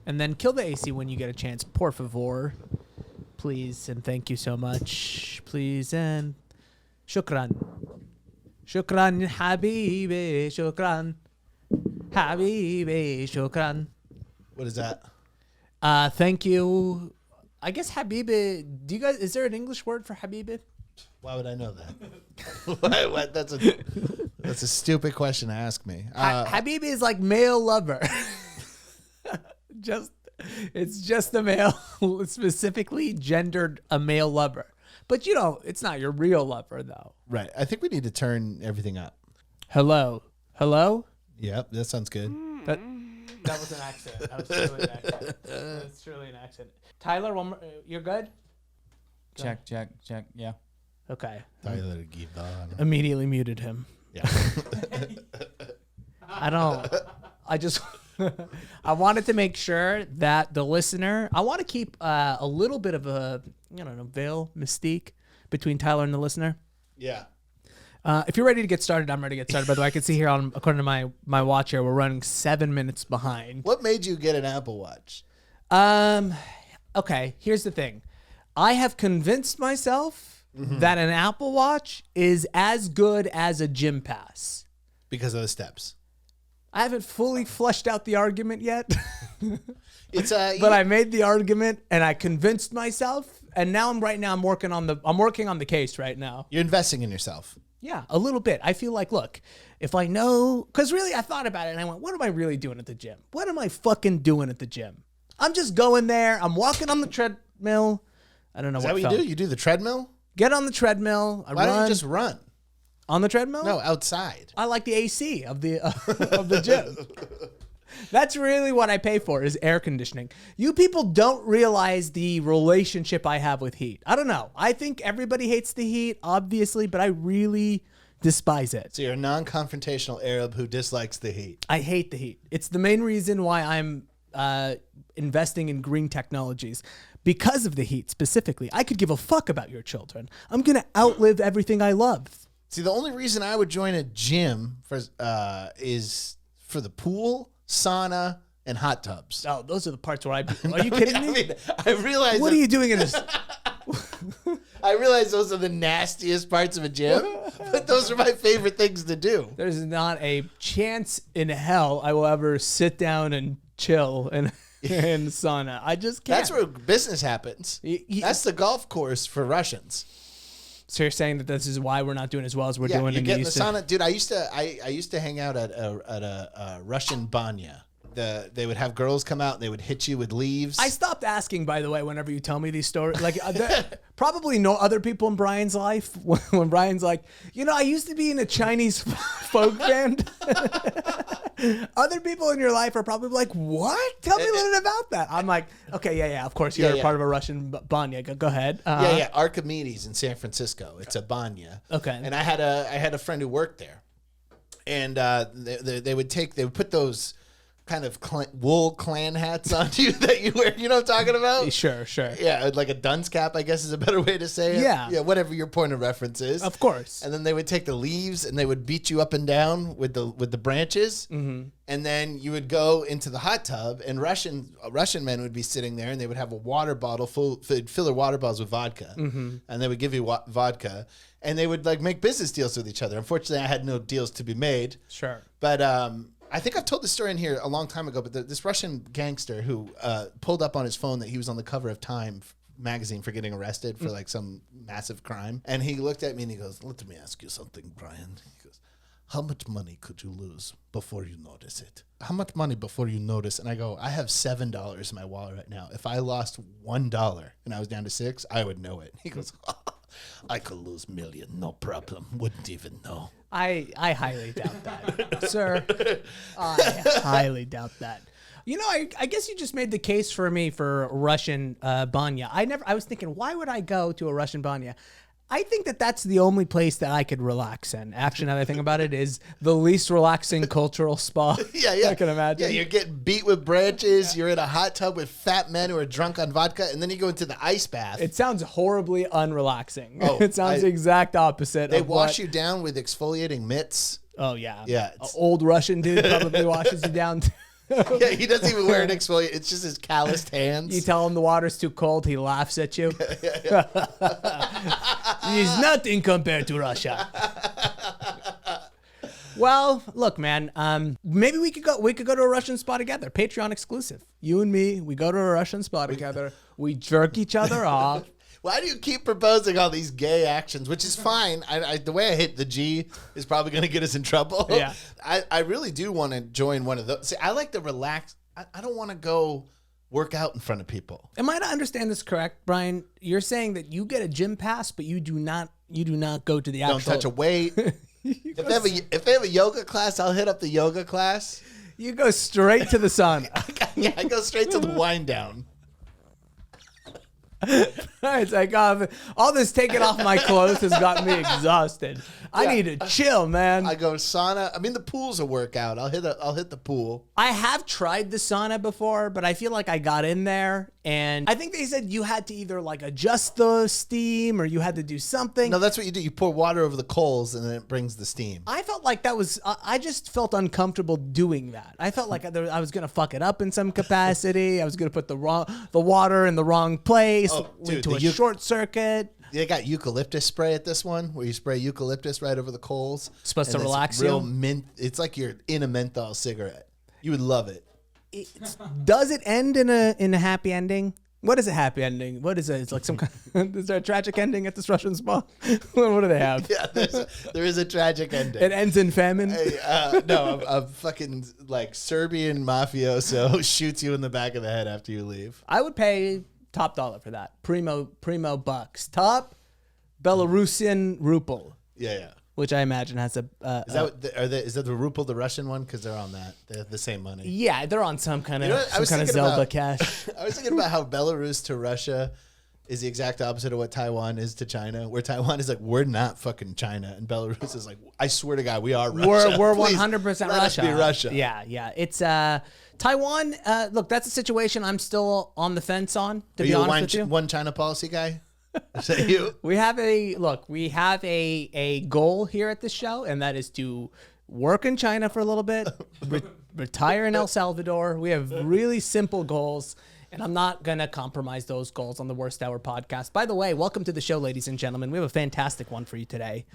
And then kill the AC when you get a chance. Por favor. Please and thank you so much. Please and shukran. Shukran, habibi, shukran. Habibi, shukran. What is that? Thank you. I guess habibi, is there an English word for habibi? Why would I know that? What? That's a stupid question to ask me. Habibi is like male lover. It's just a male, specifically gendered a male lover. But it's not your real lover though. Right. I think we need to turn everything up. Hello. Yep, that sounds good. That was an accident. That was truly an accident. That's truly an accident. Tyler, one more, you're good? Check. Yeah. Okay. Tyler, give on. Immediately muted him. Yeah. I wanted to make sure that the listener, I want to keep a little bit of a, veil, mystique between Tyler and the listener. Yeah. If you're ready to get started, I'm ready to get started. By the way, I can see here according to my watch here, we're running 7 minutes behind. What made you get an Apple Watch? Okay, here's the thing. I have convinced myself that an Apple Watch is as good as a gym pass. Because of the steps. I haven't fully fleshed out the argument yet. But I made the argument and I convinced myself, and now I'm working on the case right now. You're investing in yourself. Yeah, a little bit. I feel like, look, if I know, because really I thought about it and I went, what am I really doing at the gym? What am I fucking doing at the gym? I'm just going there. I'm walking on the treadmill. I don't know Is that what you do? You do the treadmill? Get on the treadmill. Why don't you just run? On the treadmill? No, outside. I like the AC of the of the gym. That's really what I pay for is air conditioning. You people don't realize the relationship I have with heat. I don't know. I think everybody hates the heat, obviously, but I really despise it. So you're a non-confrontational Arab who dislikes the heat. I hate the heat. It's the main reason why I'm investing in green technologies. Because of the heat specifically. I could give a fuck about your children. I'm going to outlive everything I love. See, the only reason I would join a gym is for the pool, sauna, and hot tubs. Oh, those are the parts where are you kidding me? I realize. What are you doing in this? I realize those are the nastiest parts of a gym, but those are my favorite things to do. There's not a chance in hell I will ever sit down and chill in sauna. I just can't. That's where business happens. That's the golf course for Russians. So you're saying that this is why we're not doing as well as we're doing in the sauna, dude. I used to hang out at a Russian banya. They would have girls come out and they would hit you with leaves. I stopped asking, by the way, whenever you tell me these stories. Like, probably no other people in Brian's life when Brian's like, I used to be in a Chinese folk band. Other people in your life are probably like, what? Tell me a little bit about that. I'm like, okay, yeah, of course, you're part of a Russian banya. Go ahead. Yeah, Archimedes in San Francisco. It's a banya. Okay. And I had a friend who worked there, and they would put those kind of wool clan hats on you that you wear. You know what I'm talking about? Sure. Yeah, like a dunce cap, I guess is a better way to say it. Yeah, whatever your point of reference is. Of course. And then they would take the leaves and they would beat you up and down with the branches. Mm-hmm. And then you would go into the hot tub, and Russian men would be sitting there, and they would have a water bottle fill their water bottles with vodka, and they would give you vodka, and they would like make business deals with each other. Unfortunately, I had no deals to be made. Sure. But I think I've told this story in here a long time ago, but this Russian gangster who pulled up on his phone that he was on the cover of Time magazine for getting arrested for like some massive crime. And he looked at me and he goes, let me ask you something, Brian. He goes, how much money could you lose before you notice it? How much money before you notice? And I go, I have $7 in my wallet right now. If I lost $1 and I was down to $6, I would know it. He goes, I could lose $1 million, no problem. Wouldn't even know. I highly doubt that, sir. I highly doubt that. I guess you just made the case for me for Russian banya. I was thinking, why would I go to a Russian banya? I think that's the only place that I could relax in. Actually, now that I think about it, is the least relaxing cultural spa I can imagine. Yeah, you're getting beat with branches. You're in a hot tub with fat men who are drunk on vodka, and then you go into the ice bath. It sounds horribly unrelaxing. It sounds the exact opposite. They wash you down with exfoliating mitts. Oh, yeah. Yeah. Old Russian dude probably washes you down. Yeah, he doesn't even wear an exfoliator. It's just his calloused hands. You tell him the water's too cold, he laughs at you. He's nothing compared to Russia. Well, look, man. Maybe we could go. We could go to a Russian spa together. Patreon exclusive. You and me. We go to a Russian spa together. We jerk each other off. Why do you keep proposing all these gay actions? Which is fine. The way I hit the G is probably going to get us in trouble. Yeah. I really do want to join one of those. See, I like to relax. I don't want to go work out in front of people. Am I to understand this correct, Brian? You're saying that you get a gym pass, but you do not go to the actual. Don't touch a weight. If they have a yoga class, I'll hit up the yoga class. You go straight to the sun. Yeah, I go straight to the wind down. It's like all this taking off my clothes has gotten me exhausted. I need to chill, man. I go sauna. I mean, the pool's a workout. I'll hit the pool. I have tried the sauna before, but I feel like I got in there and I think they said you had to either like adjust the steam or you had to do something. No, that's what you do. You pour water over the coals and then it brings the steam. I felt like that was, I just felt uncomfortable doing that. I felt like I was going to fuck it up in some capacity. I was going to put the water in the wrong place, lead to a short circuit. They got eucalyptus spray at this one, where you spray eucalyptus right over the coals. Supposed to relax real you? mint. It's like you're in a menthol cigarette. You would love it. Does it end in a happy ending? What is a happy ending? What is it? It's like some kind is there a tragic ending at this Russian spa? What do they have? Yeah, there is a tragic ending. It ends in famine? No, a fucking like Serbian mafioso shoots you in the back of the head after you leave. I would pay top dollar for that. Primo bucks. Top Belarusian ruble. Yeah. Which I imagine has a. Is that the ruble, the Russian one? Because they're on that. They have the same money. Yeah, they're on some kind of Zelda about, cash. I was thinking about how Belarus to Russia is the exact opposite of what Taiwan is to China. Where Taiwan is like, we're not fucking China, and Belarus is like, I swear to God, we are Russia. We're Please, 100% let Russia. us be Russia. Yeah. It's Taiwan. Look, that's a situation I'm still on the fence on. To be honest with you, one China policy guy. Is that you? We have a goal here at this show, and that is to work in China for a little bit, retire in El Salvador. We have really simple goals, and I'm not going to compromise those goals on the Worst Hour podcast. By the way, welcome to the show, ladies and gentlemen. We have a fantastic one for you today.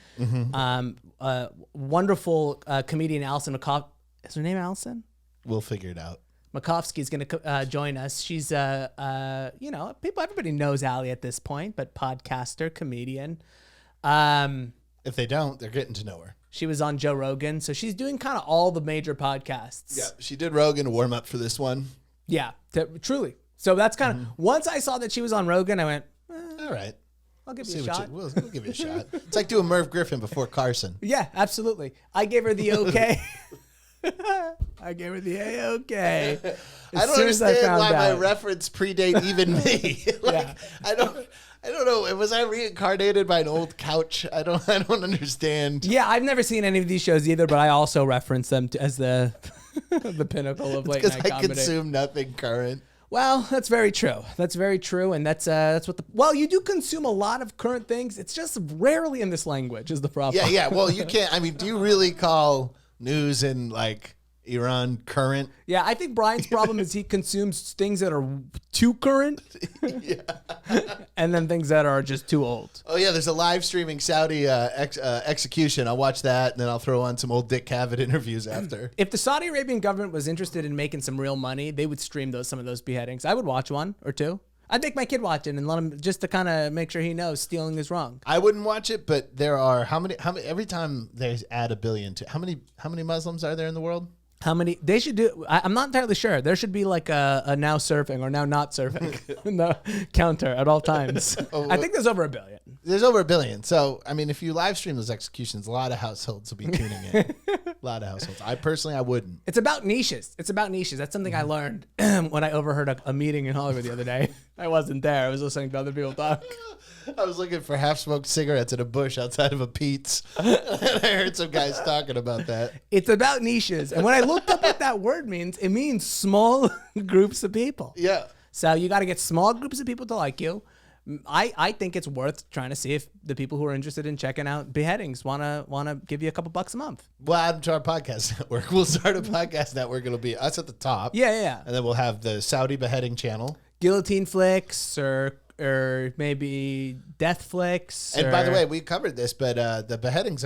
Wonderful comedian Allison McCoff. Is her name Allison? We'll figure it out. Makovsky is going to join us. She's everybody knows Allie at this point, but podcaster, comedian. If they don't, they're getting to know her. She was on Joe Rogan, so she's doing kind of all the major podcasts. Yeah, she did Rogan to warm up for this one. Yeah, truly. So that's kind of once I saw that she was on Rogan, I went, all right. I'll give you a shot. We'll give you a shot. It's like doing Merv Griffin before Carson. Yeah, absolutely. I gave her the okay. I gave her the A-okay. I don't understand why my reference predate even me. I don't know. Was I reincarnated by an old couch? I don't understand. Yeah, I've never seen any of these shows either, but I also reference them as the the pinnacle of late night comedy. Because I consume nothing current. Well, that's very true. That's very true, and that's what you do consume a lot of current things. It's just rarely in this language is the problem. Yeah. Well, you can't. I mean, do you really call news in like Iran current? Yeah, I think Brian's problem is he consumes things that are too current, and then things that are just too old. Oh yeah, there's a live streaming Saudi execution. I'll watch that, and then I'll throw on some old Dick Cavett interviews after. If the Saudi Arabian government was interested in making some real money, they would stream some of those beheadings. I would watch one or two. I'd make my kid watch it and let him just to kind of make sure he knows stealing is wrong. I wouldn't watch it, but there are how many every time they add a billion to how many Muslims are there in the world? How many? They should do. I'm not entirely sure. There should be like a now surfing or now not surfing no, counter at all times. I think there's over 1 billion. There's over 1 billion. So, I mean, if you live stream those executions, a lot of households will be tuning in. A lot of households. I wouldn't. It's about niches. That's something I learned when I overheard a meeting in Hollywood the other day. I wasn't there. I was listening to other people talk. I was looking for half-smoked cigarettes in a bush outside of a Pete's. And I heard some guys talking about that. It's about niches. And when I looked up what that word means, it means small groups of people. Yeah. So you got to get small groups of people to like you. I think it's worth trying to see if the people who are interested in checking out beheadings want to give you a couple bucks a month. We'll add them to our podcast network. We'll start a podcast network. It'll be us at the top. Yeah. And then we'll have the Saudi beheading channel. Guillotine flicks or maybe death flicks. And by the way, we covered this, but the beheadings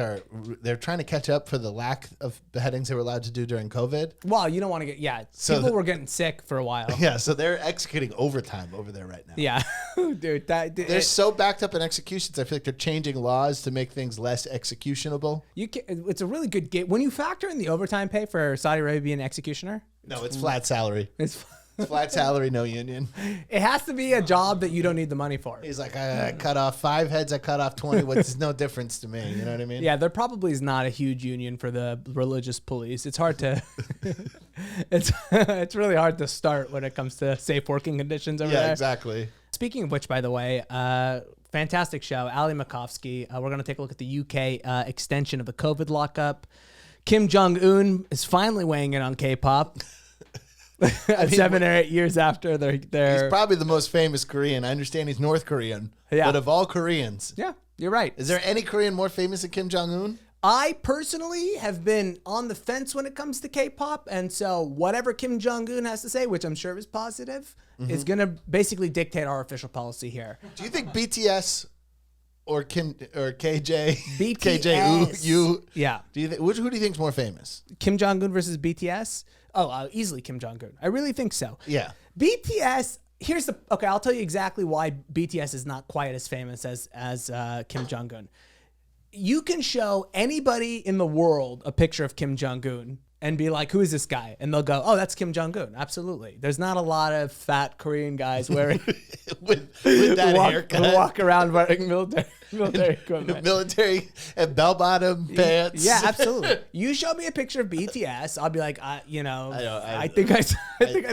they're trying to catch up for the lack of beheadings they were allowed to do during COVID. Well, you don't want to people were getting sick for a while. Yeah, so they're executing overtime over there right now. Yeah, dude. They're so backed up in executions, I feel like they're changing laws to make things less executionable. It's a really good game. When you factor in the overtime pay for Saudi Arabian executioner. No, it's flat salary. It's flat salary, no union. It has to be a job that you don't need the money for. He's like, I cut off 5 heads, I cut off 20. What's no difference to me? You know what I mean? Yeah, there probably is not a huge union for the religious police. It's hard to, it's really hard to start when it comes to safe working conditions over there. Yeah, exactly. Speaking of which, by the way, fantastic show, Ali Makovsky. We're going to take a look at the UK extension of the COVID lockup. Kim Jong Un is finally weighing in on K-pop. 7 or 8 years after they're He's probably the most famous Korean. I understand he's North Korean. Yeah. But of all Koreans. Yeah, you're right. Is there any Korean more famous than Kim Jong Un? I personally have been on the fence when it comes to K-pop. And so whatever Kim Jong Un has to say, which I'm sure is positive, is going to basically dictate our official policy here. Do you think BTS or KJ? BTS. KJ, Yeah. Who do you think is more famous? Kim Jong Un versus BTS? Oh, easily Kim Jong Un. I really think so. Yeah. BTS, I'll tell you exactly why BTS is not quite as famous as Kim Jong Un. You can show anybody in the world a picture of Kim Jong Un and be like, who is this guy? And they'll go, oh, that's Kim Jong Un. Absolutely. There's not a lot of fat Korean guys wearing with that haircut. Who walk around wearing military equipment. Military and bell-bottom pants. Yeah, absolutely. You show me a picture of BTS, I'll be like, I think I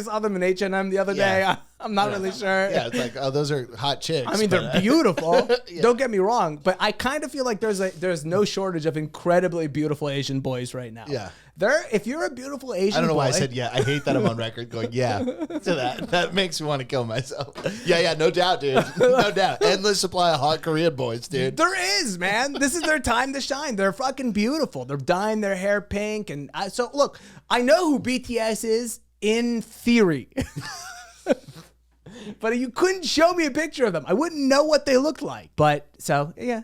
saw them in H&M the other day. I'm not really sure. Yeah, it's like, oh, those are hot chicks. I mean, they're beautiful. Yeah. Don't get me wrong, but I kind of feel like there's no shortage of incredibly beautiful Asian boys right now. Yeah. If you're a beautiful Asian boy. I don't know why I said yeah. I hate that I'm on record going yeah to that. That makes me want to kill myself. Yeah, no doubt, dude. No doubt. Endless supply of hot Korean boys, dude. There is, man. This is their time to shine. They're fucking beautiful. They're dyeing their hair pink. And so, look, I know who BTS is in theory. But you couldn't show me a picture of them. I wouldn't know what they looked like. But so yeah,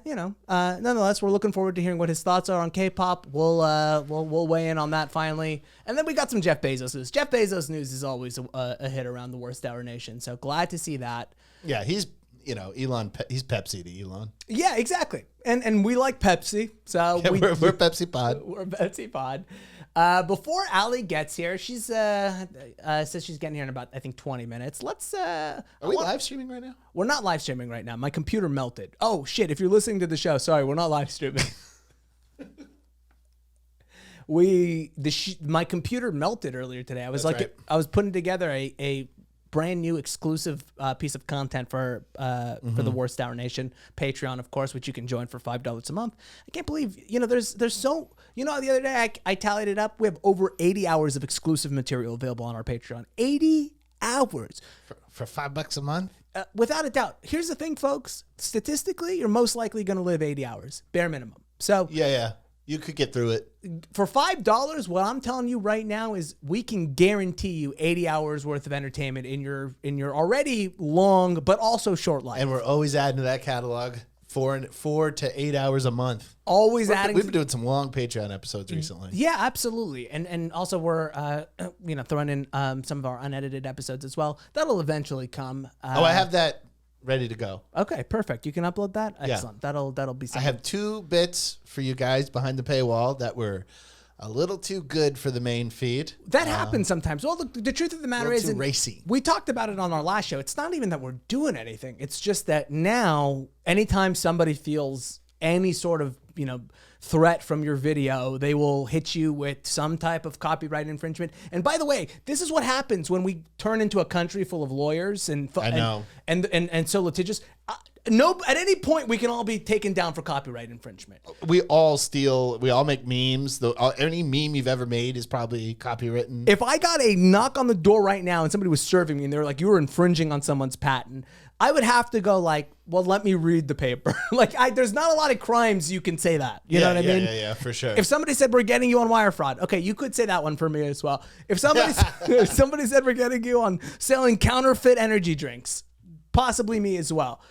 nonetheless, we're looking forward to hearing what his thoughts are on K-pop. We'll weigh in on that finally. And then we got some Jeff Bezos news. Jeff Bezos news is always a hit around the Worst Hour Nation. So glad to see that. Yeah, he's Elon. He's Pepsi to Elon. Yeah, exactly. And we like Pepsi. So yeah, we're Pepsi Pod. We're Pepsi Pod. Before Allie gets here, she's says she's getting here in about, I think, 20 minutes. Are we live streaming right now? We're not live streaming right now. My computer melted. Oh, shit. If you're listening to the show, sorry, we're not live streaming. My computer melted earlier today. I was I was putting together a brand new exclusive piece of content for the Worst Hour Nation Patreon, of course, which you can join for $5 a month. I can't believe, there's so, the other day I tallied it up. We have over 80 hours of exclusive material available on our Patreon. 80 hours. For $5 a month? Without a doubt. Here's the thing, folks. Statistically, you're most likely going to live 80 hours, bare minimum. So yeah. You could get through it. For $5, what I'm telling you right now is we can guarantee you 80 hours worth of entertainment in your already long but also short life. And we're always adding to that catalog 4 to 8 hours a month. Always adding. We've been doing some long Patreon episodes recently. Yeah, absolutely. And also we're throwing in some of our unedited episodes as well. That'll eventually come. I have that ready to go. Okay, perfect. You can upload that? Excellent. Yeah. That'll be something. I have 2 bits for you guys behind the paywall that were a little too good for the main feed. That happens sometimes. Well, the truth of the matter is, racy. We talked about it on our last show. It's not even that we're doing anything. It's just that now, anytime somebody feels any sort of, threat from your video, they will hit you with some type of copyright infringement. And by the way, this is what happens when we turn into a country full of lawyers and so litigious. No, at any point we can all be taken down for copyright infringement. We all steal. We all make memes. Any meme you've ever made is probably copywritten. If I got a knock on the door right now and somebody was serving me and they were like, you were infringing on someone's patent, I would have to go like, well, let me read the paper. There's not a lot of crimes you can say that. You know what I mean? Yeah, for sure. If somebody said we're getting you on wire fraud, okay, you could say that one for me as well. If somebody if somebody said we're getting you on selling counterfeit energy drinks, possibly me as well.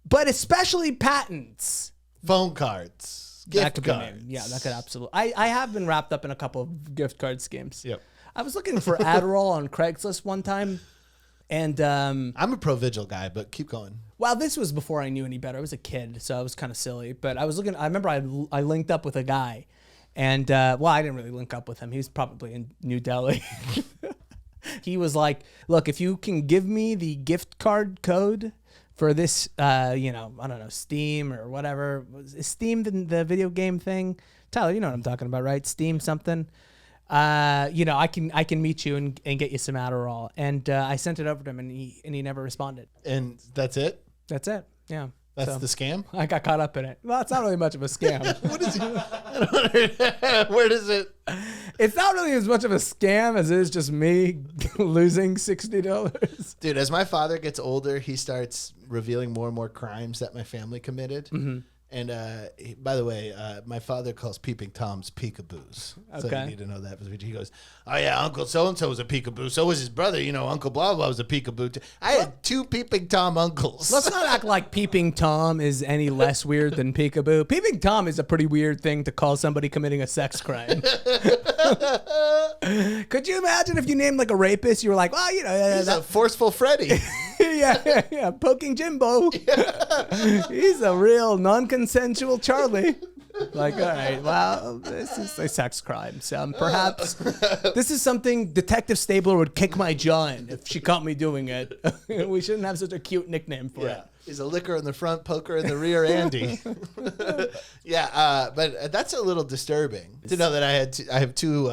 But especially patents. Phone cards. Gift cards. Yeah, that could absolutely. I have been wrapped up in a couple of gift card schemes. Yep. I was looking for Adderall on Craigslist one time. And I'm a Pro-Vigil guy, but keep going. Well, this was before I knew any better. I was a kid, so I was kind of silly. But I was looking. I remember I linked up with a guy. And, I didn't really link up with him. He was probably in New Delhi. He was like, look, if you can give me the gift card code for this, I don't know, Steam or whatever. Is Steam the video game thing? Tyler, you know what I'm talking about, right? Steam something. I can meet you and get you some Adderall. And I sent it over to him and he never responded. And that's it? That's it. Yeah. That's the scam? I got caught up in it. Well, it's not really much of a scam. What is it? Where does it? It's not really as much of a scam as it is just me losing $60. Dude, as my father gets older, he starts revealing more and more crimes that my family committed. Mm-hmm. And by the way, my father calls peeping Toms peekaboos. So you need to know that. He goes, oh yeah, Uncle so-and-so was a peekaboo. So was his brother, Uncle blah blah was a peekaboo. I had 2 peeping Tom uncles. Let's not act like peeping Tom is any less weird than peekaboo. Peeping Tom is a pretty weird thing to call somebody committing a sex crime. Could you imagine if you named like a rapist, you were like, well, he's a forceful Freddy. yeah, poking Jimbo. Yeah. He's a real non-consensual Charlie. Like, all right, well, this is a sex crime. So perhaps this is something Detective Stabler would kick my jaw in if she caught me doing it. We shouldn't have such a cute nickname for it. He's a licker in the front, poker in the rear, Andy. But that's a little disturbing to know that I have 2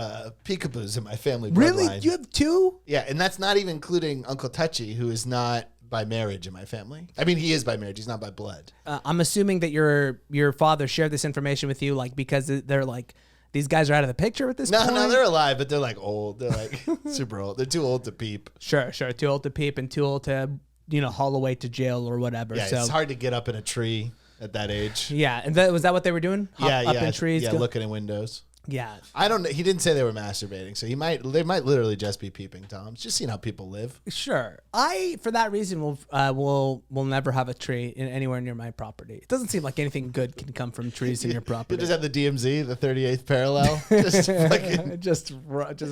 peekaboos in my family bloodline. Really? You have 2? Yeah, and that's not even including Uncle Touchy, who is not by marriage in my family. I mean, he is by marriage. He's not by blood. I'm assuming that your father shared this information with you, like because they're like, these guys are out of the picture at this point? No, they're alive, but they're like old. They're like super old. They're too old to peep. Sure. Too old to peep and too old to, haul away to jail or whatever. Yeah, so it's hard to get up in a tree at that age. Yeah, and was that what they were doing? Up in trees? Yeah, looking in windows. Yeah. I don't know. He didn't say they were masturbating, so they might literally just be peeping Toms. Just seeing how people live. Sure. I, for that reason, will never have a tree anywhere near my property. It doesn't seem like anything good can come from trees in your property. You just have the DMZ, the 38th parallel, just fucking just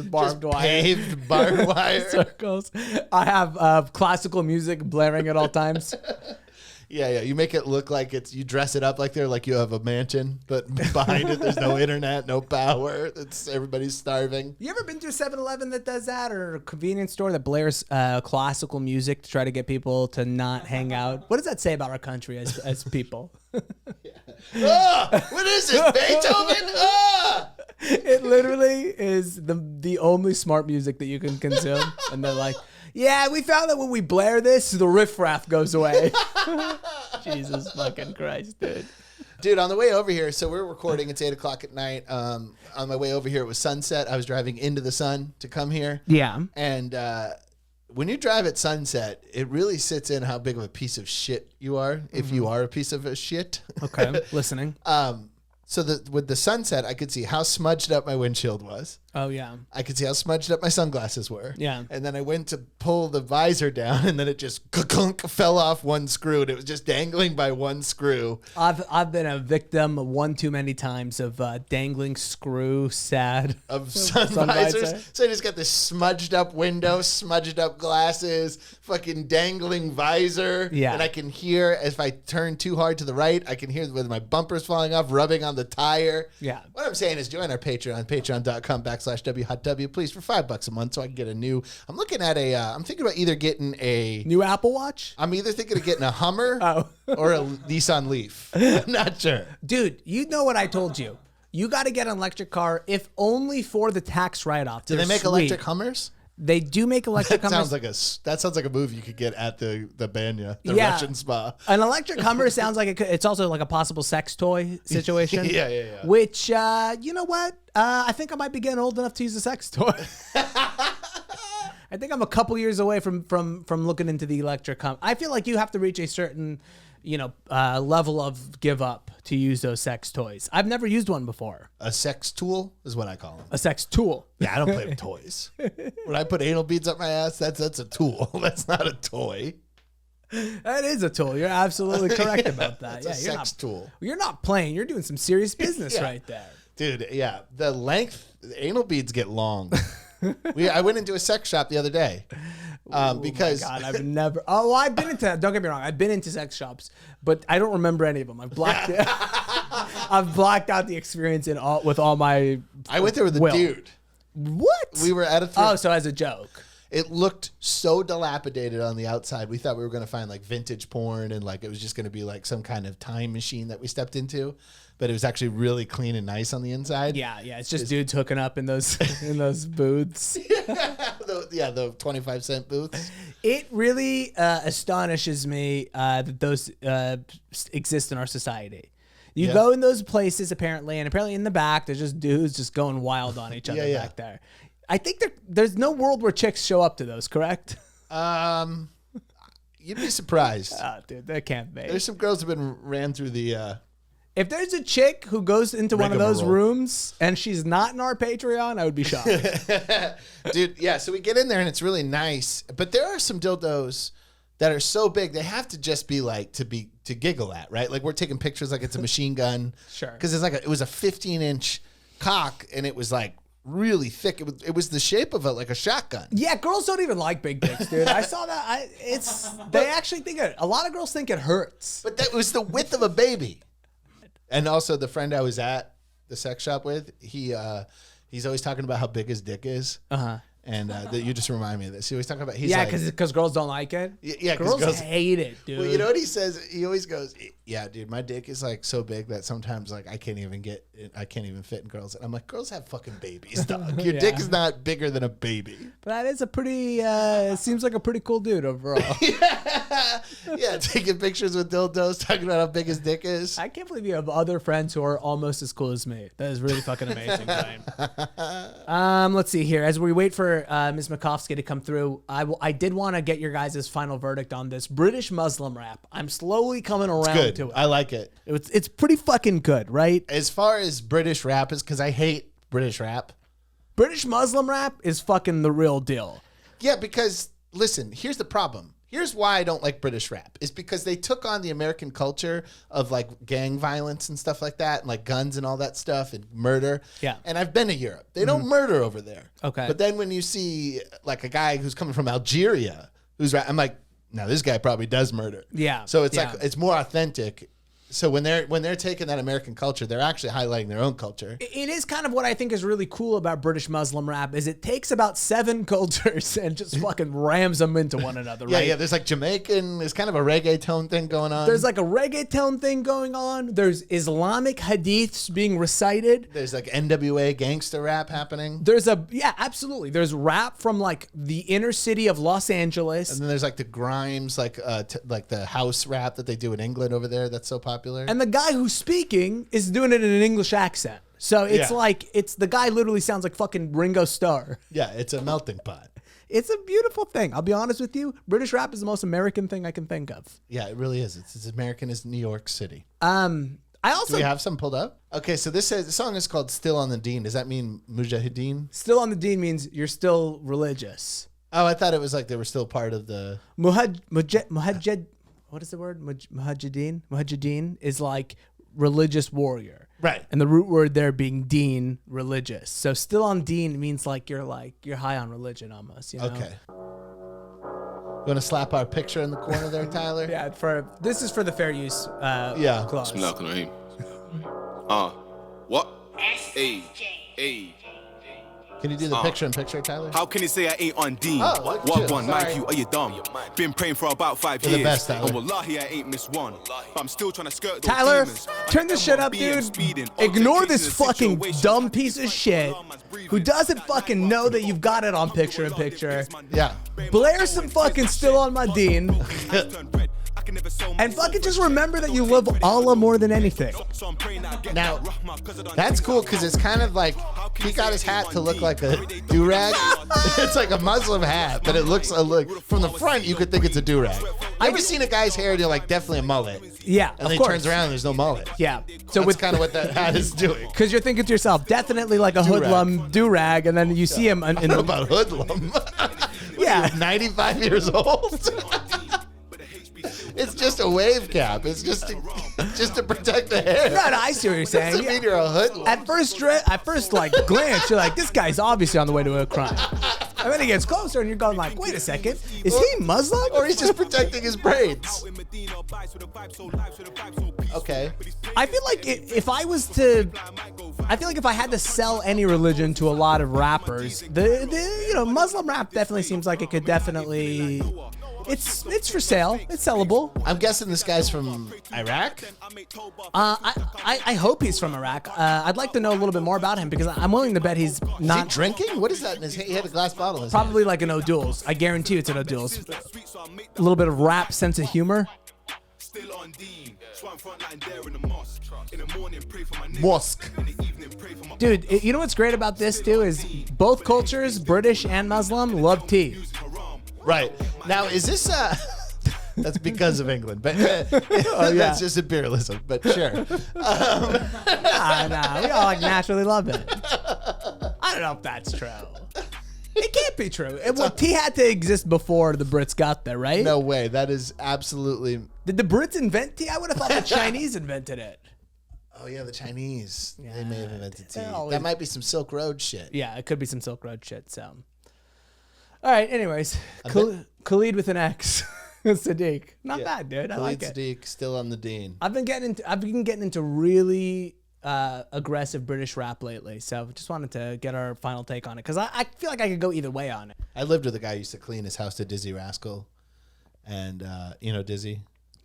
barbed wire, paved barbed wire circles. I have classical music blaring at all times. Yeah. You make it look like you dress it up like you have a mansion, but behind it there's no internet, no power. Everybody's starving. You ever been to a 7-Eleven that does that, or a convenience store that blares classical music to try to get people to not hang out? What does that say about our country as people? What is this, Beethoven? It literally is the only smart music that you can consume, and they're like, yeah, we found that when we blare this, the riffraff goes away. Jesus fucking Christ, dude. Dude, on the way over here, so we're recording, it's 8 o'clock at night. On my way over here, it was sunset. I was driving into the sun to come here. Yeah. And when you drive at sunset, it really sits in how big of a piece of shit you are, if you are a piece of a shit. Okay, listening. So with the sunset, I could see how smudged up my windshield was. Oh, yeah. I could see how smudged up my sunglasses were. Yeah. And then I went to pull the visor down, and then it just fell off one screw, and it was just dangling by one screw. I've been a victim one too many times of dangling screw of sun visors. So I just got this smudged up window, smudged up glasses, fucking dangling visor. Yeah. And I can hear, if I turn too hard to the right, I can hear with my bumpers falling off, rubbing on the tire. Yeah. What I'm saying is join our Patreon, patreon.com/WHotW, please, for $5 a month so I can get a new. I'm looking at I'm thinking about either getting a new Apple Watch. I'm either thinking of getting a Hummer or a Nissan Leaf. I'm not sure. Dude, you know what I told you. You got to get an electric car, if only for the tax write-off. Do they make electric Hummers? They do make electric That Hummers. sounds like a move you could get at the Banya, the Yeah. Russian spa. An electric Hummer sounds like it's also like a possible sex toy situation. Yeah. Which, you know what? I think I might be getting old enough to use a sex toy. I think I'm a couple years away from looking into the electric Hummer. I feel like you have to reach a certain, level of give up to use those sex toys. I've never used one before. A sex tool is what I call them. A sex tool. Yeah, I don't play with toys. When I put anal beads up my ass, that's a tool. That's not a toy. That is a tool. You're absolutely correct about that. It's a sex tool. You're not playing. You're doing some serious business right there. Dude, yeah. The anal beads get long. I went into a sex shop the other day because God, I've never. Oh, I've been into. Don't get me wrong. I've been into sex shops, but I don't remember any of them. I've blocked it. I've blocked out the experience with all my. I went there with a dude. What? We were at a. Oh, so as a joke. It looked so dilapidated on the outside. We thought we were going to find like vintage porn and like it was just going to be like some kind of time machine that we stepped into, but it was actually really clean and nice on the inside. Yeah. It's just dudes hooking up in those booths. The 25-cent booths. It really astonishes me that those exist in our society. You go in those places apparently, and apparently in the back there's just dudes just going wild on each other back there. I think there's no world where chicks show up to those, correct? You'd be surprised. Oh, dude, that can't be. There's some girls who've been ran through the. If there's a chick who goes into one of those rooms and she's not in our Patreon, I would be shocked. Dude, yeah. So we get in there and it's really nice, but there are some dildos that are so big they have to just be like to giggle at, right? Like we're taking pictures like it's a machine gun. Sure. Because it's it was a 15-inch cock and it was like really thick. It was the shape of like a shotgun. Yeah, girls don't even like big dicks, dude. I saw that. They actually think a lot of girls think it hurts. But that was the width of a baby. And also the friend I was at the sex shop with, he's always talking about how big his dick is. Uh-huh. And you just remind me of this. He always talking about because girls don't like it. Yeah, girls hate it, dude. Well, you know what he says? He always goes, "Yeah, dude, my dick is like so big that sometimes like I can't even fit in girls." And I'm like, "Girls have fucking babies, dog. Your dick is not bigger than a baby." But that is a pretty. Seems like a pretty cool dude overall. Yeah, taking pictures with dildos, talking about how big his dick is. I can't believe you have other friends who are almost as cool as me. That is really fucking amazing, Brian. Let's see here. As we wait for Ms. Makovsky to come through, I did want to get your guys' final verdict on this British Muslim rap. I'm slowly coming around to it. I like it. It's pretty fucking good, right? As far as British rap is, because I hate British rap. British Muslim rap is fucking the real deal. Yeah, because listen, here's the problem. Here's why I don't like British rap. Is because they took on the American culture of like gang violence and stuff like that, and like guns and all that stuff and murder. Yeah. And I've been to Europe. They don't murder over there. Okay. But then when you see like a guy who's coming from Algeria, I'm like, no, this guy probably does murder. Yeah. So it's like it's more authentic. So when they're taking that American culture, they're actually highlighting their own culture. It is kind of what I think is really cool about British Muslim rap is it takes about 7 cultures and just fucking rams them into one another, right? Yeah. There's like Jamaican, there's kind of a reggaeton thing going on. There's like a reggaeton thing going on. There's Islamic hadiths being recited. There's like NWA gangster rap happening. Absolutely. There's rap from like the inner city of Los Angeles. And then there's like the grimes, like the house rap that they do in England over there. That's so popular. And the guy who's speaking is doing it in an English accent. So it's like, the guy literally sounds like fucking Ringo Starr. Yeah, it's a melting pot. It's a beautiful thing. I'll be honest with you. British rap is the most American thing I can think of. Yeah, it really is. It's as American as New York City. I also... Do we have some pulled up? Okay, so the song is called Still on the Deen. Does that mean Mujahideen? Still on the Deen means you're still religious. Oh, I thought it was like they were still part of the... Muhajjid... What is the word? Mujahideen? Mujahideen is like religious warrior. Right. And the root word there being deen, religious. So still on deen means like you're high on religion almost, you know? Okay. You want to slap our picture in the corner there, Tyler? Yeah, this is for the fair use clause. What? Hey. Can you do the picture-in-picture, Tyler? How can you say I ain't on Dean? Oh, look at What you. one? Sorry. Mind you, are you dumb? Been praying for about 5 You're the years. best, Tyler. And wallahi, I ain't missed one. But I'm still trying to skirt those Tyler, demons. turn this shit up, dude. Ignore this fucking dumb piece of shit who doesn't fucking know that you've got it on picture-in-picture. Yeah. Blare some fucking Still on My Dean. And fucking just remember that you love Allah more than anything. Now, that's cool because it's kind of like he got his hat to look like a do-rag. It's like a Muslim hat, but it looks from the front you could think it's a do-rag. I've ever seen a guy's hair and you're like, definitely a mullet. Yeah, And then he turns around and there's no mullet. Yeah. So That's kind of what that hat is doing. because you're thinking to yourself, definitely like a hoodlum do-rag, and then you see him in I don't know about hoodlum. yeah. 95 years old. It's just a wave cap. It's just to protect the hair. No, I see what you're saying. Doesn't mean you're a hoodlum. At first like glance, you're like, this guy's obviously on the way to a crime. And then he gets closer, and you're going like, wait a second, is he Muslim? Or he's just protecting his braids. Okay. I feel like if I had to sell any religion to a lot of rappers, the Muslim rap definitely seems like it could definitely. It's for sale. It's sellable. I'm guessing this guy's from Iraq. I hope he's from Iraq. I'd like to know a little bit more about him because I'm willing to bet he's Is he not drinking? What is that in his hand? He had a glass bottle in his hand. probably like an O'Doul's. I guarantee you it's an O'Doul's. A little bit of rap sense of humor. Mosque. Dude, you know what's great about this too is both cultures, British and Muslim, love tea. Right. Now, is this that's because of England, but yeah. that's just imperialism, but sure. Nah, we all like naturally love it. I don't know if that's true. It can't be true. Tea had to exist before the Brits got there, right? No way. That is absolutely. Did the Brits invent tea? I would have thought the Chinese invented it. Oh, yeah, the Chinese. They may have invented tea. always- That might be some Silk Road shit. Yeah, it could be some Silk Road shit. So, all right. Anyways, Khalid with an X, Sadiq. Not Yeah. bad, dude. I like Khalid it. Sadiq, still on the Dean. I've been getting into really aggressive British rap lately. So just wanted to get our final take on it because I feel like I could go either way on it. I lived with a guy who used to clean his house to Dizzy Rascal. And, you know Dizzy?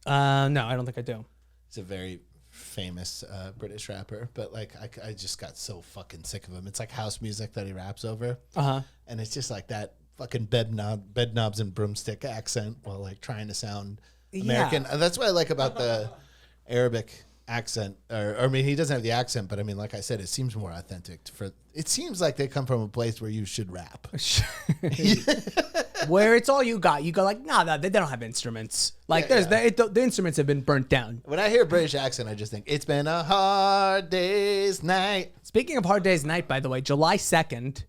No, I don't think I do. He's a very famous British rapper, but like I just got so fucking sick of him. It's like house music that he raps over, and it's just like that fucking bed knobs and broomstick accent while like trying to sound American. Yeah. And that's what I like about the Arabic accent. Or I mean, he doesn't have the accent, but I mean, like I said, it seems more authentic. It seems like they come from a place where you should rap. Where it's all you got. You go like, nah, they don't have instruments. Like the instruments have been burnt down. When I hear a British accent, I just think it's been a hard day's night. Speaking of Hard Day's Night, by the way, July 2nd,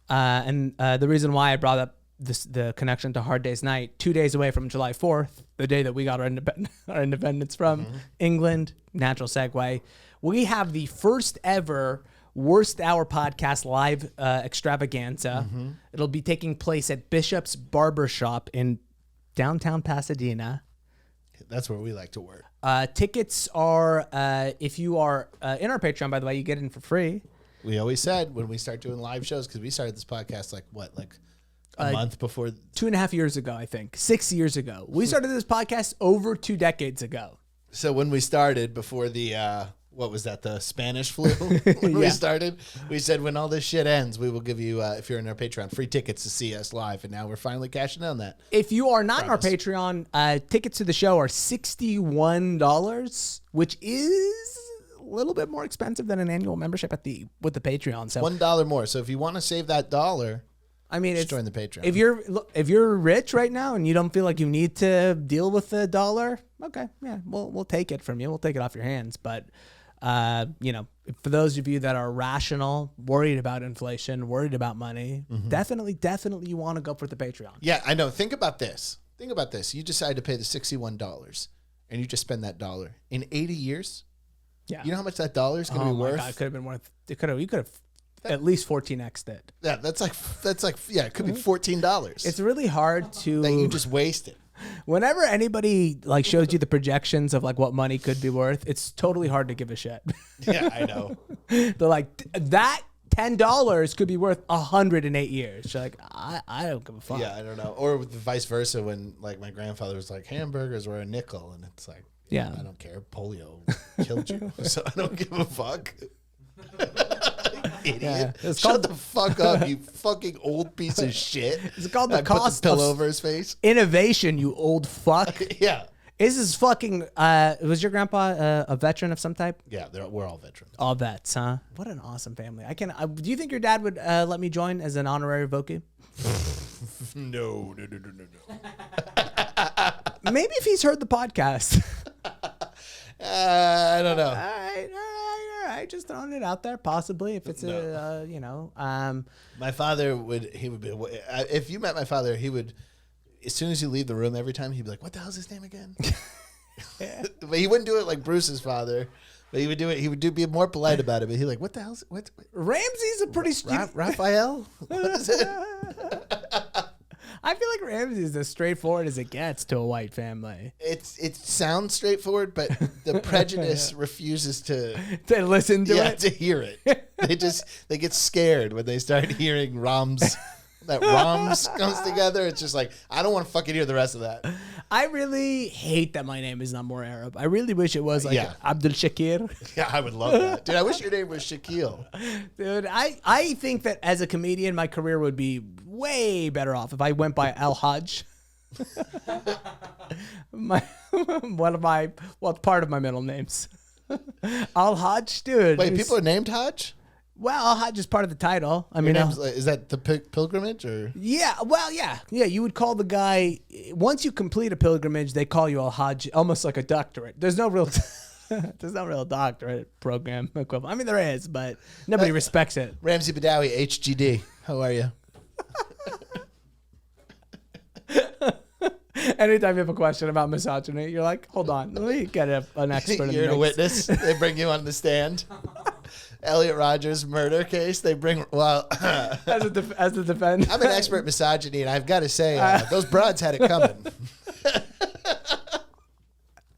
and the reason why I brought up the connection to Hard Day's Night, 2 days away from July 4th, the day that we got our independence from England, natural segue, we have the first ever Worst Hour Podcast live extravaganza. It'll be taking place at Bishop's Barbershop in downtown Pasadena. That's where we like to work. Tickets are, if you are in our Patreon, by the way, you get in for free. We always said when we start doing live shows, because we started this podcast like a month before. 2.5 years ago, I think. 6 years ago. We started this podcast over 2 decades ago. So when we started before the what was that, the Spanish flu? When we started, we said when all this shit ends, we will give you, if you're in our Patreon, free tickets to see us live. And now we're finally cashing in on that. If you are not in our Patreon, tickets to the show are $61, which is a little bit more expensive than an annual membership with the Patreon. So $1 more. So if you want to save that dollar, I mean, just it's join the Patreon. If you're rich right now and you don't feel like you need to deal with the dollar, okay, yeah, we'll take it from you. We'll take it off your hands. But for those of you that are rational, worried about inflation, worried about money, definitely you want to go for the Patreon. Yeah, I know. Think about this. You decide to pay the $61 and you just spend that dollar in 80 years. Yeah. You know how much that dollar is going to be worth? God, it could have been worth. You could have at least 14x'd it. Yeah, that's like it could be $14. It's really hard to that you just wasted. Whenever anybody like shows you the projections of like what money could be worth, it's totally hard to give a shit. Yeah, I know. They're like, that $10 could be worth 108 years. You're like, I don't give a fuck. Yeah, I don't know. Or vice versa when like my grandfather was like, hamburgers were a nickel. And it's like, Yeah. I don't care. Polio killed you. So I don't give a fuck. Idiot. Yeah. It's Shut called- the fuck up, you fucking old piece of shit. It's called the I put cost pillow of over his face. innovation, you old fuck. Yeah. Is this fucking, was your grandpa a veteran of some type? Yeah, we're all veterans. All vets, huh? What an awesome family. Do you think your dad would let me join as an honorary Vokey? No. Maybe if he's heard the podcast. I don't know. All right. Just throwing it out there. Possibly, if it's My father would be, if you met my father, he would, as soon as you leave the room every time, he'd be like, what the hell's his name again? But he wouldn't do it like Bruce's father. But he would do it. He would be more polite about it. But he'd like, what the hell's what? Ramsey's a pretty Raphael? What is it? I feel like Ramsey's as straightforward as it gets to a white family. It sounds straightforward, but the prejudice refuses to Listen to it. to hear it. They get scared when they start hearing Rams. That Rams comes together. It's just like, I don't want to fucking hear the rest of that. I really hate that my name is not more Arab. I really wish it was like Yeah. Abdul Shakir. Yeah, I would love that. Dude, I wish your name was Shaquille. Dude, I think that as a comedian, my career would be way better off if I went by Al Hajj. Part of my middle names. Al Hajj, dude. Wait, people are named Hajj? Well, Al Hajj is part of the title. I Your mean, name's, is that the pilgrimage or? yeah. Well, yeah. You would call the guy once you complete a pilgrimage, they call you Al Hajj, almost like a doctorate. There's no real doctorate program equivalent. I mean, there is, but nobody respects it. Ramsey Badawi, HGD. How are you? Anytime you have a question about misogyny, you're like, hold on, let me get an expert. You're in a the mix. witness. They bring you on the stand. Elliot Rogers murder case. They bring as a defense. I'm an expert in misogyny, and I've got to say, those broads had it coming.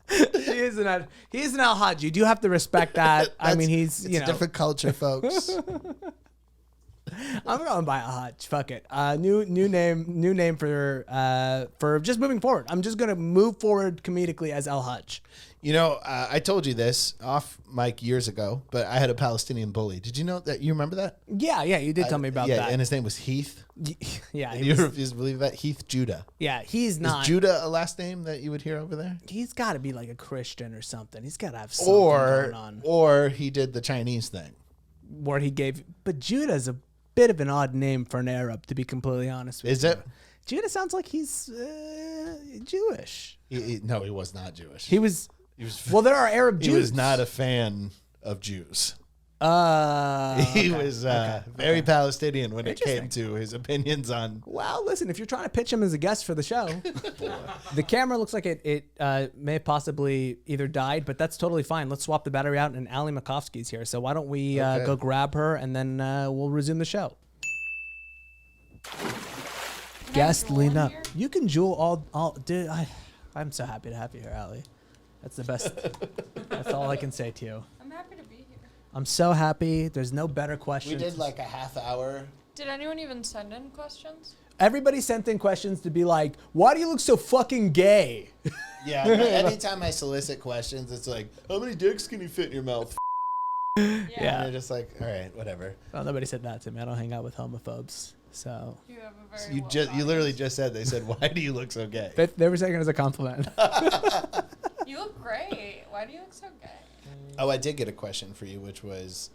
He is an Al Hajj. You do have to respect that. I mean, he's It's a different culture, folks. I'm going by Al Hajj. Fuck it. New name for just moving forward. I'm just gonna move forward comedically as Al Hajj. You know, I told you this off mic years ago, but I had a Palestinian bully. Did you know that? You remember that? Yeah, you did tell me about that. And his name was Heath. Yeah, You refuse to believe that? Heath Judah. yeah, he's not. Is Judah a last name that you would hear over there? He's got to be like a Christian or something. He's got to have something going on. Or he did the Chinese thing. Where he gave, but Judah's a bit of an odd name for an Arab, to be completely honest with you. Is it? Judah sounds like he's Jewish. No, he was not Jewish. He was. He was. Well, there are Arab Jews. He was not a fan of Jews. He Okay. was very Palestinian when it came to his opinions on. Well, listen, if you're trying to pitch him as a guest for the show, the camera looks like it may have possibly either died, but that's totally fine. Let's swap the battery out, and Ali Makovsky's here. So why don't we go grab her, and then we'll resume the show. Guest, lean up. You can jewel all. Dude, I'm so happy to have you here, Ali. That's the best. That's all I can say to you. I'm happy to be here. I'm so happy. There's no better question. We did like a half hour. Did anyone even send in questions? Everybody sent in questions to be like, why do you look so fucking gay? Yeah, anytime I solicit questions, it's like, how many dicks can you fit in your mouth? And Yeah. you're just like, all right, whatever. Well, nobody said that to me. I don't hang out with homophobes. So You have a very You literally just said, they said, why do you look so gay? they were saying it as a compliment. You look great. Why do you look so gay? Oh, I did get a question for you, which was,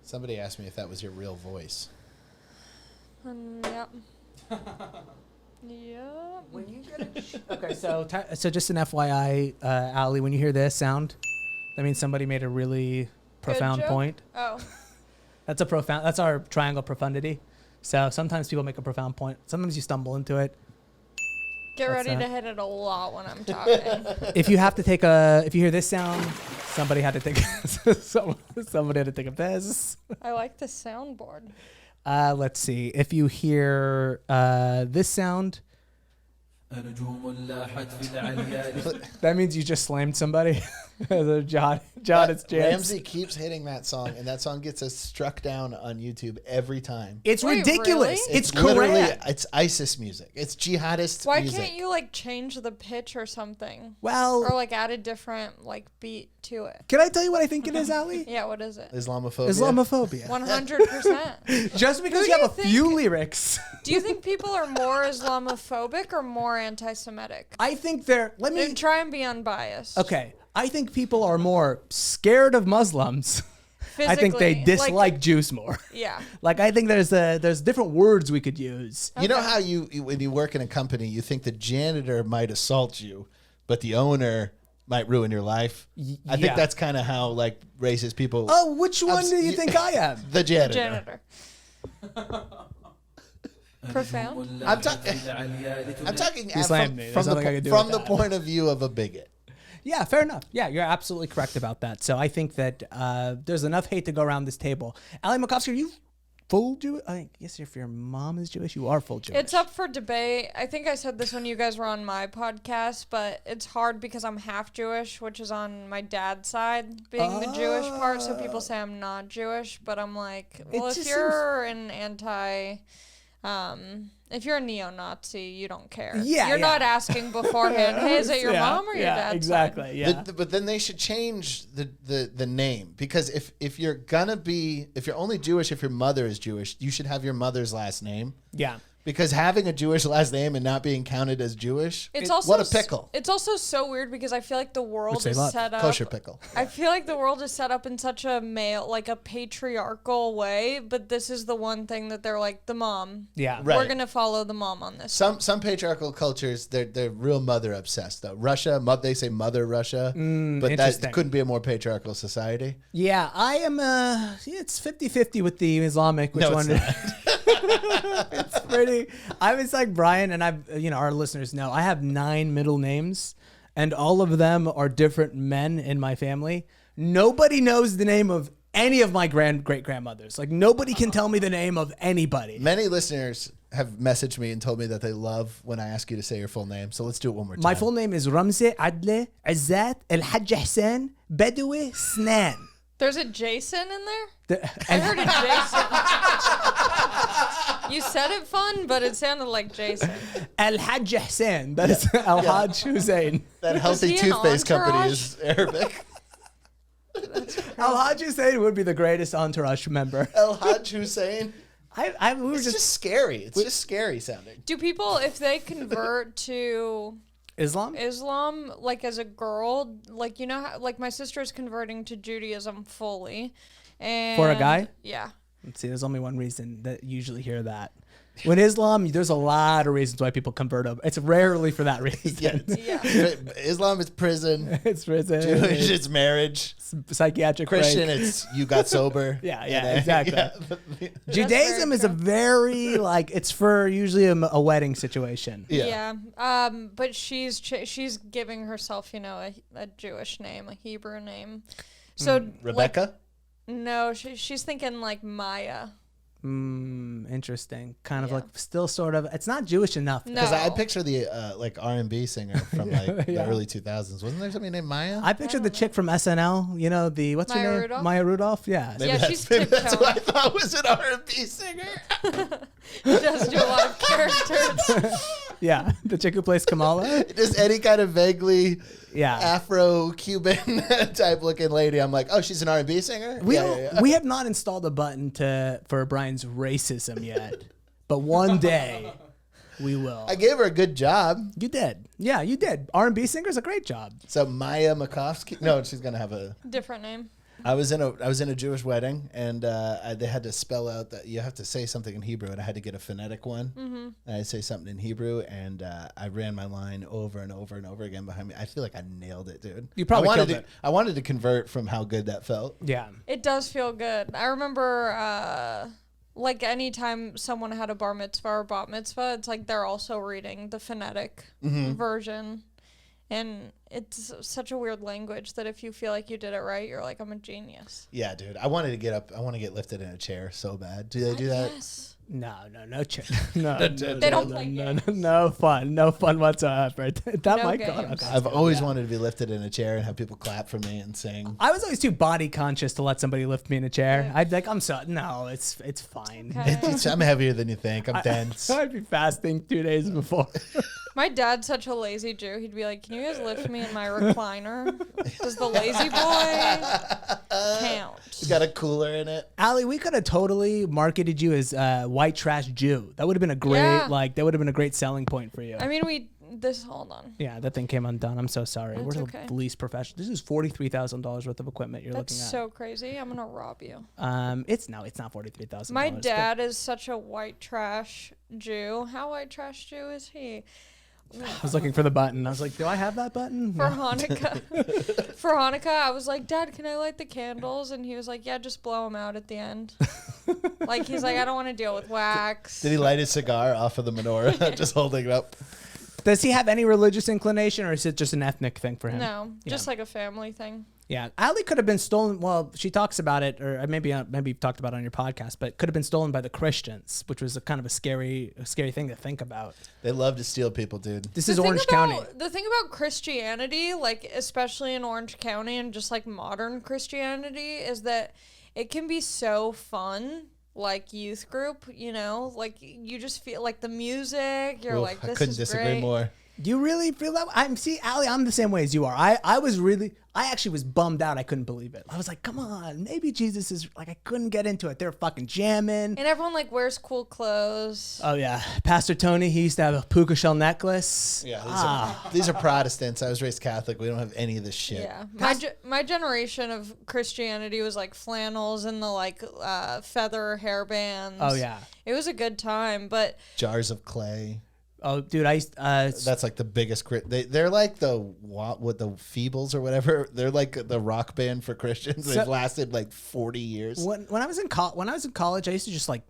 somebody asked me if that was your real voice. Yep. Yep. When you get okay, so just an FYI, Ali, when you hear this sound, that means somebody made a really profound joke? point. Oh. That's our triangle profundity. So sometimes people make a profound point. Sometimes you stumble into it. Get That's ready that. to hit it a lot when I'm talking. If you hear this sound, somebody had to think. Somebody had to think of this. I like the soundboard. Let's see. If you hear this sound, that means you just slammed somebody. They're jihadi. John, it's Chance. Ramsey keeps hitting that song, and that song gets us struck down on YouTube every time. It's Wait, ridiculous. really? It's literally, correct. it's ISIS music. It's jihadist Why music. can't you like change the pitch or something? Well, Or like add a different like beat to it? can I tell you what I think it is, Ali? Yeah, what is it? Islamophobia. Islamophobia. 100%. Just because Who you do have a you few think- lyrics. Do you think people are more Islamophobic or more anti-Semitic? I think they're. Let me. And try and be unbiased. Okay. I think people are more scared of Muslims. Physically, I think they dislike like, Jews more. yeah. Like I think there's different words we could use. You know how you when you work in a company, you think the janitor might assault you, but the owner might ruin your life. I yeah. think that's kind of how like racist people. Oh, which one do you think I am? The janitor. Janitor. Profound. I'm talking. I'm talking He slammed me. There's from nothing I can do from with the that. point of view of a bigot. Yeah, fair enough. Yeah, you're absolutely correct about that. So I think that there's enough hate to go around this table. Ali Makovsky, are you full Jewish? I guess if your mom is Jewish, you are full Jewish. It's up for debate. I think I said this when you guys were on my podcast, but it's hard because I'm half Jewish, which is on my dad's side, being the Jewish part. So people say I'm not Jewish, but I'm like, well, if just you're an if you're a neo-Nazi, you don't care. Yeah, You're yeah. not asking beforehand, hey, is it your mom or your dad's exactly. side? Yeah. But then they should change the name, because if you're only Jewish if your mother is Jewish, you should have your mother's last name. Yeah. Because having a Jewish last name and not being counted as Jewish, It's also what a pickle. It's also so weird because I feel like the world Which they is love. set up. Kosher pickle. I feel like the world is set up in such a like a patriarchal way, but this is the one thing that they're like, the mom. Yeah. Right. We're gonna follow the mom on this. Some patriarchal cultures, they're real mother obsessed though. Russia, they say Mother Russia, but that interesting. couldn't be a more patriarchal society. Yeah, I am. It's 50-50 with the Islamic. Which No, one? it's not. It's pretty. I was like Brian, and our listeners know I have 9 middle names, and all of them are different men in my family. Nobody knows the name of any of my great grandmothers. Like nobody can tell me the name of anybody. Many listeners have messaged me and told me that they love when I ask you to say your full name. So let's do it one more time. My full name is Ramsey Adle Izzat El Hajj Hussein Bedoui Snan. There's a Jason in there? I And heard a Jason. You said it fun, but it sounded like Jason. El Hajj Hussein. That is Al Hajj Hussein. That healthy he an toothpaste company entourage? is Arabic. Al Hajj Hussein would be the greatest entourage member. El Hajj Hussein. We were It's just scary. It's just scary sounding. Do people, if they convert to Islam. Islam, like as a girl, like, you know how, like my sister is converting to Judaism fully. And For a guy? Yeah. Let's see, there's only one reason that you usually hear that. When Islam, there's a lot of reasons why people convert over. It's rarely for that reason. Yeah. Islam is prison. It's prison. Jewish, it's marriage. Psychiatric Christian, break. it's you got sober. Yeah, And, exactly. Judaism is a very it's for usually a wedding situation. Yeah. But she's giving herself, a Jewish name, a Hebrew name. So Rebecca? No, she's thinking like Maya. Interesting. Kind of Yeah. like still sort of. It's not Jewish enough. No. Because I picture the like R&B singer from like the Yeah. early 2000s. Wasn't there somebody named Maya? I pictured the chick from SNL. You know the what's Maya her name? Rudolph? Maya Rudolph. Yeah. Yeah, she's maybe that's tiptoeing. what I thought was an R&B singer. She does do a lot of characters. Yeah. The chick who plays Kamala. Just any kind of vaguely Yeah. Afro-Cuban type looking lady. I'm like, oh, she's an R&B singer? We Yeah. we have not installed a button for Brian's racism yet, but one day we will. I gave her a good job. You did, yeah, you did. R&B singer's a great job. So Maya Makovsky. No, she's gonna have a. Different name. I was in a Jewish wedding, and they had to spell out that you have to say something in Hebrew, and I had to get a phonetic one. Mm-hmm. And I'd say something in Hebrew, and I ran my line over and over and over again behind me. I feel like I nailed it, dude. You probably killed it. I wanted to convert from how good that felt. Yeah, It does feel good. I remember, like anytime someone had a bar mitzvah or bat mitzvah, it's like they're also reading the phonetic version. And it's such a weird language that if you feel like you did it right, you're like, I'm a genius. Yeah, dude. I wanted to get up. I want to get lifted in a chair so bad. Do they do that? Yes. No, no, They don't play games. no fun whatsoever. That No might go. games. I've always wanted to be lifted in a chair and have people clap for me and sing. I was always too body conscious to let somebody lift me in a chair. Yeah. I'd be like, I'm so no, it's fine. Okay. I'm heavier than you think. I'm dense. I'd be fasting 2 days before. My dad's such a lazy Jew. He'd be like, "Can you guys lift me in my recliner? Does the lazy boy count?" It's got a cooler in it. Allie, we could have totally marketed you as white trash Jew. That would have been a great that would have been a great selling point for you. I mean, hold on. Yeah, that thing came undone. I'm so sorry. It's We're okay. the least professional. This is $43,000 worth of equipment you're That's looking at. so crazy. I'm gonna rob you. It's not $43,000. My dad is such a white trash Jew. How white trash Jew is he? I was looking for the button. I was like, do I have that button? For Hanukkah, I was like, Dad, can I light the candles? And he was like, yeah, just blow them out at the end. Like, he's like, I don't want to deal with wax. Did he light his cigar off of the menorah, just holding it up? Does he have any religious inclination, or is it just an ethnic thing for him? No, Yeah. just like a family thing. Yeah, Allie could have been stolen. Well, she talks about it, or maybe you've talked about it on your podcast, but could have been stolen by the Christians, which was a kind of a scary thing to think about. They love to steal people, dude. This is Orange County. The thing about Christianity, like especially in Orange County and just like modern Christianity, is that it can be so fun. Like youth group, you know, like you just feel like the music. You're like, this I couldn't is disagree great. more. Do you really feel that? Allie, I'm the same way as you are. I actually was bummed out. I couldn't believe it. I was like, come on, maybe Jesus is like, I couldn't get into it. They're fucking jamming. And everyone like wears cool clothes. Oh yeah, Pastor Tony, he used to have a puka shell necklace. Yeah, these are Protestants. I was raised Catholic. We don't have any of this shit. Yeah, my generation of Christianity was like flannels and the like feather hairbands. Oh yeah, it was a good time, but Jars of clay. oh dude, I used That's like the biggest. They're like the Feebles or whatever. They're like the rock band for Christians. They've lasted like 40 years. when I was in college, I used to just like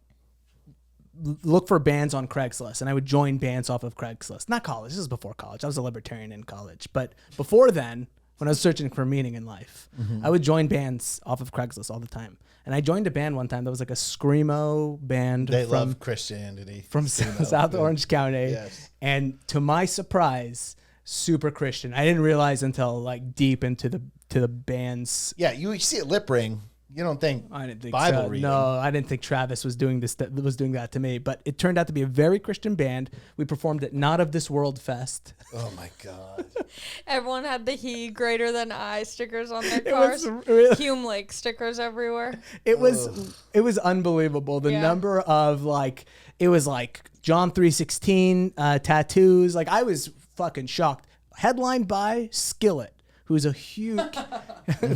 look for bands on Craigslist, and I would join bands off of Craigslist. Not college. This is before college. I was a libertarian in college, but before then, when I was searching for meaning in life, I would join bands off of Craigslist all the time. And I joined a band one time that was like a screamo band. They love Christianity from South Orange County. Yes. And to my surprise, super Christian. I didn't realize until like deep into the band's. Yeah, you see a lip ring. You don't think I didn't think Bible reading. No, I didn't think Travis was doing that to me. But it turned out to be a very Christian band. We performed at Not of This World Fest. Oh my God. everyone had the he greater than I stickers on their cars. Hume Lake stickers everywhere. It was unbelievable. The number of like, it was like John 3:16 tattoos. Like I was fucking shocked. Headlined by Skillet, who's a huge.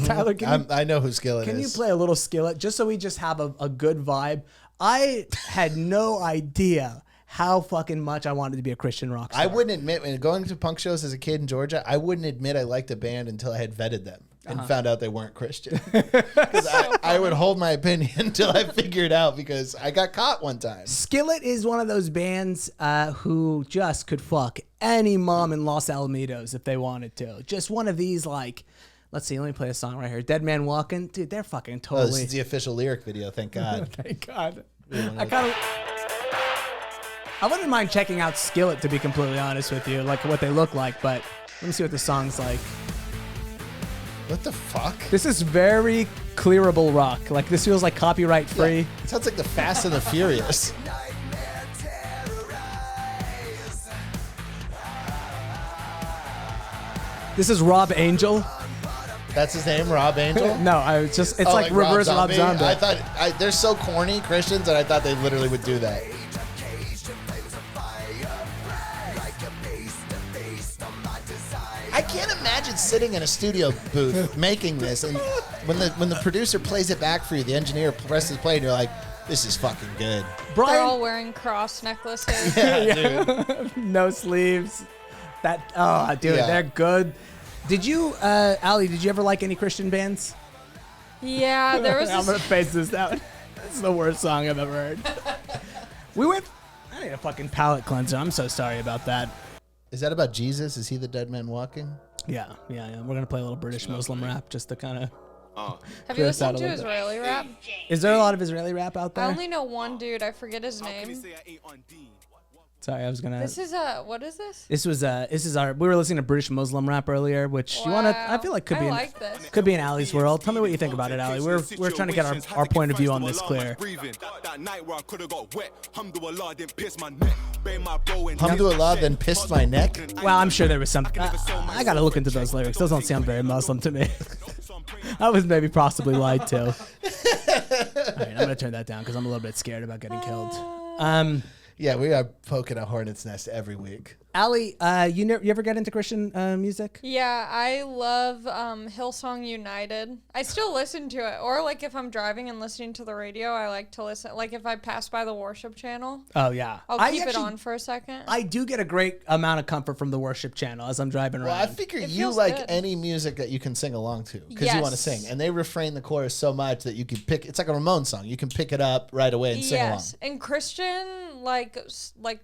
Tyler, I know who Skillet is. Can you play a little Skillet just so we just have a good vibe? I had no idea how fucking much I wanted to be a Christian rock star. I wouldn't admit, when going to punk shows as a kid in Georgia, I wouldn't admit I liked a band until I had vetted them and found out they weren't Christian. Because I would hold my opinion until I figured out, because I got caught one time. Skillet is one of those bands who just could fuck any mom in Los Alamitos if they wanted to. Just one of these, like, let's see, let me play a song right here. Dead Man Walking. Dude, they're fucking Oh, totally. this is the official lyric video, thank God. Thank God. I wouldn't mind checking out Skillet, to be completely honest with you, like what they look like, but let me see what the song's like. What the fuck? This is very clearable rock. Like, this feels like copyright free. Yeah, it sounds like the Fast and the Furious. This is Rob Angel. That's his name, Rob Angel? No, it's like reverse Rob Zombie. I thought they're so corny, Christians, that I thought they literally would do that. I can't imagine sitting in a studio booth making this, and when the producer plays it back for you, the engineer presses play, and you're like, this is fucking good. Brian, They're all wearing cross necklaces. Dude. no sleeves. Dude, Yeah. they're good. Did you, Allie, did you ever like any Christian bands? Yeah, there was I'm this gonna face this out. This is the worst song I've ever heard. I need a fucking palate cleanser. I'm so sorry about that. Is that about Jesus? Is he the dead man walking? Yeah. We're gonna play a little British Muslim rap just to kind of. Have you Chris out listened a to little bit. Israeli rap? Is there a lot of Israeli rap out I there? only know one dude. I forget his Can you name. say I ain't on D? Sorry, I was gonna. This is what is this? This is our. We were listening to British Muslim rap earlier, which you wanna. I feel like could be. like this. Could be in Ali's world. Tell me what you think about it, Ali. We're trying to get our point of view on this clear. That night where I could have got wet. Alhamdulillah, didn't piss my neck. Alhamdulillah, then pissed my neck. Well, I'm sure there was some. I gotta look into those lyrics. Those don't sound very Muslim to me. I was maybe possibly lied to. All right, I'm gonna turn that down because I'm a little bit scared about getting killed. Yeah, we are poking a hornet's nest every week. Ali, you ever get into Christian music? Yeah, I love Hillsong United. I still listen to it. Or like if I'm driving and listening to the radio, I like to listen. Like if I pass by the worship channel, Oh yeah, I'll keep it on for a second. I do get a great amount of comfort from the worship channel as I'm driving Well, around. I figure It you feels like good. any music that you can sing along to because you want to Yes. sing, and they refrain the chorus so much that you can pick. It's like a Ramones song. You can pick it up right away and sing along. Yes, and Christian like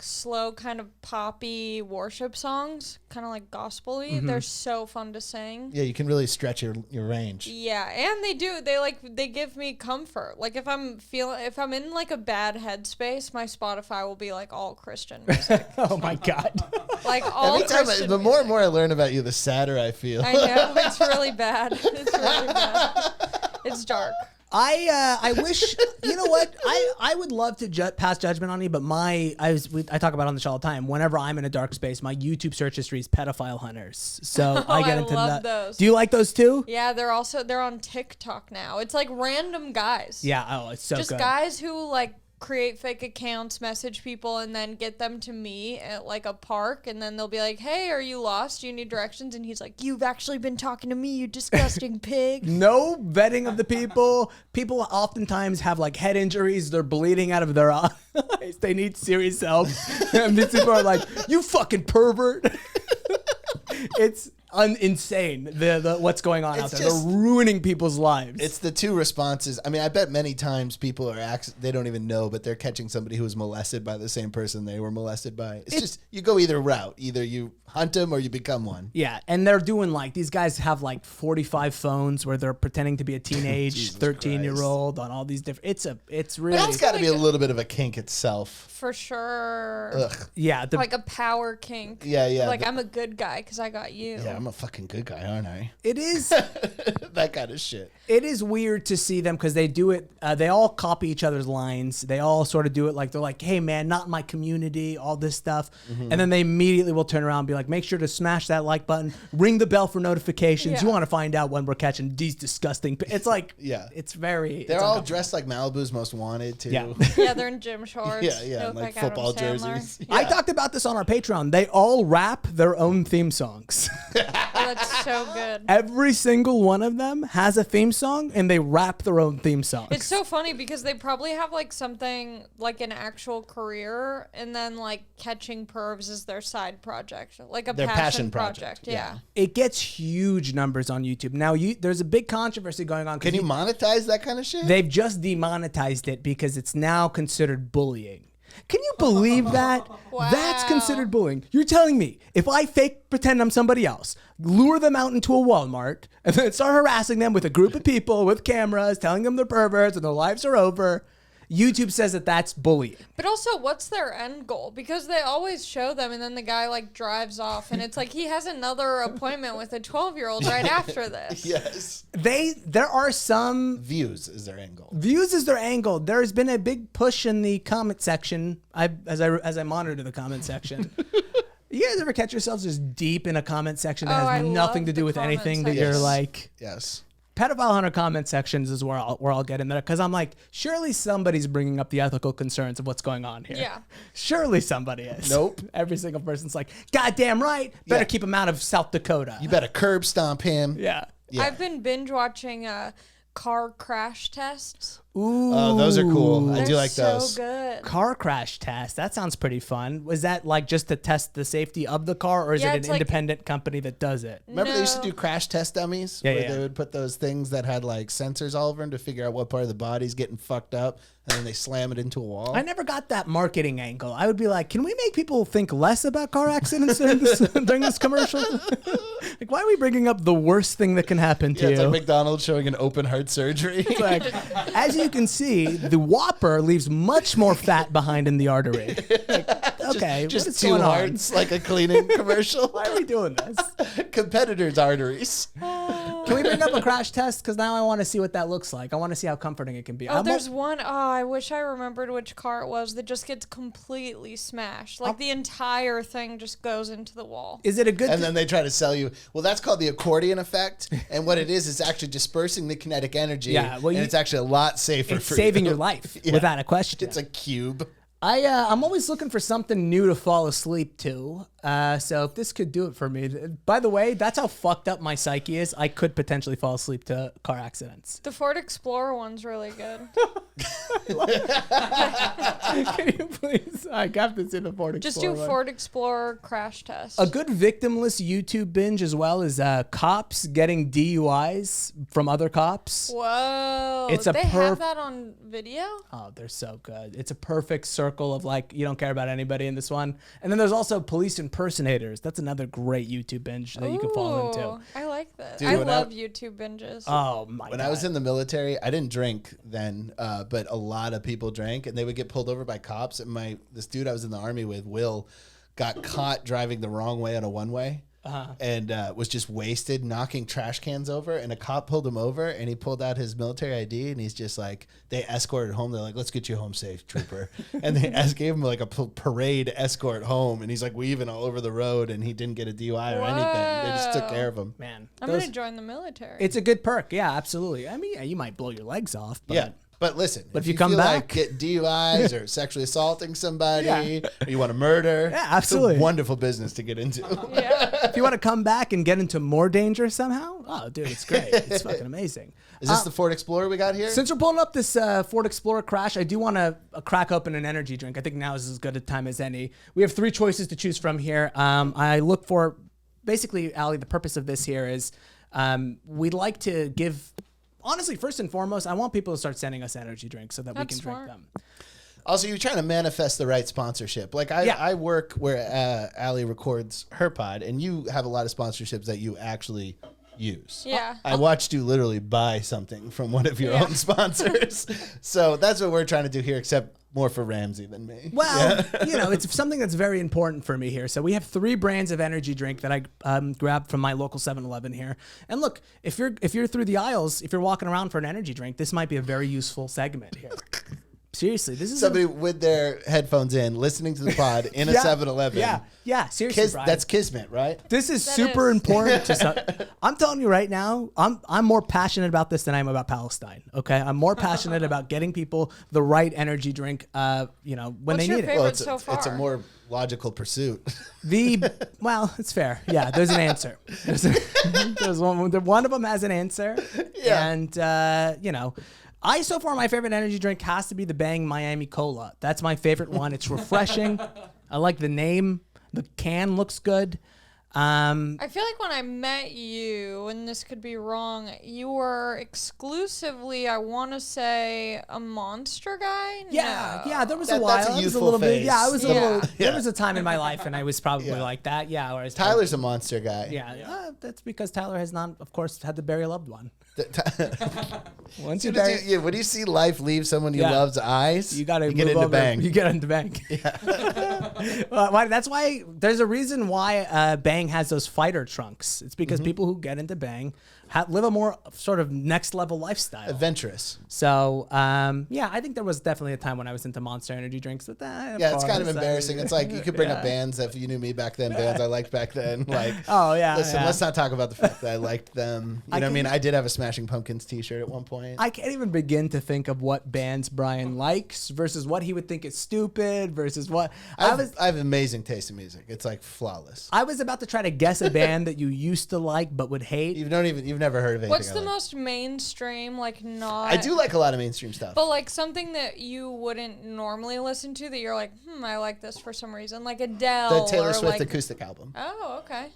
slow kind of poppy worship songs, kind of like gospel-y. Mm-hmm. They're so fun to sing. Yeah, you can really stretch your range. Yeah, and they give me comfort. Like if I'm in like a bad headspace, my Spotify will be like all Christian music. Oh my god. Like all Every time, Christian the more and music. more I learn about you, the sadder I feel. I know, it's really bad. It's really bad. It's dark. I wish, you know what, I would love to pass judgment on you, but I talk about it on the show all the time. Whenever I'm in a dark space, my YouTube search history is pedophile hunters. So I get I into love that. those. Do you like those too? Yeah, they're on TikTok now. It's like random guys. Yeah. Oh, it's so Just good. guys who like create fake accounts, message people, and then get them to me at like a park, and then they'll be like, "Hey, are you lost? Do you need directions?" And he's like, "You've actually been talking to me, you disgusting pig." No vetting of the people. People oftentimes have like head injuries. They're bleeding out of their eyes. They need serious help. And these people are like, "You fucking pervert." It's insane the what's going on out It's there. just- They're ruining people's lives. It's the two responses. I mean, I bet many times people are they don't even know, but they're catching somebody who was molested by the same person they were molested by. It's just you go either route. Either you hunt them or you become one. Yeah, and they're doing like these guys have like 45 phones where they're pretending to be a teenage Jesus 13-year-old on all these different. It's really That's got to be a little bit of a kink itself. For sure. Ugh. yeah. Like a power kink. Yeah, yeah. Like I'm a good guy because I got you. Yeah, I'm a fucking good guy, aren't I? It is. That kind of shit. It is weird to see them because they do it. They all copy each other's lines. They all sort of do it like they're like, "Hey man, not in my community," all this stuff, and then they immediately will turn around and be like, "Make sure to smash that like button, ring the bell for notifications. Yeah. You want to find out when we're catching these disgusting." It's like, Yeah. it's very. They're it's all uncomfortable. dressed like Malibu's Most Wanted, too. Yeah. Yeah, they're in gym shorts. Yeah, yeah, They look like Adam football Sandler. jerseys. I Yeah. talked about this on our Patreon. They all rap their own theme songs. Oh, that's so good. Every single one of them has a theme song, and they rap their own theme songs. It's so funny because they probably have like something like an actual career, and then like catching pervs is their side project, like a Their passion passion project, project. Yeah. It gets huge numbers on YouTube. Now, there's a big controversy going on. 'cause Can you monetize that kind of shit? They've just demonetized it because it's now considered bullying. Can you believe that? That's Wow. considered bullying. You're telling me if I fake pretend I'm somebody else, lure them out into a Walmart, and then start harassing them with a group of people with cameras, telling them they're perverts and their lives are over, YouTube says that that's bullying. But also, what's their end goal? Because they always show them, and then the guy like drives off, and it's like he has another appointment with a 12-year-old right after this. Yes. There are some Views is their angle. views is their angle. There's been a big push in the comment section. As I monitor the comment section. You guys ever catch yourselves just deep in a comment section that Oh, I has nothing love to the do with comment anything that section. you're Yes. like? Yes. Pedophile hunter comment sections is where I'll get in there because I'm like, surely somebody's bringing up the ethical concerns of what's going on here. Yeah. Surely somebody is. Nope. Every single person's like, goddamn right. Better Yeah. keep him out of South Dakota. You better curb stomp him. Yeah. Yeah. I've been binge watching car crash tests. Ooh. Oh, those are cool. I They're do like so those. good. Car crash test. That sounds pretty fun. Was that like just to test the safety of the car, or is Yeah, it it's an like- independent company that does it? Remember they used to No. do crash test dummies? Yeah, where yeah. they would put those things that had like sensors all over them to figure out what part of the body's getting fucked up, and then they slam it into a wall. I never got that marketing angle. I would be like, can we make people think less about car accidents during this commercial? Like, why are we bringing up the worst thing that can happen to Yeah, it's you? like McDonald's showing an open heart surgery. It's like, as you can see, the Whopper leaves much more fat behind in the artery. Like, okay, what Just is two going on? hearts, like a cleaning commercial. Why are we doing this? Competitors' arteries. Can we bring up a crash test? Because now I want to see what that looks like. I want to see how comforting it can be. Oh, there's one. Oh, I wish I remembered which car it was that just gets completely smashed. Like the entire thing just goes into the wall. Is it a good? And then they try to sell you, well, that's called the accordion effect. And what it is actually dispersing the kinetic energy. Yeah, well, and it's actually a lot safer it's for saving you. your life Yeah. without a question. It's a cube. I'm always looking for something new to fall asleep to. So if this could do it for me, by the way, that's how fucked up my psyche is. I could potentially fall asleep to car accidents. The Ford Explorer one's really good. Can you please? I have to see the Ford Explorer. Just do one. Ford Explorer crash test. A good victimless YouTube binge as well is cops getting DUIs from other cops. Whoa. It's a they perf- have that on video? Oh, they're so good. It's a perfect circle of like, you don't care about anybody in this one. And then there's also police impersonators. That's another great YouTube binge that you can fall into. Ooh, I like that. Dude, I when love YouTube binges. Oh my When God. I was in the military, I didn't drink then, but a lot of people drank, and they would get pulled over by cops. And this dude I was in the army with, Will, got caught driving the wrong way on a one-way. And was just wasted, knocking trash cans over. And a cop pulled him over, and he pulled out his military ID, and he's just like, they escorted home. They're like, let's get you home safe, trooper. And they gave him like a parade escort home, and he's like weaving all over the road, and he didn't get a DUI or anything. They just took care of him. Man, I'm going to join the military. it's a good perk. Yeah, absolutely. I mean, yeah, you might blow your legs off. But Yeah. But listen, But if you come feel back- like get DUIs or sexually assaulting somebody, Yeah. or you want to murder, Yeah, absolutely. it's a wonderful business to get into. yeah. if you want to come back and get into more danger somehow, oh, dude, it's great. It's fucking amazing. Is this the Ford Explorer we got here? Since we're pulling up this Ford Explorer crash, I do want to crack open an energy drink. I think now is as good a time as any. We have 3 choices to choose from here. I look for, basically, Allie, the purpose of this here is we'd like to give, honestly, first and foremost, I want people to start sending us energy drinks so that we That's can drink smart. them. Also, you're trying to manifest the right sponsorship. Like I work where Allie records her pod, and you have a lot of sponsorships that you actually use. Yeah. I watched you literally buy something from one of your Yeah. own sponsors. So that's what we're trying to do here, except more for Ramsey than me. Well, it's something that's very important for me here. So we have 3 brands of energy drink that I grabbed from my local 7-Eleven here. And look, if you're through the aisles, if you're walking around for an energy drink, this might be a very useful segment here. Seriously, this is Somebody with their headphones in, listening to the pod in a 7-Eleven. Yeah, seriously, Brian. That's kismet, right? This is That super is. important to some. I'm telling you right now, I'm more passionate about this than I am about Palestine. Okay, I'm more passionate about getting people the right energy drink. When What's they your need it. favorite? Well, it's a more logical pursuit. Well, it's fair. Yeah, there's an answer. There's one of them has an answer. Yeah. And so far my favorite energy drink has to be the Bang Miami Cola. That's my favorite one. It's refreshing. I like the name. The can looks good. I feel like when I met you, and this could be wrong, you were exclusively, I want to say, a Monster guy? Yeah, No. yeah. There was That- a while. that's a I was youthful little bit. phase. Yeah, I was a Yeah. little. Yeah. There was a time in my life, and I was probably Yeah. like that. Yeah. Whereas Tyler's a monster guy. Yeah, that's because Tyler has not, of course, had to bury a loved one. Once you Soon as bury, you- when you see life leave someone you Yeah. love's eyes, you gotta get move into over. Bang. You get into Bang. That's why there's a reason why Bang has those fighter trunks. It's because people who get into Bang live a more sort of next level lifestyle. Adventurous. So I think there was definitely a time when I was into Monster energy drinks. But Yeah, it's kind of embarrassing. It's like you could bring up bands if you knew me back then, bands I liked back then. Like, Oh, yeah, listen, yeah. let's not talk about the fact that I liked them. You know what I can- mean? I did have a Smashing Pumpkins t-shirt at one point. I can't even begin to think of what bands Brian likes versus what he would think is stupid versus what I have amazing taste in music. It's like flawless. I was about to try to guess a band that you used to like but would hate. You've never heard of anything. What's I the like. most mainstream, like not... I do like a lot of mainstream stuff. But like something that you wouldn't normally listen to that you're like, I like this for some reason. Like Adele. The Taylor or Swift like, acoustic album. Oh, okay.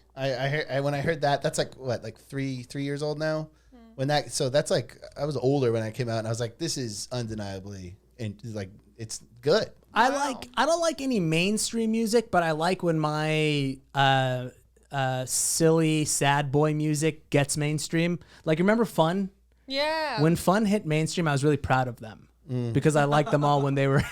When I heard that, that's like what, like three years old now. That's like I was older when I came out, and I was like, this is undeniably and like it's good. I don't like any mainstream music, but I like when my silly sad boy music gets mainstream. Like, remember Fun? Yeah. When Fun hit mainstream, I was really proud of them because I liked them all when they were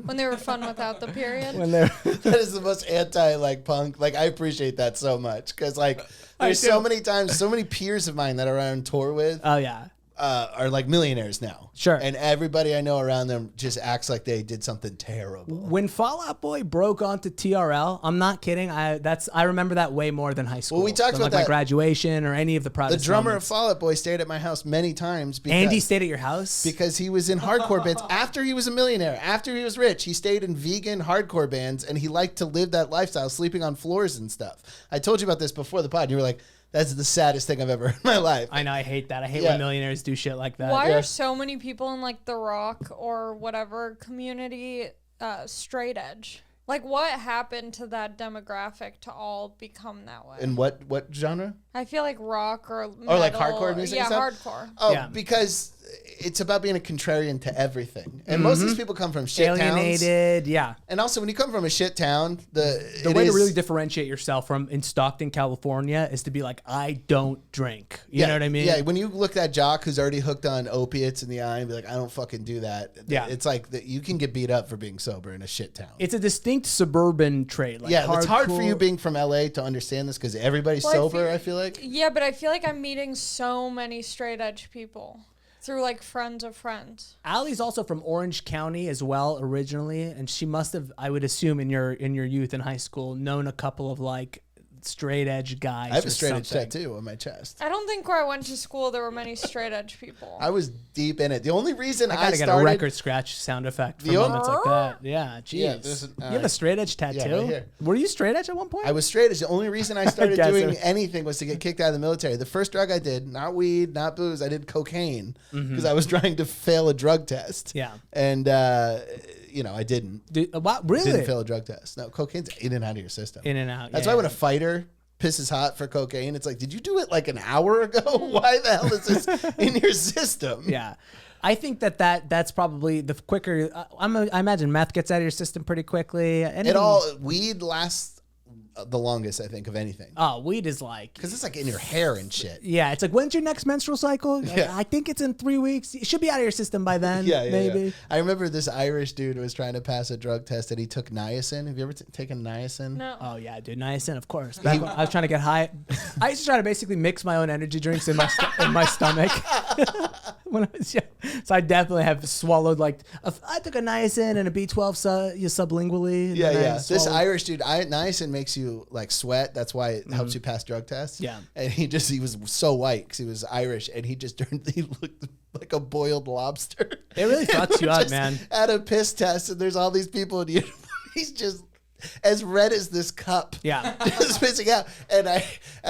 When they were fun without the period. when they're That is the most anti like punk. Like I appreciate that so much because like there's so many times, so many peers of mine that are on tour with oh yeah. are like millionaires now. Sure. And everybody I know around them just acts like they did something terrible. When Fall Out Boy broke onto TRL, I'm not kidding. I remember that way more than high school. Well, we talked than, about like my that. graduation or any of the The Protestant drummer of moments. Fall Out Boy stayed at my house many times because Andy stayed at your house. because he was in hardcore bands after he was a millionaire, after he was rich. He stayed in vegan hardcore bands and he liked to live that lifestyle, sleeping on floors and stuff. I told you about this before the pod. You were like, that's the saddest thing I've ever heard in my life. I know, I hate that. I hate Yeah. when millionaires do shit like that. Why are so many people in like the rock or whatever community straight edge? Like, what happened to that demographic to all become that way? In what genre? I feel like rock or Or like metal- hardcore music Yeah, and stuff? hardcore. Oh, Yeah. because it's about being a contrarian to everything. And most of these people come from shit towns. Alienated, yeah. And also, when you come from a shit town, The way to really differentiate yourself from in Stockton, California is to be like, I don't drink. You know what I mean? Yeah, when you look at that jock who's already hooked on opiates in the eye and be like, I don't fucking do that. Yeah. It's like that you can get beat up for being sober in a shit town. It's a distinct suburban trait. Like Yeah, it's hard for hardcore- you being from LA to understand this because everybody's Well, sober, I feel like. Yeah, but I feel like I'm meeting so many straight edge people through like friends of friends. Allie's also from Orange County as well originally, and she must have, I would assume, in your youth in high school, known a couple of like straight edge guys. I have or a straight edge something. tattoo on my chest. I don't think where I went to school there were many straight edge people. I was deep in it. The only reason I I gotta get started a record scratch sound effect for The only- moments like that. Yeah, jeez. Yeah, there's an- you have a straight edge tattoo? right here. Were you straight edge at one point? I was straight edge. The only reason I started guess doing it- anything was to get kicked out of the military. The first drug I did, not weed, not booze, I did cocaine because I was trying to fail a drug test. Yeah. And, I didn't. Wow, really? Didn't fail a drug test. No, cocaine's in and out of your system. In and out. That's yeah. why when a fighter pisses hot for cocaine, it's like, did you do it like an hour ago? Why the hell is this in your system? Yeah. I think that's probably the quicker. I imagine meth gets out of your system pretty quickly. Weed lasts the longest, I think, of anything. Oh, weed is like. Because it's like in your hair and shit. Yeah, it's like, when's your next menstrual cycle? Like, Yeah. I think it's in 3 weeks. It should be out of your system by then. Yeah, maybe. yeah. I remember this Irish dude was trying to pass a drug test and he took niacin. Have you ever taken niacin? No. Oh yeah, dude, niacin, of course. Back when I was trying to get high, I used to try to basically mix my own energy drinks in my stomach when I was young. So I definitely have swallowed I took a niacin and a B12 sublingually. and Yeah, then I yeah. This swallowed- Irish dude, niacin makes you like sweat. That's why it helps you pass drug tests. Yeah. And he was so white because he was Irish, and he looked like a boiled lobster. It really fucks you up, Just man. At a piss test, and there's all these people, and he's just as red as this cup. Yeah. Just pissing out. And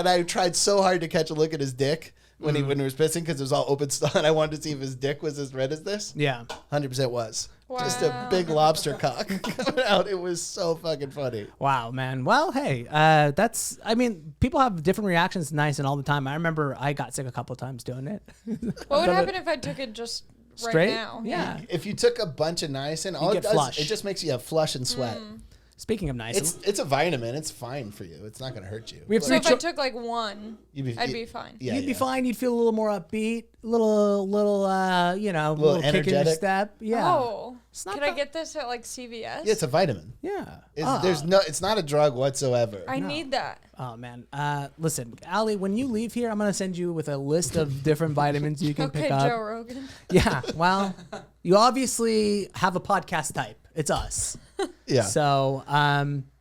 I tried so hard to catch a look at his dick when he was pissing because it was all open stuff, and I wanted to see if his dick was as red as this. Yeah. 100% was. Just a Wow. big lobster cock coming out. It was so fucking funny. Wow, man. Well, hey, people have different reactions to niacin all the time. I remember I got sick a couple of times doing it. What would happen if I took it just Straight? right now? Yeah. If you took a bunch of niacin, all it get does, flush. it just makes you flush and sweat. Speaking of niacin, It's a vitamin. It's fine for you. It's not going to hurt you. we have So three if I chil- took like one, I'd be fine. Yeah, You'd be yeah. fine. You'd feel a little more upbeat, little little kick in your energetic. step. Yeah. Oh, not can I bad. get this at like CVS? Yeah, it's a vitamin. Yeah. It's not a drug whatsoever. I need that. Oh man. Listen, Allie, when you leave here, I'm gonna send you with a list of different vitamins you can Okay, pick up. Joe Rogan. Yeah. Well, you obviously have a podcast type. It's us. Yeah. So,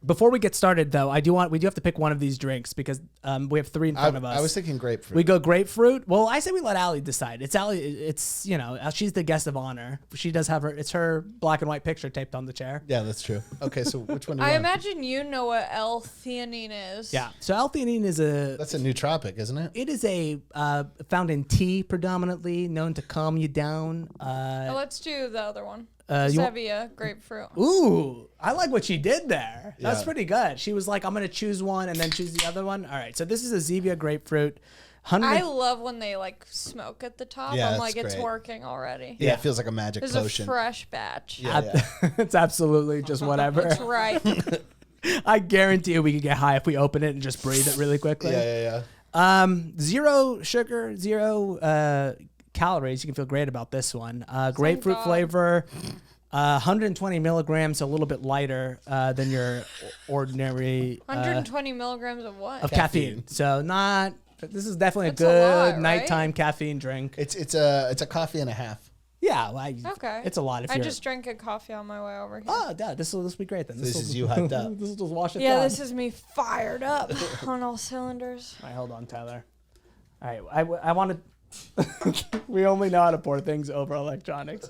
before we get started, though, we do have to pick one of these drinks because we have three in front of us. I was thinking grapefruit. We go grapefruit. Well, I say we let Allie decide. It's Allie. It's she's the guest of honor. She does have it's her black and white picture taped on the chair. Yeah, that's true. Okay, so which one do you I want? imagine you know what L-theanine is. Yeah. So L-theanine is That's a nootropic, isn't it? it is a found in tea predominantly, known to calm you down. Well, let's do the other one. you want- Stevia, grapefruit. Ooh, I like what she did there. That's Yeah. pretty good. She was like, I'm gonna choose one and then choose the other one. All right. So this is a Zevia grapefruit. 100 I love when they like smoke at the top. Yeah, I'm that's like, it's great. working already. Yeah, it feels like a magic There's potion. a fresh batch. Yeah, yeah. it's absolutely just whatever. That's right. I guarantee you we could get high if we open it and just breathe it really quickly. Yeah. Zero sugar, zero calories. You can feel great about this one. Grapefruit God. flavor, 120 milligrams, a little bit lighter than your ordinary 120 milligrams of what? of caffeine. So not. This is definitely That's a a good lot, right? nighttime caffeine drink. It's a coffee and a half. Yeah, Okay. It's a lot. If I you're, just drank a coffee on my way over here. Oh, yeah, this will be great then. This will- is you hyped up. This will just wash it Yeah, down. this is me fired up on all cylinders. All right, hold on, Tyler. All right, I want to. We only know how to pour things over electronics.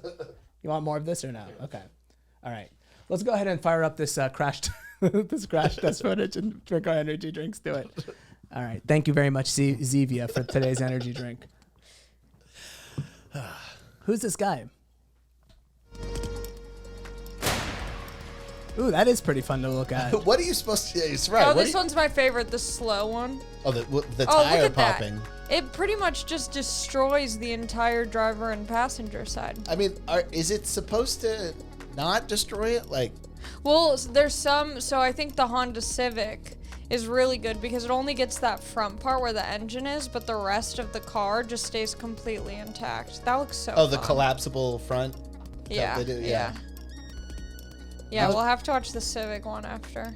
You want more of this or no? Okay. All right. Let's go ahead and fire up this crash test footage and drink our energy drinks. Do it. All right. Thank you very much, Zevia, for today's energy drink. Who's this guy? Ooh, that is pretty fun to look at. What are you supposed to? It's right. Oh, what this are you- one's my favorite, the slow one. Oh, the Oh, look tire at that. popping. It pretty much just destroys the entire driver and passenger side. I mean, is it supposed to not destroy it? Like, Well, there's some, so I think the Honda Civic is really good because it only gets that front part where the engine is, but the rest of the car just stays completely intact. That looks so the fun. collapsible front. Yeah, they do? yeah. Yeah, we'll have to watch the Civic one after.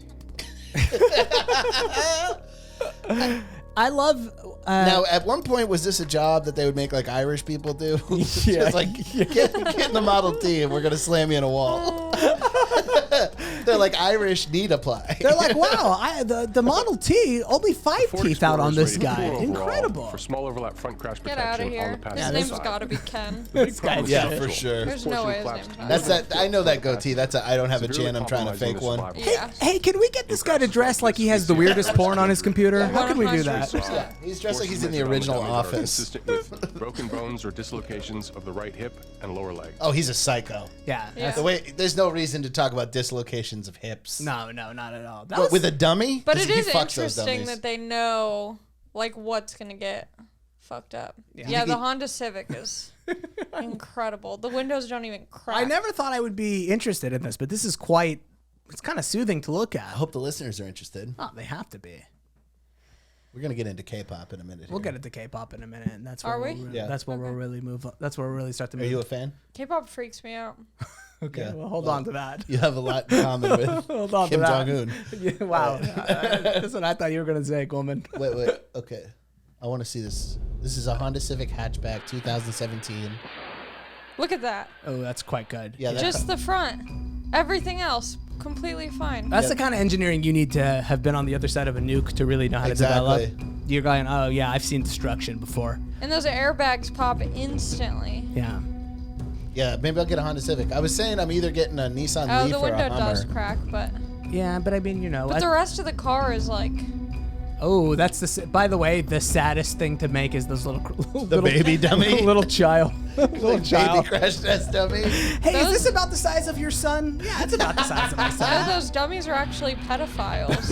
I love. Now, at one point, was this a job that they would make like Irish people do? Yeah. Just like get in the Model T and we're gonna slam you in a wall. They're like Irish need apply. They're like, wow, the Model T, only 5 Ford teeth out on Explorer is this rated guy. poor overall Incredible. For small overlap front crash Get protection out of on here. the His passenger name's side. gotta be Ken. This guy's Yeah, shit. for sure. There's no way his name's not. That's that. I know that goatee. That's a. I don't have a chin. I'm trying to fake one. Yeah. Hey, can we get this guy to dress like he has the weirdest porn on his computer? How can we do that? 100%. He's dressed like he's in the original Office. Consistent with broken bones or dislocations of the right hip and lower leg. Oh, he's a psycho. Yeah. Yeah. The way there's no reason to talk about dislocations of hips. No, not at all. That What, was- with a dummy? But 'Cause it he is fucks those interesting dummies. that they know like what's gonna get fucked up. Yeah, the Honda Civic is incredible. The windows don't even crack. I never thought I would be interested in this, but this is quite. It's kind of soothing to look I at. hope the listeners are interested. Oh, they have to be. We're gonna get into K-pop in a minute. We'll here. get into K-pop in a minute, and that's where Are we'll we? really, Yeah. that's where we'll really move. That's where we'll really start to Are move. you a fan? K-pop freaks me out. Okay, Yeah. well, hold on to that. You have a lot in common with Hold on Kim to that. Jong Un. Yeah, wow, that's what I thought you were gonna say, Coleman. Wait. Okay, I want to see this. This is a Honda Civic hatchback, 2017. Look at that. Oh, that's quite good. Yeah, that, Just the front. Everything else completely fine. That's the kind of engineering you need to have been on the other side of a nuke to really know how to develop. Exactly. You're going, oh yeah, I've seen destruction before. And those airbags pop instantly. Yeah. yeah. Maybe I'll get a Honda Civic. I was saying I'm either getting a Nissan Oh, Leaf the or a window Hummer. does crack, but Yeah, but I mean, you know. but the rest of the car is like Oh, that's the. By the way, the saddest thing to make is those little baby dummy? little child, little Baby child. crash test dummy. Hey, is this about the size of your son? Yeah, it's about the size of my no, son. those dummies are actually pedophiles.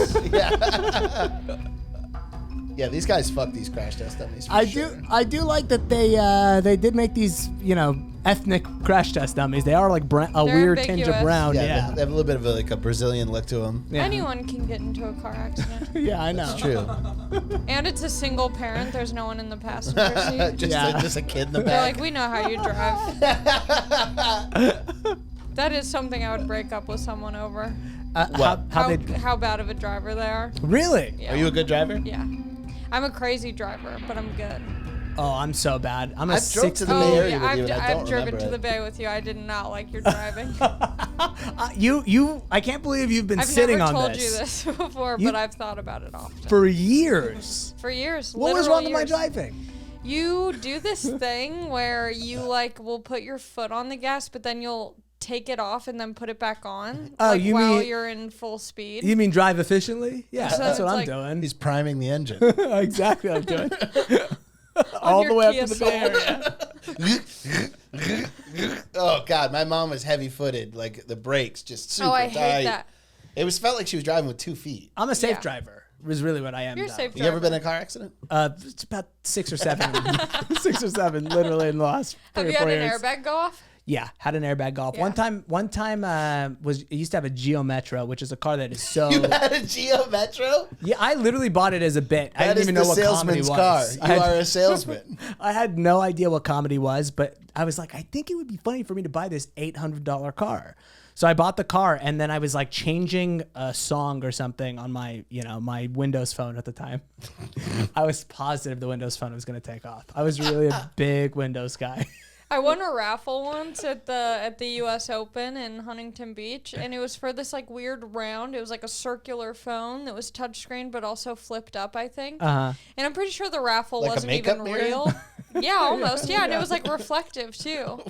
Yeah, these guys fuck these crash test dummies. For I sure. do like that they did make these ethnic crash test dummies. They are like a They're weird tinge of ambiguous. brown. Yeah, Yeah, They have a little bit of a Brazilian look to them. Yeah. Anyone can get into a car accident. Yeah, I know. It's true. And it's a single parent. There's no one in the passenger seat. just, Yeah. just a kid in the They're back. like, we know how you drive. That is something I would break up with someone over. What? How bad of a driver they are. Really? Yeah. Are you a good driver? Yeah. I'm a crazy driver, but I'm good. Oh, I'm so bad. I'm a I've drove six. to the Bay Area yeah, with you, and I don't I've driven remember to it. the Bay with you. I did not like your driving. I can't believe you've been I've sitting never on told this you this before, You- but I've thought about it often. for years. For years. What was literal wrong with my years. driving? You do this thing where you will put your foot on the gas, but then you'll take it off and then put it back on. Oh, like, you while mean- you're in full speed. You mean drive efficiently? Yeah, So that's what it's I'm like- doing. He's priming the engine. Exactly what I'm doing. All your the way up Kia to the Bay Soul. Area. Oh God, my mom was heavy-footed. Like the brakes just super Oh, I tight. hate that. It felt like she was driving with 2 feet. I'm a safe Yeah. driver. Is really what I am. You're a now. safe You ever driver. been in a car accident? It's about 6 or 7. 6 or 7, literally in the last 3 Have or you 4 had an years. airbag go off? Yeah, had an airbag golf. Yeah. One time it used to have a Geo Metro, which is a car that is so. You had a Geo Metro? Yeah, I literally bought it as a bit. I That didn't is even know the what comedy salesman's was. car. You are a salesman. I had no idea what comedy was, but I was like, I think it would be funny for me to buy this $800 car. So I bought the car, and then I was like changing a song or something on my, my Windows phone at the time. I was positive the Windows phone was going to take off. I was really a big Windows guy. I won a raffle once at the U.S. Open in Huntington Beach, and it was for this like weird round. It was like a circular phone that was touchscreen but also flipped up, I think. And I'm pretty sure the raffle Like a wasn't makeup even mirror? real. Yeah, almost. Yeah, and it was like reflective too.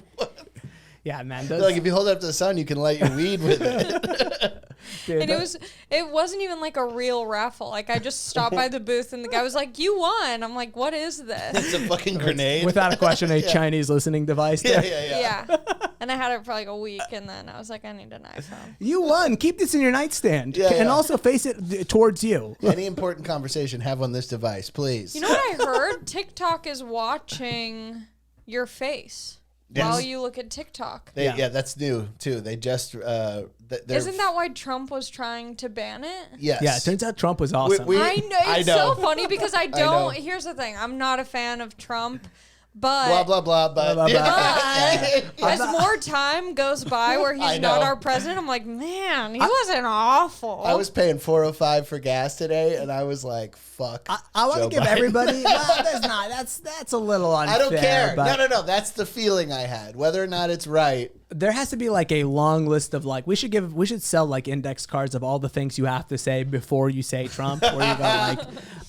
Yeah, man. Like if you hold it up to the sun, you can light your weed with it. Dude, And it wasn't even like a real raffle. Like I just stopped by the booth and the guy was like, "You won." I'm like, "What is this?" It's a fucking grenade. without a question, a Chinese listening device. yeah, there. yeah. Yeah. And I had it for like a week, and then I was like, "I need an iPhone." You won. Keep this in your nightstand, Yeah, and yeah. also face it towards you. Any important conversation, have on this device, please. You know what I heard? TikTok is watching your face while you look at TikTok. Yeah, that's new too. They just Isn't that why Trump was trying to ban it? Yes. Yeah, it turns out Trump was awesome. I know. It's I know. so funny because I know. don't. Here's the thing. I'm not a fan of Trump, but blah blah blah. But Blah, blah, blah. as more time goes by where I he's not know. our president, I'm like, man, he wasn't awful. I was paying $4.05 for gas today, and I was like, "Fuck." I want Joe to give Biden. everybody. Well, that's a little unfair. I don't care. But No. That's the feeling I had. Whether or not it's right. there has to be like a long list of like we should sell like index cards of all the things you have to say before you say Trump. Where you go like,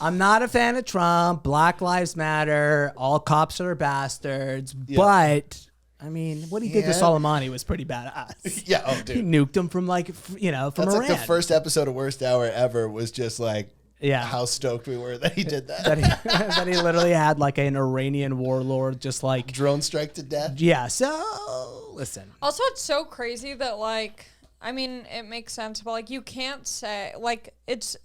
I'm not a fan of Trump. Black Lives Matter. All cops are bastards. But I mean, what he did to Yeah. Soleimani was pretty badass. Yeah. Oh, He dude. nuked him from like from That's Iran. like the first episode of Worst Hour ever was just like Yeah. how stoked we were that he did that. that he, that he literally had like an Iranian warlord just like Drone strike to death. yeah. So listen. Also, it's so crazy that like. I mean, it makes sense, but like you can't say like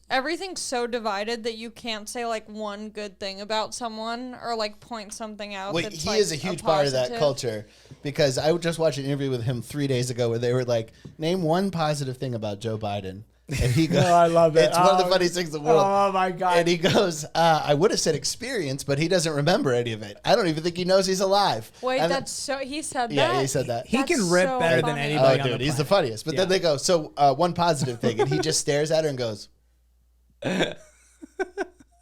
everything's so divided that you can't say like one good thing about someone or like point something out. Well, that's, he like, is a huge part of that positive. culture because I just watched an interview with him 3 days ago where they were like, "Name one positive thing about Joe Biden," and he goes, Oh, I love it. It's one of the Oh, funniest things in the world. Oh my god. And he goes, "I would have said experience, but he doesn't remember any of it. I don't even think he knows he's alive." Wait, And that's so. He said that. yeah, he said that. He That's can rip so better than funny. anybody. Oh, on dude, the he's the planet. funniest. But Yeah. then they go, "So one positive thing," and he just stares at her and goes.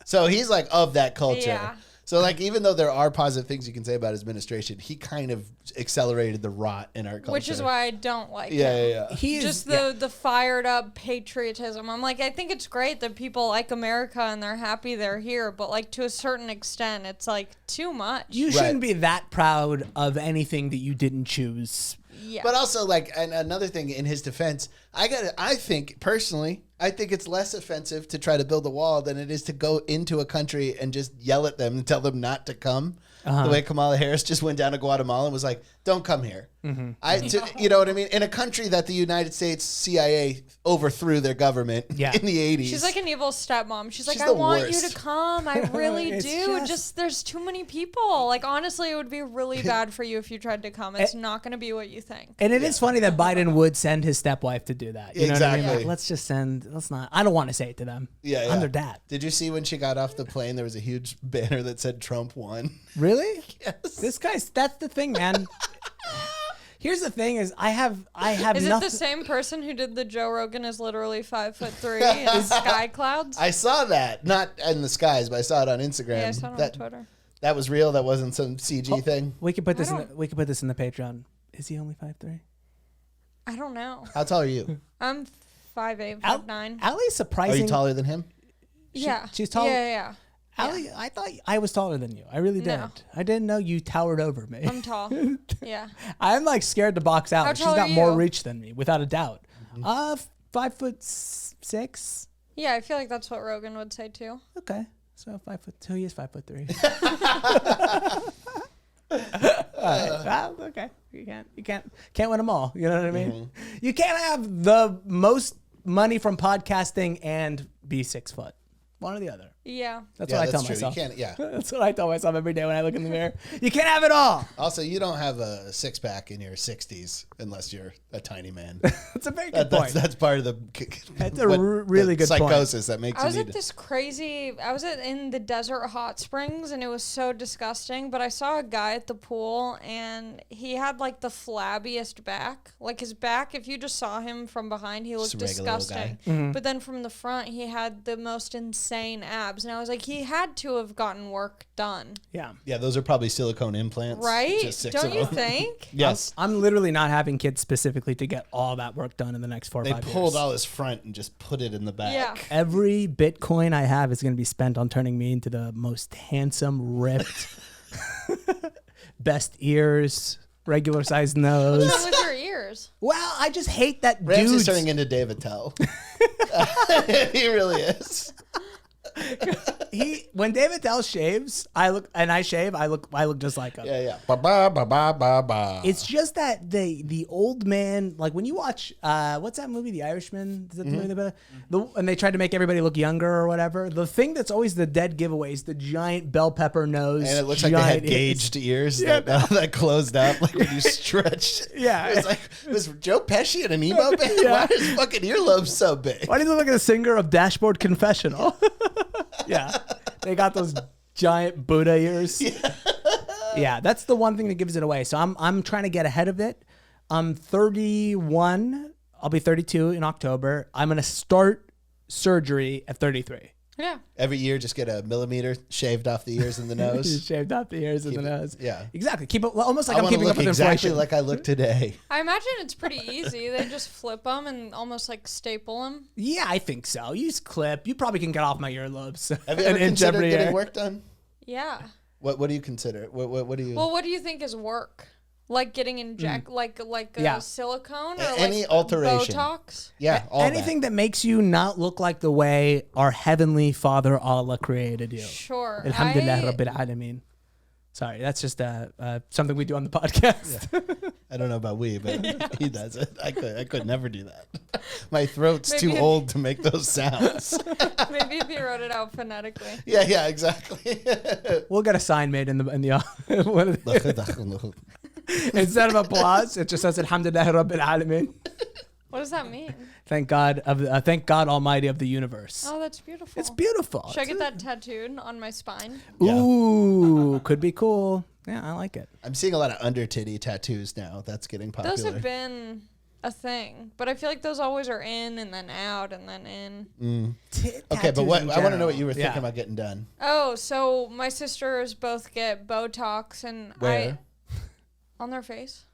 So he's like of that culture. Yeah. So like even though there are positive things you can say about his administration, he kind of accelerated the rot in our culture. Which is why I don't like Yeah, him. yeah, yeah. He is Just yeah. the fired up patriotism. I'm like, I think it's great that people like America and they're happy they're here, but like to a certain extent, it's like too much. You shouldn't be that proud of anything that you didn't choose. Yeah. But also, like, and another thing in his defense, I think personally, I think it's less offensive to try to build a wall than it is to go into a country and just yell at them and tell them not to come. The way Kamala Harris just went down to Guatemala and was like, "Don't come here." You know what I mean? In a country that the United States CIA overthrew their government Yeah. in the 80s. She's like an evil stepmom. She's like, She's I the want you worst. to come. I really It's do. just- Just there's too many people. Like honestly, it would be really bad for you if you tried to come. It's not going to be what you think. And it is funny that Biden would send his stepwife to do that. You know what I mean? Exactly. Like, let's not. I don't want to say it to them. Yeah, yeah. I'm their dad. Did you see when she got off the plane, there was a huge banner that said Trump won? Really? Yes. That's the thing, man. Here's the thing: is I have Is it nothing. the same person who did the Joe Rogan is literally 5'3" in sky clouds? I saw that, not in the skies, but I saw it on Instagram. Yeah, I saw it on that, Twitter. That was real. That wasn't some CG thing. We could put this. I We could put this in the Patreon. Is he only 5'3"? I don't know. How tall are you? I'm 5'8", Al- 5'9". Allie's Are surprising. you taller than him? Yeah. she's tall? Yeah. Allie, I thought I was taller than you. I really did. No. I didn't know you towered over me. I'm tall. Yeah. I'm like scared to box out. How She's tall got are more you? reach than me, without a doubt. 5'6". Yeah, I feel like that's what Rogan would say too. Okay, so 5'2". He is 5'3". All right. Well, okay. You can't win them all. You know what I mean? You can't have the most money from podcasting and be 6 foot. One or the other. Yeah. That's Yeah, what I tell that's true. myself. You can't. Yeah. That's what I tell myself every day when I look in the mirror. You can't have it all. Also, you don't have a six pack in your 60s unless you're a tiny man. That's a very good point. That's part of the. That's a really good point. psychosis that makes I was you at need. this crazy. I was in the desert hot springs, and it was so disgusting. But I saw a guy at the pool, and he had like the flabbiest back. Like his back, if you just saw him from behind, he looked Just a regular old disgusting. Mm-hmm. But then from the front, he had the most insane abs, and I was like, he had to have gotten work done, Yeah. Yeah, those are probably silicone implants. right? Just 6 Don't of you them. think? Yes. I'm literally not having kids specifically to get all that work done in the next 4 or They 5 years. pulled all his front and just put it in the back. Yeah. Every Bitcoin I have is going to be spent on turning me into the most handsome, ripped, best ears, regular sized nose. What's wrong with your ears? Well, I just hate that Ramsey's dudes. turning into David Tell. He really is. When David Tell shaves, I shave, I look just like him. Yeah, yeah. Ba ba ba ba ba ba. It's just that the old man, like when you watch what's that movie, The Irishman? Is that the movie and they tried to make everybody look younger or whatever. The thing that's always the dead giveaway is the giant bell pepper nose. And it looks like they had giant ears. gauged ears that closed up, like when you stretched. Yeah. It was like, was Joe Pesci in an emo band? Yeah. Why are his fucking earlobes so big? Why do you look like a singer of Dashboard Confessional? Yeah. They got those giant Buddha ears. Yeah, that's the one thing that gives it away. So I'm trying to get ahead of it. I'm 31. I'll be 32 in October. I'm going to start surgery at 33. Yeah. Every year, just get a millimeter shaved off the ears and the nose. Shaved off the ears and the nose. Yeah. Exactly. Keep it almost like I I'm want to keeping look up with exactly inflation. like I look today. I imagine it's pretty easy. They just flip them and almost like staple them. Yeah, I think so. Use clip. You probably can get off my earlobes. Have you ever considered getting work done? Yeah. What do you consider? What do you? Well, what do you think is work? Like getting like Yeah. silicone or Any like alteration. Botox? Yeah, all Anything that makes you not look like the way our heavenly Father Allah created you. Sure. Alhamdulillah Rabbil Alameen. Sorry, that's just something we do on the podcast. that. I don't know about we, but he does it. I could never do that. My throat's Maybe too if- old to make those sounds. Maybe if you wrote it out phonetically. yeah, exactly. We'll get a sign made in the instead of applause, it just says Alhamdulillah Rabbil Alameen. What does that mean? Thank God Almighty of the universe. Oh, that's beautiful. It's beautiful. Should I get that tattooed on my spine? Ooh, could be cool. Yeah, I like it. I'm seeing a lot of under titty tattoos now. That's getting popular. Those have been a thing, but I feel like those always are in and then out and then in. Okay, but what I want to know what you were thinking about getting done. Oh, so my sisters both get Botox and Where? on their face.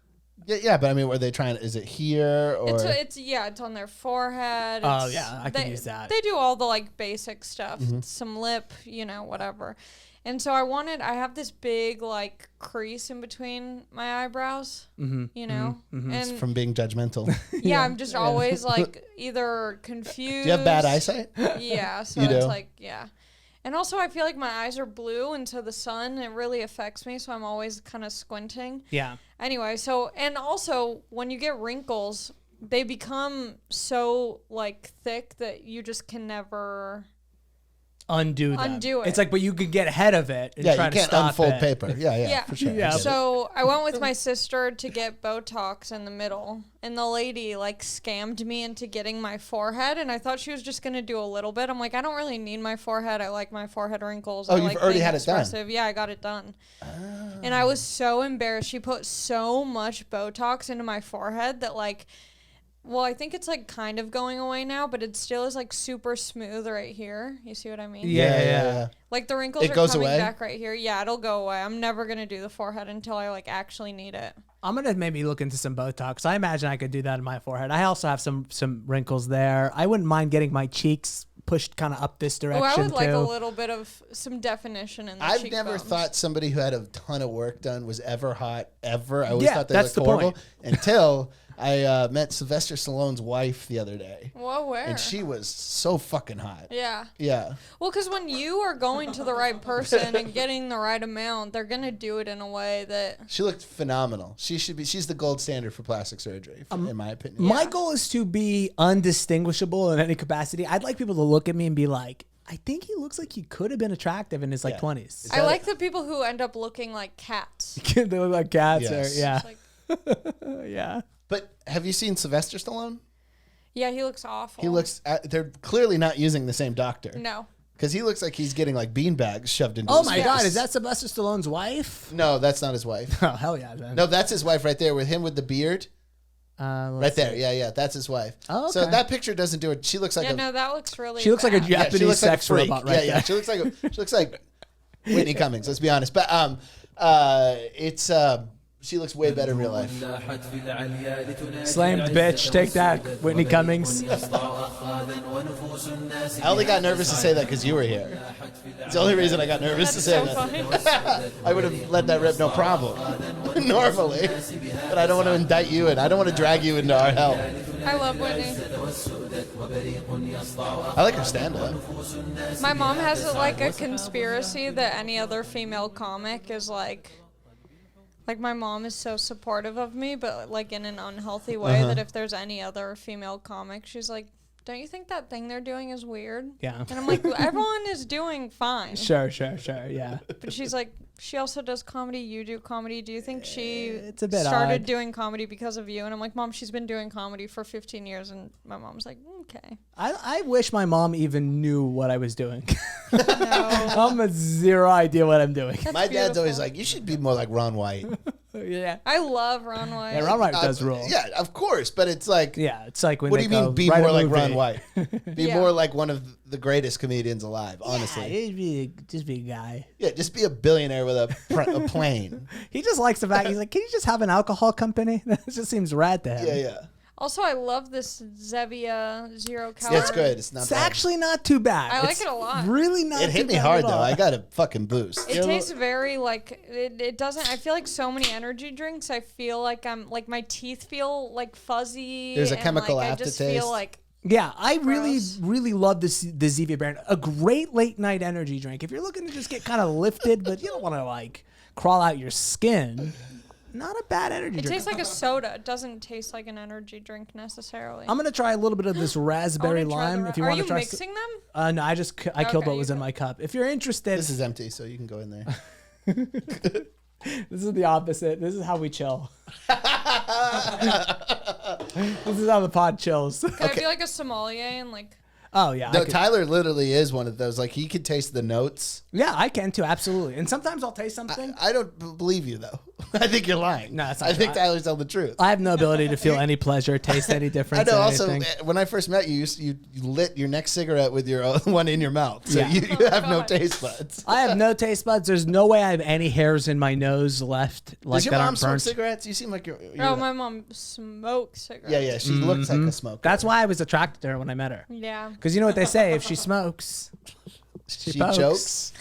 Yeah, but I mean, were they trying? Is it here or? It's on their forehead. Oh, It's- yeah, I can use that. They do all the like basic stuff, Mm-hmm. some lip, whatever. And so I have this big like crease in between my eyebrows, and from being judgmental. yeah, I'm just always like either confused. Do you have bad eyesight? Yeah, so You it's do? like, yeah. And also I feel like my eyes are blue, and so the sun, it really affects me, so I'm always kind of squinting. Yeah. Anyway, and also when you get wrinkles, they become so like thick that you just can never Undo them. Undo it. It's like, but you could get ahead of it and Yeah, try you to can't stop unfold it. paper. Yeah, for sure. Yeah. I get it. So I went with my sister to get Botox in the middle, and the lady like scammed me into getting my forehead, and I thought she was just gonna do a little bit. I'm like, I don't really need my forehead. I like my forehead wrinkles. Oh, I you've like already being had it done? expressive. Yeah, I got it done. And I was so embarrassed. She put so much Botox into my forehead that like, well, I think it's like kind of going away now, but it still is like super smooth right here. You see what I mean? Yeah. Like the wrinkles It are goes coming away? back right here. Yeah, it'll go away. I'm never gonna do the forehead until I like actually need it. I'm gonna maybe look into some Botox. I imagine I could do that in my forehead. I also have some wrinkles there. I wouldn't mind getting my cheeks pushed kind of up this direction Oh, I would like a too. little bit of some definition in the I've never cheekbones. thought somebody who had a ton of work done was ever hot, ever. I always Yeah, thought they that's looked the horrible point. until I met Sylvester Stallone's wife the other day. Whoa, where? And she was so fucking hot. Yeah. Yeah. Well, because when you are going to the right person and getting the right amount, they're gonna do it in a way that. She looked phenomenal. She's the gold standard for plastic surgery, in my opinion. My goal is to be undistinguishable in any capacity. I'd like people to look at me and be like, I think he looks like he could have been attractive in his like Yeah. 20s. I like the people who end up looking like cats. They look like cats. Yes. Or, yeah. It's like, Yeah. But have you seen Sylvester Stallone? yeah, he looks awful. He looks. They're clearly not using the same doctor. No. Because he looks like he's getting like beanbags shoved into Oh his my face. God, is that Sylvester Stallone's wife? No, that's not his wife. Oh, hell yeah. Then. No, that's his wife right there with him with the beard. Let's Right there. see. Yeah, that's his wife. Oh, So okay. that picture doesn't do it. She looks like Yeah, a no, that looks really She looks like a bad. yeah, she Japanese looks like a sex freak. robot right yeah, there. She looks like Whitney Cummings, let's be honest. But it's she looks way better in real life. Slammed bitch. Take that, Whitney Cummings. I only got nervous to say that because you were here. It's the only reason I got nervous That's to say so that. funny. I would have let that rip no problem. Normally. But I don't want to indict you and I don't want to drag you into our hell. I love Whitney. I like her stand up. My mom has like a conspiracy that any other female comic is like my mom is so supportive of me, but like in an unhealthy way that if there's any other female comic, she's like, don't you think that thing they're doing is weird? Yeah. And I'm like, everyone is doing fine. Sure. Yeah. But she's like, she also does comedy. You do comedy. Do you think she It's a bit started odd. doing comedy because of you? And I'm like, Mom, she's been doing comedy for 15 years. And my mom's like, okay. I wish my mom even knew what I was doing. No. I'm a zero idea what I'm doing. That's My dad's always beautiful. like, you should be more like Ron White. Yeah. I love Ron White. Yeah, Ron White does rule. Yeah, of course. But it's like, Yeah, it's like when what do they you mean go, be write a more like movie. Ron White? Be Yeah. more like one of the greatest comedians alive, honestly. Yeah, just be a guy. Yeah, just be a billionaire with a plane. He just likes the fact he's like, can you just have an alcohol company? That just seems rad to him. Yeah. Also, I love this Zevia Zero Calorie. Yeah, it's good. It's not It's bad. actually not too bad. I like It's it a lot. Really not. It hit too me bad hard at though. all. I got a fucking boost. It tastes very like it doesn't. I feel like so many energy drinks. I feel like I'm like my teeth feel like fuzzy. There's a and, chemical like, I just aftertaste. feel like Yeah, I Gross. really love the Zevia brand. A great late night energy drink. If you're looking to just get kind of lifted, but you don't want to like crawl out your skin, not a bad energy it drink. tastes like a soda. It doesn't taste like an energy drink necessarily. I'm gonna try a little bit of this raspberry I wanna try the lime. If you Are want to you try. mixing them? No, I just I killed Okay, what was you in my cup. If you're interested, This is empty, so you can go in there. this is the opposite. This is how we chill. This is how the pod chills. Can I be like a sommelier and like? Oh yeah, No, I could- Tyler literally is one of those. Like he could taste the notes. yeah, I can too. Absolutely. And sometimes I'll taste something. I don't believe you though. I think you're lying. No, that's not I think true. Tyler's telling the truth. I have no ability to feel any pleasure, taste any I difference. know. in Also, anything. when I first met you, you lit your next cigarette with your one in your mouth, so Yeah. you have no God. taste buds. I have no taste buds. There's no way I have any hairs in my nose left, like Does your that mom aren't smoke burnt. cigarettes? You seem like you're Oh, my mom smokes cigarettes. yeah, yeah. She looks like a smoker. That's why I was attracted to her when I met her. Yeah. Because you know what they say: if she smokes, she pokes. jokes.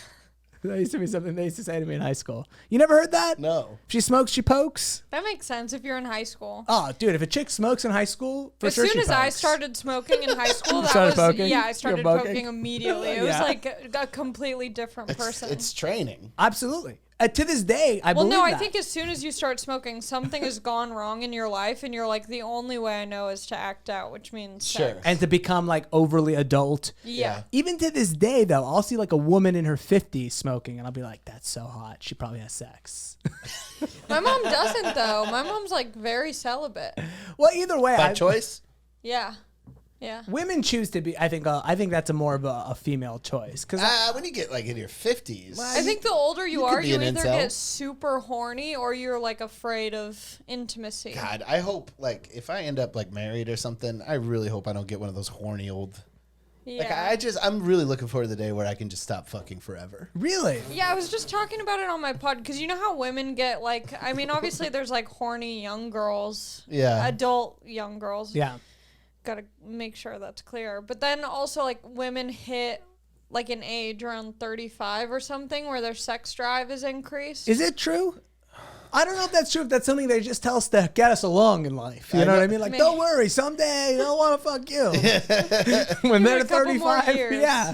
That used to be something they used to say to me in high school. You never heard that? No. If she smokes, she pokes. That makes sense if you're in high school. Oh, dude, if a chick smokes in high school, for As sure soon she as I pokes. started smoking in high school, that started was poking? yeah, I You're started poking? poking immediately. It was Yeah. like a completely different person. It's training. Absolutely. To this day, I well, believe no, I that. think as soon as you start smoking, something has gone wrong in your life, and you're like, the only way I know is to act out, which means Sure. sex. And to become like overly adult. Yeah. Even to this day, though, I'll see like a woman in her 50s smoking, and I'll be like, that's so hot. She probably has sex. My mom doesn't though. My mom's like very celibate. Well, either way, By choice. Yeah. Yeah. women choose to be. I think that's a more of a female choice. Because When you get like in your 50s. I think the older you you could are, be you an either incel. get super horny or you're like afraid of intimacy. God, I hope like if I end up like married or something, I really hope I don't get one of those horny old. Yeah. Like I'm really looking forward to the day where I can just stop fucking forever. really, Yeah, I was just talking about it on my pod because you know how women get like, I mean, obviously there's like horny young girls, Yeah. adult young girls. yeah. Gotta make sure that's clear. But then also like women hit like an age around 35 or something where their sex drive is increased. Is it true? I don't know if that's true. If that's something they just tell us to get us along in life. You know what I mean? Like, Maybe. don't worry, someday they'll want to fuck you. When Give they're it a couple more 35, years. yeah.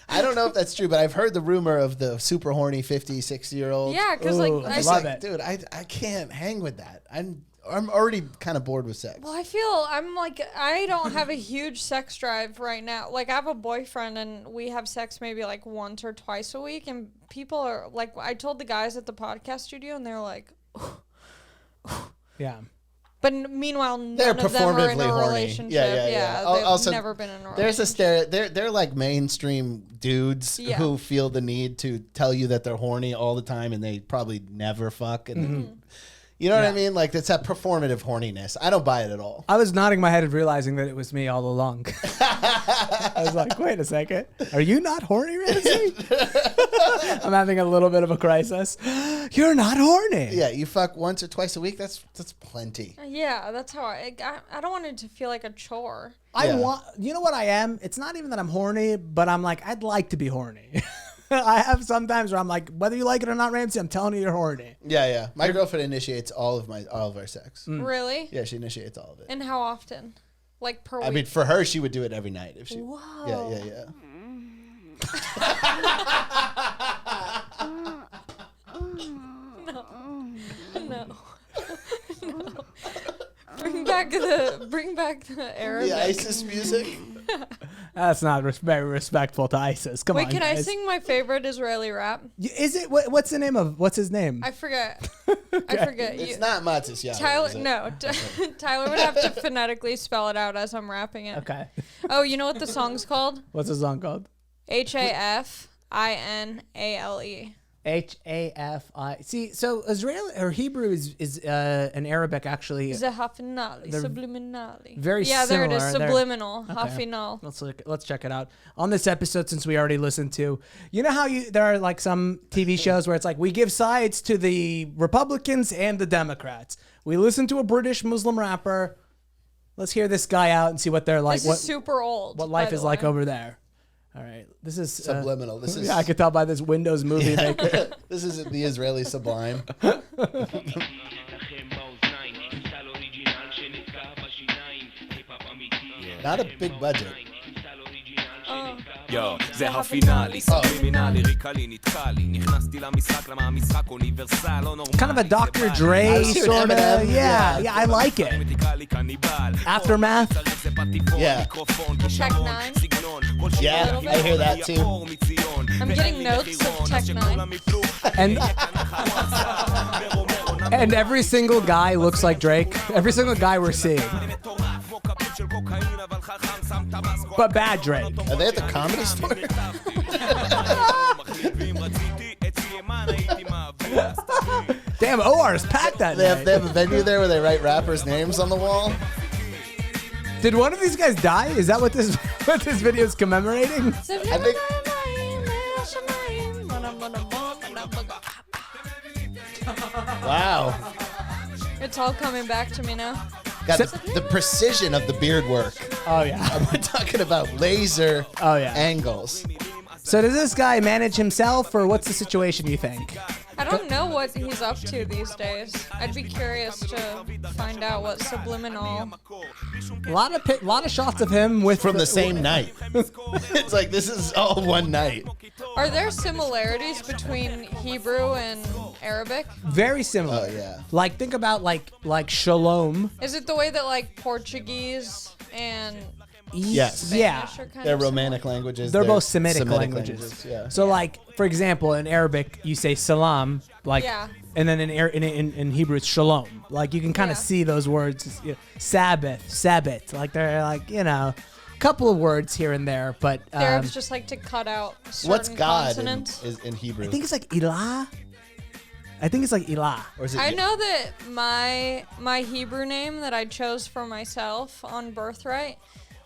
I don't know if that's true, but I've heard the rumor of the super horny 50, 60-year-old. Yeah, because like Ooh, I I love see- it. Dude, I can't hang with that. I'm I'm already kind of bored with sex. Well, I'm like, I don't have a huge sex drive right now. Like, I have a boyfriend and we have sex maybe like once or twice a week. And people are like, I told the guys at the podcast studio and they're like, Yeah. but meanwhile, none They're of them are in performatively a horny. relationship. Yeah. They've Also, never been in a relationship. There's a they're like mainstream dudes Yeah. who feel the need to tell you that they're horny all the time and they probably never fuck. And you know what I mean? Like, it's that performative horniness. I don't buy it at all. I was nodding my head and realizing that it was me all along. I was like, wait a second. Are you not horny, Ramsey? I'm having a little bit of a crisis. You're not horny. Yeah, you fuck once or twice a week. That's plenty. Yeah, that's how I don't want it to feel like a chore. I Yeah. want, you know what I am? It's not even that I'm horny, but I'm like, I'd like to be horny. I have sometimes where I'm like, whether you like it or not, Ramsey, I'm telling you, you're horny. Yeah. My girlfriend initiates all of our sex. Really? Yeah, she initiates all of it. And how often? Like per week? I mean, for her, she would do it every night if she. Whoa. Yeah. No. Bring back the Arabic. The ISIS music. That's not very respectful to ISIS. Come on. Wait, can I guys. sing my favorite Israeli rap? Is it? What's the name of? What's his name? I forget. I forget. It's not Matzis, yeah. Tyler, no. Tyler would have to phonetically spell it out as I'm rapping it. Okay. Oh, you know what the song's called? What's the song called? HAFINALE. HAFI. See, so Israeli or Hebrew is an Arabic actually. Zahafinali, They're subliminali. very Yeah, there it is. similar. They're- Subliminal. Okay. Hafinal. Let's check it out on this episode since we already listened to. You know how there are like some TV shows where it's like we give sides to the Republicans and the Democrats. We listen to a British Muslim rapper. Let's hear this guy out and see what they're like. This is super old. what by life the is like way. over there. All right, this is Subliminal. This is Yeah, I could tell by this Windows movie maker. this is the Israeli Sublime. Not a big budget. יו, זה הפינאלי, סוbliminלי, ריקלי, נתקע לי, נכנסתי למשחק, למה המשחק אוניברסל, לא נורמלי. Kind of a Dr. Dre sort of. Yeah, I like it. Aftermath. Yeah. Tech Nine. Yeah, I hear that too. I'm getting notes of Tech Nine. And every single guy looks like Drake. Every single guy we're seeing. But bad Drake. Are they at the Comedy Store? Damn, OR is packed that they night. have a venue there where they write rappers' names on the wall. Did one of these guys die? Is that what this video is commemorating? I think wow. It's all coming back to me now. Got the precision of the beard work. Oh yeah. We're talking about laser angles. So does this guy manage himself, or what's the situation, you think? I don't know what he's up to these days. I'd be curious to find out what subliminal. A lot of shots of him with From the same night. It's like this is all one night. Are there similarities between Hebrew and Arabic? Very similar. Oh, yeah. Like think about like shalom. Is it the way that like Portuguese and Yes. Yeah. Spanish are kind They're of romantic languages. They're both Semitic languages. Yeah. So like for example, in Arabic you say salam, like, Yeah. and then in Hebrew it's shalom. Like you can kind of Yeah. see those words. Sabbath. Like they're like couple of words here and there, but The Arabs just like to cut out certain What's God consonants. in Hebrew? I think it's like ilah. I think it's like ilah. Or is it I know that my Hebrew name that I chose for myself on birthright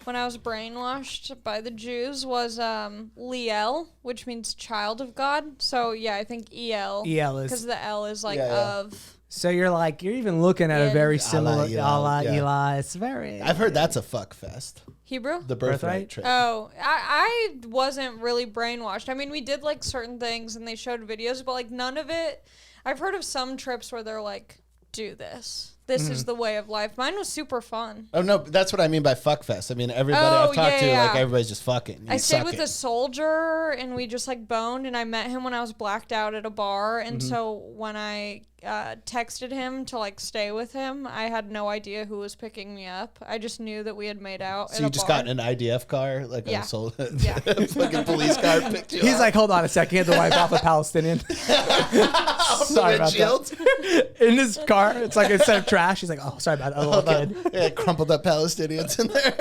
when I was brainwashed by the Jews was Liel, which means child of God. So yeah, I think El. El is- because the L is like Yeah. of. So you're even looking at a Yeah. very similar Allah, Allah, yeah. ilah. It's very. I've heard that's a fuck fest. Hebrew? The Birthright? birthright trip. Oh, I wasn't really brainwashed. I mean, we did like certain things and they showed videos, but like none of it. I've heard of some trips where they're like, do this this is the way of life. Mine was super fun. Oh no, that's what I mean by fuck fest. I mean everybody Oh, I've talked to, yeah. like everybody's just fucking. I stayed with a soldier and we just like boned, and I met him when I was blacked out at a bar. And so when I texted him to like stay with him, I had no idea who was picking me up. I just knew that we had made out. So you just got in an IDF car, like Yeah. a Yeah. fucking police car picked you He's up. like, hold on a second. He had to wipe off a Palestinian. Sorry about that. In his car, it's like instead of trash, he's like, oh, sorry about that little kid. Yeah, crumpled up Palestinians in there.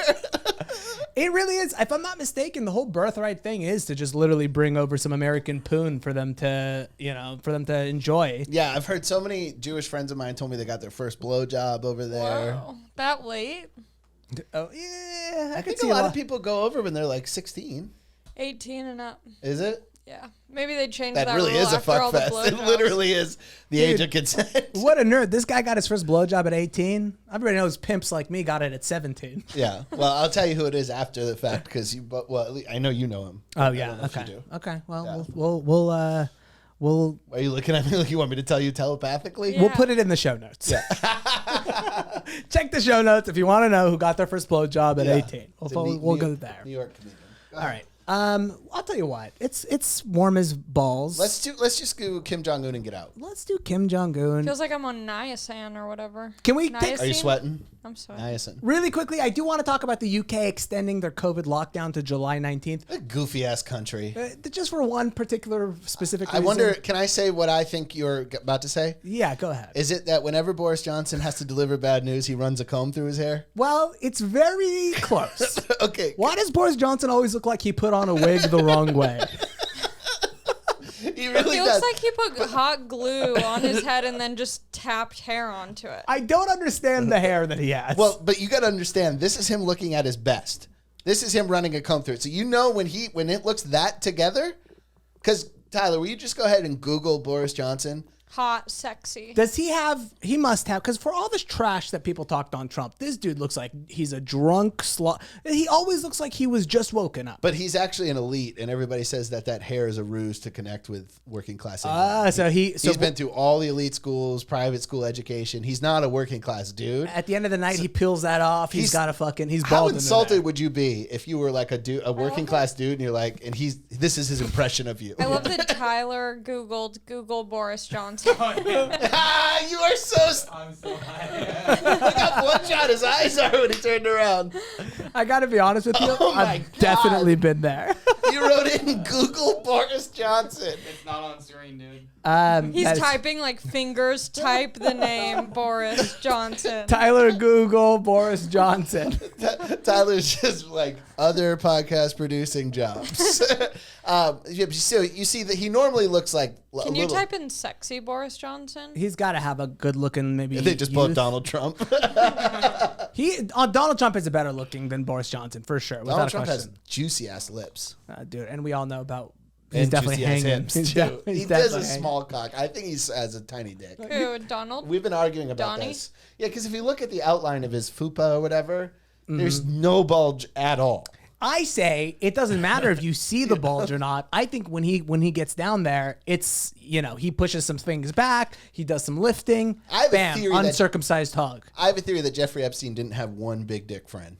It really is. If I'm not mistaken, the whole birthright thing is to just literally bring over some American poon for them to, enjoy. Yeah, I've heard so many Jewish friends of mine told me they got their first blowjob over there. Wow. That late? Oh yeah, I think a lot of people go over when they're like 16. 18 and up. Is it? Yeah. Maybe they changed That that really rule is a after all fuck the fest. It blowjobs. literally is the age of consent. What a nerd! This guy got his first blowjob at 18. Everybody knows pimps like me got it at 17. Yeah. Well, I'll tell you who it is after the fact because I know you know him. Oh I yeah. don't know if you Okay. do. Okay. Well, Yeah. we'll Why are you looking at me like you want me to tell you telepathically? Yeah. we'll put it in the show notes. Yeah. Check the show notes if you want to know who got their first blowjob at Yeah. 18. It's a We'll go there. New York comedian. All right. I'll tell you what. It's warm as balls. Let's just do Kim Jong Un and get out. Let's do Kim Jong Un. Feels like I'm on niacin or whatever. Can we take Are you Niacin? sweating? I'm sweating. Niacin. really quickly? I do want to talk about the UK extending their COVID lockdown to July 19th. A goofy ass country. Just for one particular specific I reason. wonder. Can I say what I think you're about to say? Yeah, go ahead. Is it that whenever Boris Johnson has to deliver bad news, he runs a comb through his hair? Well, it's very close. Okay. Why does Boris Johnson always look like he put on a wig the wrong way? He really He does. looks like he put hot glue on his head and then just tapped hair onto it. I don't understand the hair that he has. Well, but you got to understand, this is him looking at his best. This is him running a comb through it. So you know when it looks that together, because Tyler, will you just go ahead and Google Boris Johnson? Hot, sexy. does he have? He must have, because for all this trash that people talked on Trump, this dude looks like he's a drunk slut. He always looks like he was just woken up. But he's actually an elite, and everybody says that hair is a ruse to connect with working class England. So He's been through all the elite schools, private school education. He's not a working class dude. at the end of the night, he peels that off. He's got a fucking. He's How bald. insulted would you be if you were like a working class dude, and you're like, and this is his impression of you? I love that Tyler Google Boris Johnson. You are so. I'm so high. Look how bloodshot his eyes are when he turned around. I got to be honest with you. Oh my I've definitely been there. You wrote in Google Boris Johnson. It's not on screen, dude. He's that is- typing like fingers, type the name Boris Johnson. Tyler Google Boris Johnson. Tyler's just like other podcast producing jobs. So you see that he normally looks like Can you type in sexy Boris Johnson? He's got to have a good looking maybe. They just pull up youth. Donald Trump. Donald Trump is a better looking than Boris Johnson for sure. Without Donald a Trump has question. juicy ass lips. Dude, and we all know about. He's And definitely juicy ass hanging. hips, He's too. he's He does a definitely hanging. small cock. I think he has a tiny dick. Who, Donald? We've been arguing about Donnie? this. Yeah, because if you look at the outline of his fupa or whatever, Mm-hmm. there's no bulge at all. I say it doesn't matter if you see the bulge or not. I think when he gets down there, it's he pushes some things back, he does some lifting, I have a bam, theory that- uncircumcised hug. I have a theory that Jeffrey Epstein didn't have one big dick friend.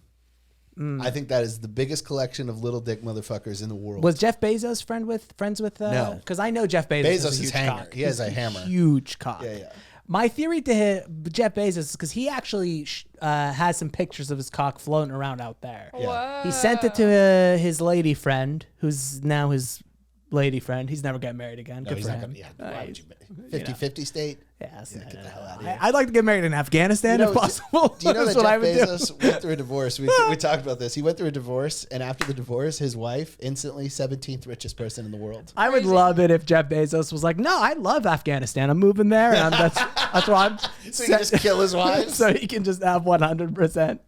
I think that is the biggest collection of little dick motherfuckers in the world. Was Jeff Bezos friends with? No. Because I know Jeff Bezos. Bezos is a is huge hanger. cock. He has He's a hammer. Huge cock. Yeah. My theory to Jeff Bezos is because he actually has some pictures of his cock floating around out there. Whoa. He sent it to his lady friend, who's now his lady friend. He's never getting married again. No, Good he's for not him. going to. Why would you? 50-50 state? Yes, Get the hell out of here. I'd like to get married in Afghanistan if possible. Do you know That's that what I Jeff would do. Bezos went through a divorce? We talked about this. He went through a divorce, and after the divorce, his wife, instantly 17th richest person in the world. I would love it if Jeff Bezos was like, "No, I love Afghanistan. I'm moving there, and that's why I'm." So he can just kill his wives? so he can just have 100%.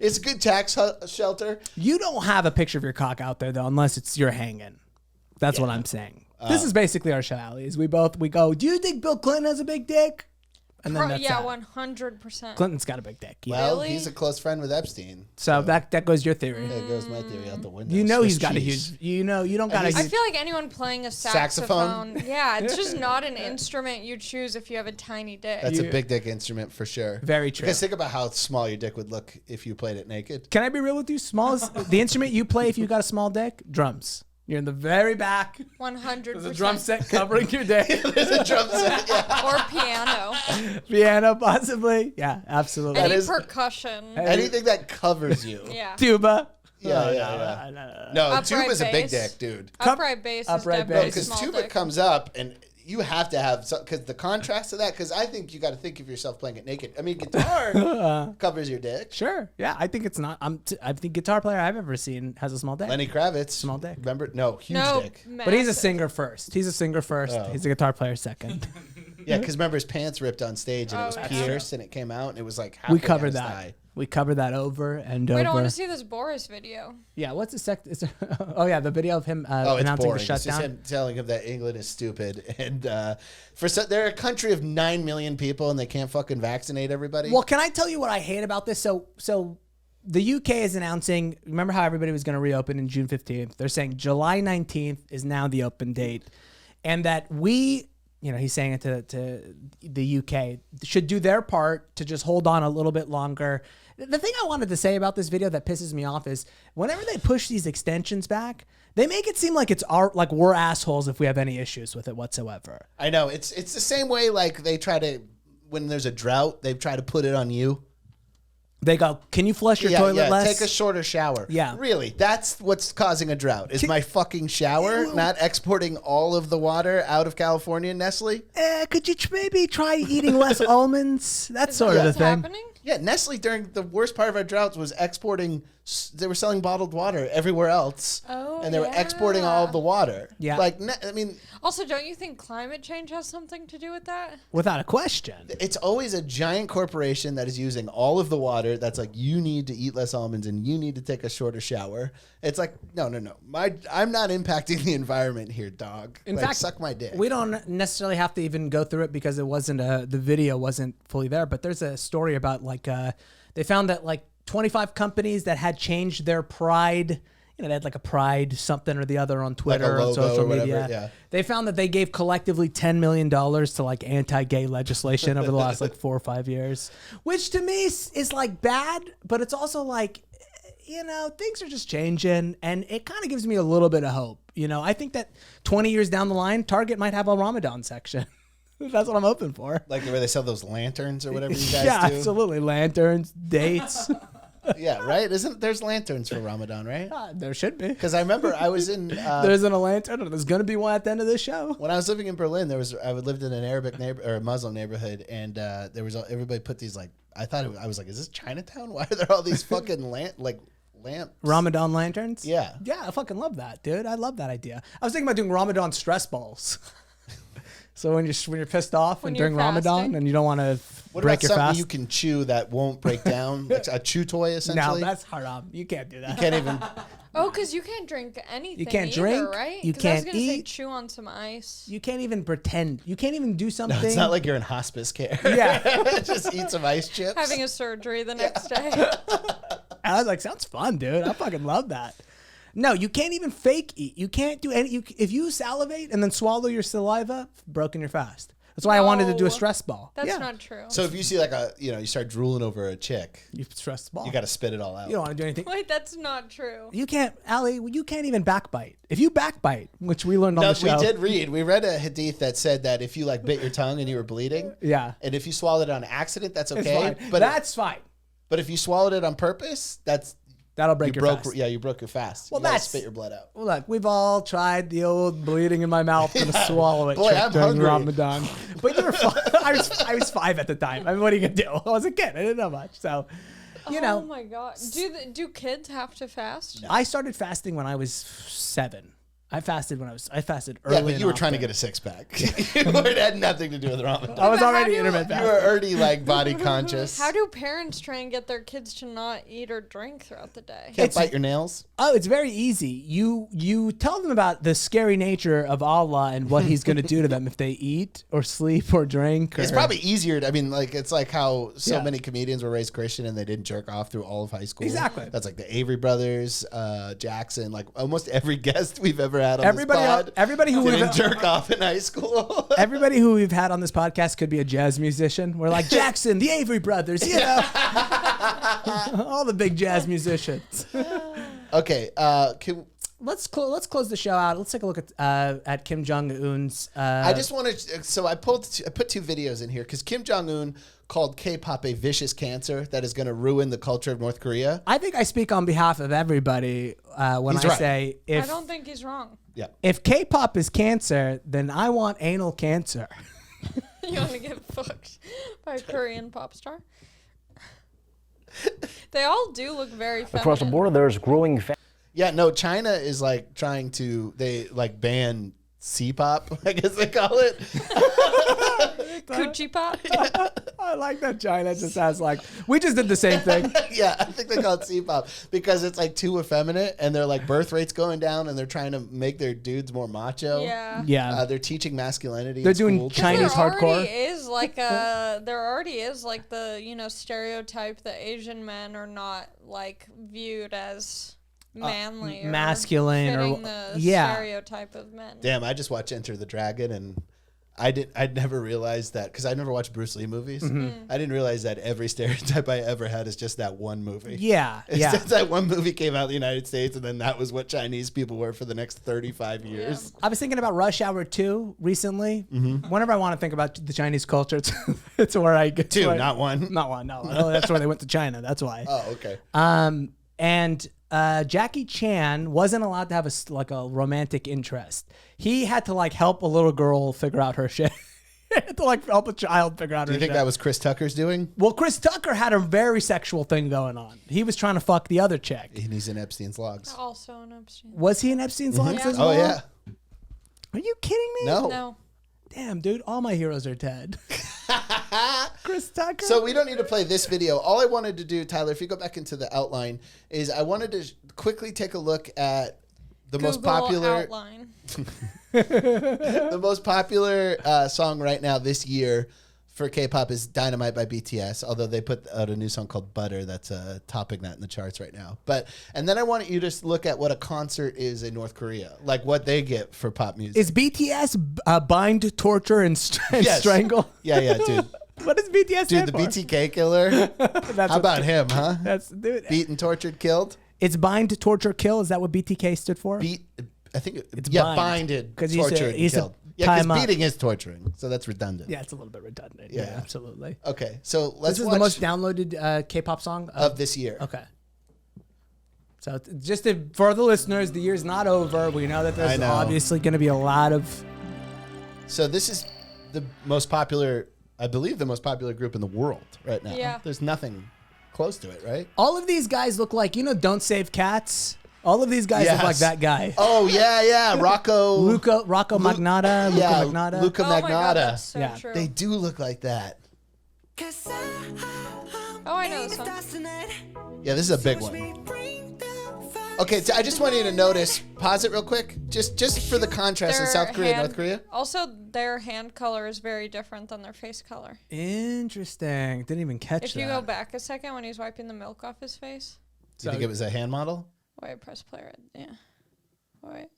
It's a good tax shelter. You don't have a picture of your cock out there though, unless it's you're hanging. That's what I'm saying. This is basically our show, Ali. Is we go. Do you think Bill Clinton has a big dick? and then that's yeah, that. 100%. Clinton's got a big dick. Well, Really? he's a close friend with Epstein. So that goes your theory. There goes my theory out the window. You know Swiss he's got a cheese. huge. You know you don't got a I huge. feel like anyone playing a saxophone, yeah, it's just not an instrument you choose if you have a tiny dick. That's a big dick instrument for sure. Very true. Because think about how small your dick would look if you played it naked. Can I be real with you? The instrument you play if you got a small dick, drums. You're in the very back. 100%. There's a drum set covering your dick. There's a drum set. Yeah. Or piano. Piano, possibly. Yeah, absolutely. Any is- percussion. Anything that covers you. Yeah. Tuba. Yeah. No, Upright tuba's a big bass. dick, dude. Upright bass is Upright definitely bass. Because small tuba dick. comes up and you have to have because the contrast to that. Because I think you got to think of yourself playing it naked. I mean, guitar covers your dick. Sure. Yeah, I think it's not. I think guitar player I've ever seen has a small dick. Lenny Kravitz, Small dick. Remember? No, huge No, dick. But he's a massive. singer first. He's a guitar player second. Yeah, because remember his pants ripped on stage and it was yeah. pierced and it came out and it was like We halfway covered down his that. thigh. We covered that over and Wait, I want over. to see this Boris video. Yeah, what's the sec? Oh yeah, the video of him Oh, it's announcing boring. the It's just shutdown. him telling him that England is stupid and they're a country of 9 million people and they can't fucking vaccinate everybody. Well, can I tell you what I hate about this? So the UK is announcing. Remember how everybody was going to reopen in June 15th? They're saying July 19th is now the open date, and that we, he's saying it to the UK, should do their part to just hold on a little bit longer. The thing I wanted to say about this video that pisses me off is whenever they push these extensions back, they make it seem like we're assholes if we have any issues with it whatsoever. I know it's the same way like they try to when there's a drought they try to put it on you. They go, can you flush your toilet less? Take a shorter shower. Yeah. Really, that's what's causing a drought. Is my fucking shower not exporting all of the water out of California, Nestle? Could you maybe try eating less almonds? That's sort of the What's thing. happening? Yeah, Nestle during the worst part of our droughts was exporting. They were selling bottled water everywhere else, Oh, and they were exporting all of the water. Yeah. like I mean, Also, don't you think climate change has something to do with that? Without a question. it's always a giant corporation that is using all of the water. That's like you need to eat less almonds and you need to take a shorter shower. It's like no. I'm not impacting the environment here, dog. In Like, fact, suck my dick. We don't necessarily have to even go through it because it wasn't the video wasn't fully there. But there's a story about they found that 25 companies that had changed their pride. They had like a pride something or the other on Twitter or logo social or whatever, media. yeah. They found that they gave collectively $10 million to anti-gay legislation over the last 4 or 5 years, which to me is bad, but it's also things are just changing and it kind of gives me a little bit of hope. I think that 20 years down the line, Target might have a Ramadan section. That's what I'm hoping for. Like where they sell those lanterns or whatever you guys Yeah, do. absolutely. Lanterns, dates. Yeah, right. There's lanterns for Ramadan, right? There should be. Because I remember I was in. There isn't a lantern, and there's going to be one at the end of this show. When I was living in Berlin, I lived in an Arabic or a Muslim neighborhood, and there was everybody put these I was like, is this Chinatown? Why are there all these fucking lamps? Ramadan lanterns? Yeah. Yeah, I fucking love that, dude. I love that idea. I was thinking about doing Ramadan stress balls. So when you're pissed off When and you're during Ramadan fasting? and you don't want to What break about your something fast. you can chew that won't break down? Like a chew toy, No, essentially? that's haram. You can't do that. You can't even. Oh, because you can't drink anything. can't either, drink, right? you 'Cause I was can't gonna say eat. chew on some ice. You can't even pretend. You can't even do something. It's not like you're in hospice care. Yeah. Just eat some ice chips. Having a surgery the next day. I was like, sounds fun, dude. I fucking love that. No, you can't even fake eat. You can't do any. If you salivate and then swallow your saliva, broken your fast. That's why I wanted to do a No. stress ball. That's Yeah. not true. So if you see you start drooling over a chick, You stress ball. you got to spit it all out. You don't want to do anything. Wait, that's not true. You can't, Allie. You can't even backbite. If you backbite, which we learned on No, the show. we did read. We read a hadith that said that if you bit your tongue and you were bleeding, Yeah. and if you swallowed it on accident, that's It's okay. fine. But That's fine. but if you swallowed it on purpose, That'll break your fast. Yeah, you broke your fast. Well, you gotta that's- spit your blood out. Well, look, we've all tried the old bleeding in my mouth and swallow it Boy, trick I'm during hungry. Ramadan. But you were fine. I was 5 at the time. I mean, what are you gonna do? I was a kid. I didn't know much. So, Oh my god. Do kids have to fast? I started fasting when I was 7. I fasted early. Yeah, but and you were trying to often. get a six pack. It had nothing to do with Ramadan. I was But how already do- intermittent You were fasting. already like body conscious. How do parents try and get their kids to not eat or drink throughout the day? Can't bite your nails? Oh, it's very easy. You tell them about the scary nature of Allah and what He's going to do to them if they eat or sleep or drink. It's or- probably easier. I mean, like it's like how so Yeah. many comedians were raised Christian and they didn't jerk off through all of high school. Exactly. That's like the Avery brothers, Jackson, like almost every guest we've ever had on Everybody, this pod. everybody who didn't we've jerk off in high school. everybody who we've had on this podcast could be a jazz musician. We're like Jackson, the Avery brothers, you know, all the big jazz musicians. Okay, Let's close the show out. Let's take a look at Kim Jong Un's. I just want to. So I put two videos in here because Kim Jong Un called K-pop a vicious cancer that is going to ruin the culture of North Korea. I think I speak on behalf of everybody when He's I right. say I don't think he's wrong. Yeah. if K-pop is cancer, then I want anal cancer. You want to get fucked by a Korean pop star? They all do look very feminine. Across the border, there's growing Yeah, no, China is like trying to, they like ban C-pop, I guess they call it. Coochie pop. I like that China just has like, we just did the same thing. Yeah, I think they call it C-pop because it's like too effeminate and their like birth rate's going down and they're trying to make their dudes more macho. Yeah. Yeah. They're teaching masculinity. They're in doing school. Chinese there hardcore. already is like a there already is like the stereotype that Asian men are not like viewed as manly or masculine or- fitting the yeah. stereotype of men. Damn, I just watched Enter the Dragon and I'd never realized that because I never watched Bruce Lee movies. I didn't realize that every stereotype I ever had is just that one movie. Yeah, It's yeah. just that one movie came out in the United States and then that was what Chinese people were for the next 35 years. I was thinking about Rush Hour 2 recently. Whenever I want to think about the Chinese culture, it's where I get Two, where- not one. Not one, no. Oh, that's where they went to China. That's why. Oh, okay. And Jackie Chan wasn't allowed to have a romantic interest. He had to like help a little girl figure out her shit. He had to like help a child figure out Do her you think shit. that was Chris Tucker's doing? Well, Chris Tucker had a very sexual thing going on. He was trying to fuck the other chick. And he's in Epstein's logs. Also an Epstein. Was he in Epstein's logs Yeah. as Oh, well? yeah. Are you kidding me? No. No. Damn, dude, all my heroes are dead. Chris Tucker. So we don't need to play this video. All I wanted to do, Tyler, if you go back into the outline, is I wanted to quickly take a look at the most Google popular outline. the most popular song right now this year for K-pop is Dynamite by BTS, although they put out a new song called Butter that's topping that in the charts right now. And then I want you to just look at what a concert is in North Korea, like what they get for pop music. is BTS bind, torture, and Yes. strangle? Yeah, dude. What does BTS Dude, stand the for? BTK killer. That's How what- about him, huh? That's dude. Beaten, tortured, killed. It's bind, torture, kill. Is that what BTK stood for? I think It's yeah, bind. binded, 'Cause he used to- tortured, he used to killed. Yeah, tie because him up. beating is torturing, so that's redundant. Yeah, it's a little bit redundant. Yeah, Yeah. absolutely. Okay, so let's This is watch the most downloaded K-pop song of this year. Okay. So for the listeners, the year's not over. We know that I there's know. obviously going to be a lot of. So this is the most popular, I believe, the most popular group in the world right now. Yeah. There's nothing close to it, right? All of these guys look like Don't Save Cats. All of these guys look Yes. like that guy. Oh yeah, Rocco. Rocco Magnata. Yeah, Luca Magnata. Luca Oh my God, Magnata. that's so Yeah. true. They do look like that. Oh, I know this song. Yeah, this is a big one. Okay, so I just want you to notice. Pause it real quick, just for the contrast in Their South Korea, and hand- North Korea. Also, their hand color is very different than their face color. Interesting. Didn't even catch If that. you go back a second when he's wiping the milk off his face. Do you think it was a hand model? Wait, press play right. Yeah. Wait.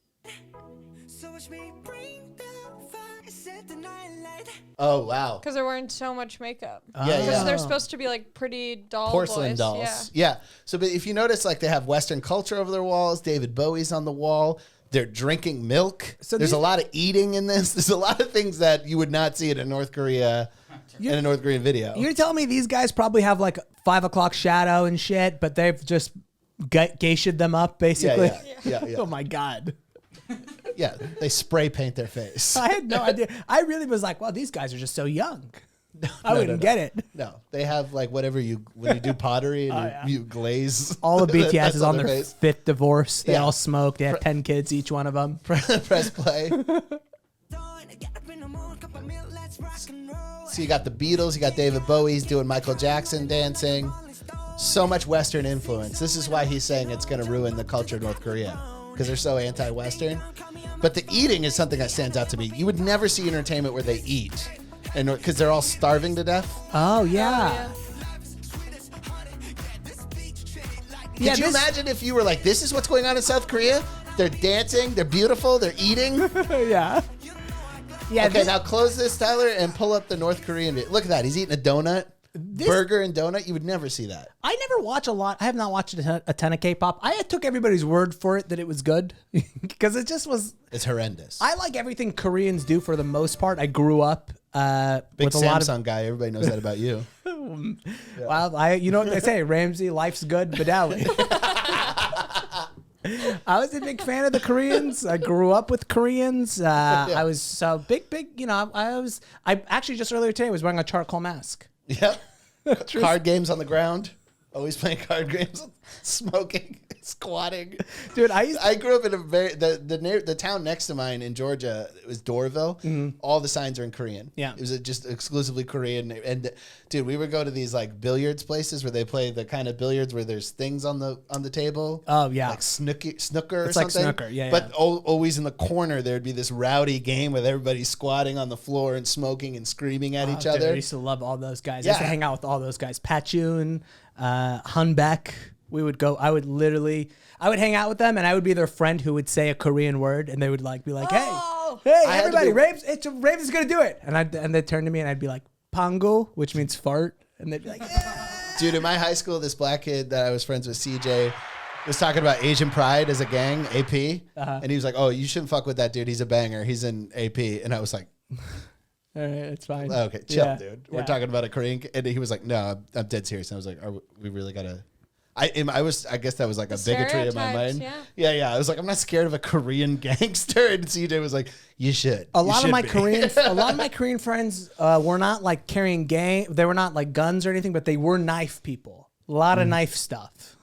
Oh wow. Because they're wearing so much makeup. Yeah, Because yeah. they're supposed to be like pretty doll Porcelain boys. dolls. Yeah. Yeah. So, but if you notice, like they have Western culture over their walls. David Bowie's on the wall. They're drinking milk. So There's these- a lot of eating in this. There's a lot of things that you would not see in a North Korea, in a North Korean video. You're telling me these guys probably have like 5 o'clock shadow and shit, but they've just geisha'd them up basically. Yeah. Oh my God. Yeah, they spray paint their face. I had no idea. I really was like, wow, these guys are just so young. I wouldn't get it. No, they have like whatever when you do pottery and you glaze. All the BTS that's is on their face. 5th divorce. They Yeah. all smoke. They have 10 kids, each one of them. Press play. So you got the Beatles, you got David Bowie, he's doing Michael Jackson dancing. So much Western influence. This is why he's saying it's going to ruin the culture of North Korea, because they're so anti-Western. But the eating is something that stands out to me. You would never see entertainment where they eat, and because they're all starving to death. Oh, yeah. Could you imagine if you were like, this is what's going on in South Korea? They're dancing, they're beautiful, they're eating. Yeah. Yeah. Okay, now close this, Tyler, and pull up the North Korean. Look at that. He's eating a donut. Burger and donut. You would never see that. I never watch a lot. I have not watched a ton of K-pop. I took everybody's word for it that it was good because it just was. It's horrendous. I like everything Koreans do for the most part. I grew up Big with a Samsung lot of guy. Everybody knows that about you. Well, you know what they say, Ramsey, life's good, but Allie. I was a big fan of the Koreans. I grew up with Koreans. I was so big, you know, I actually just earlier today was wearing a charcoal mask. Yep. Card games on the ground. Always playing card games. Smoking. Squatting. Dude, I grew up in a the town next to mine in Georgia. It was Doraville. Mm-hmm. All the signs are in Korean. Yeah. It was just exclusively Korean. And dude, we would go to these like billiards places where they play the kind of billiards where there's things on the table. Oh, yeah. Like snooker or It's like something. snooker, yeah, But yeah. always in the corner there'd be this rowdy game with everybody squatting on the floor and smoking and screaming at each Dude, other. I used to love all those guys. I used to Yeah. hang out with all those guys. Patchoon, Hunbeck. We would go. I would hang out with them, and I would be their friend who would say a Korean word, and they would like be like, "Hey, I had to everybody, be- Raves is gonna do it," and they'd turn to me, and I'd be like, "Pango," which means fart, and they'd be like, "Yeah." Dude, in my high school, this black kid that I was friends with, CJ, was talking about Asian Pride as a gang, AP, and he was like, "Oh, you shouldn't fuck with that dude. He's a banger. He's in AP," and I was like, All right, it's fine. "Okay, chill, Yeah, dude. We're yeah. talking about a Korean," and he was like, "No, I'm dead serious." And I was like, "We really gotta?" I guess that was like a bigotry in my stereotypes, mind. Yeah. I was like, I'm not scared of a Korean gangster, and CJ was like, "You should." A You lot of should my be." Korean friends were not like carrying they were not like guns or anything, but they were knife people. A lot of knife stuff.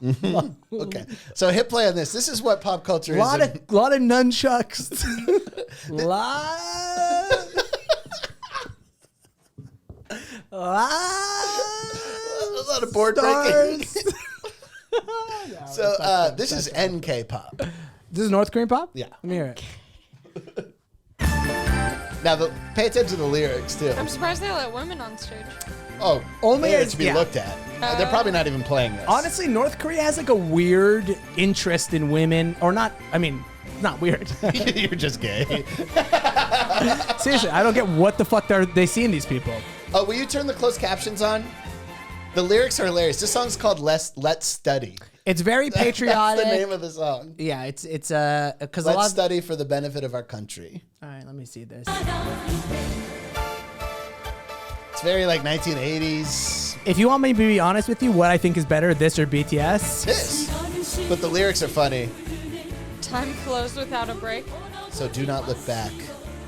Okay, so hit play on this. This is what pop culture is. lot of nunchucks. a lot of board breaking. So this is NK pop. This is North Korean pop? Yeah. Let me hear it. Now, pay attention to the lyrics too. I'm surprised they let women on stage. Oh, Only only as- to be yeah. looked at. They're probably not even playing this. Honestly, North Korea has like a weird interest in women, or not. I mean, not weird. You're just gay. Seriously, I don't get what the fuck they see in these people. Oh, will you turn the closed captions on? The lyrics are hilarious. This song's called Let's Study. It's very patriotic. That's the name of the song. Yeah, it's because a Let's lot. Of, study for the benefit of our country. all right, let me see this. It's very like 1980s. If you want me to be honest with you, what I think is better, this or BTS? This. But the lyrics are funny. Time flows without a break. So do not look back.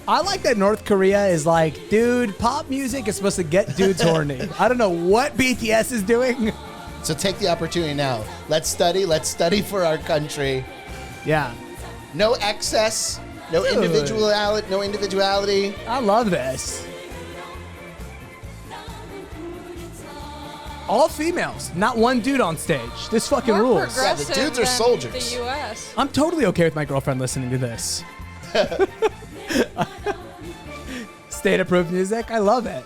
I like that North Korea is like, dude, pop music is supposed to get dudes horny. I don't know what BTS is doing. So take the opportunity now. Let's study for our country. Yeah, No excess, no Dude. individuality. I love this. All females, not one dude on stage. This fucking More rules. Yeah, the progressive dudes are than soldiers. The U.S. I'm totally okay with my girlfriend listening to this. State-approved music. I love it.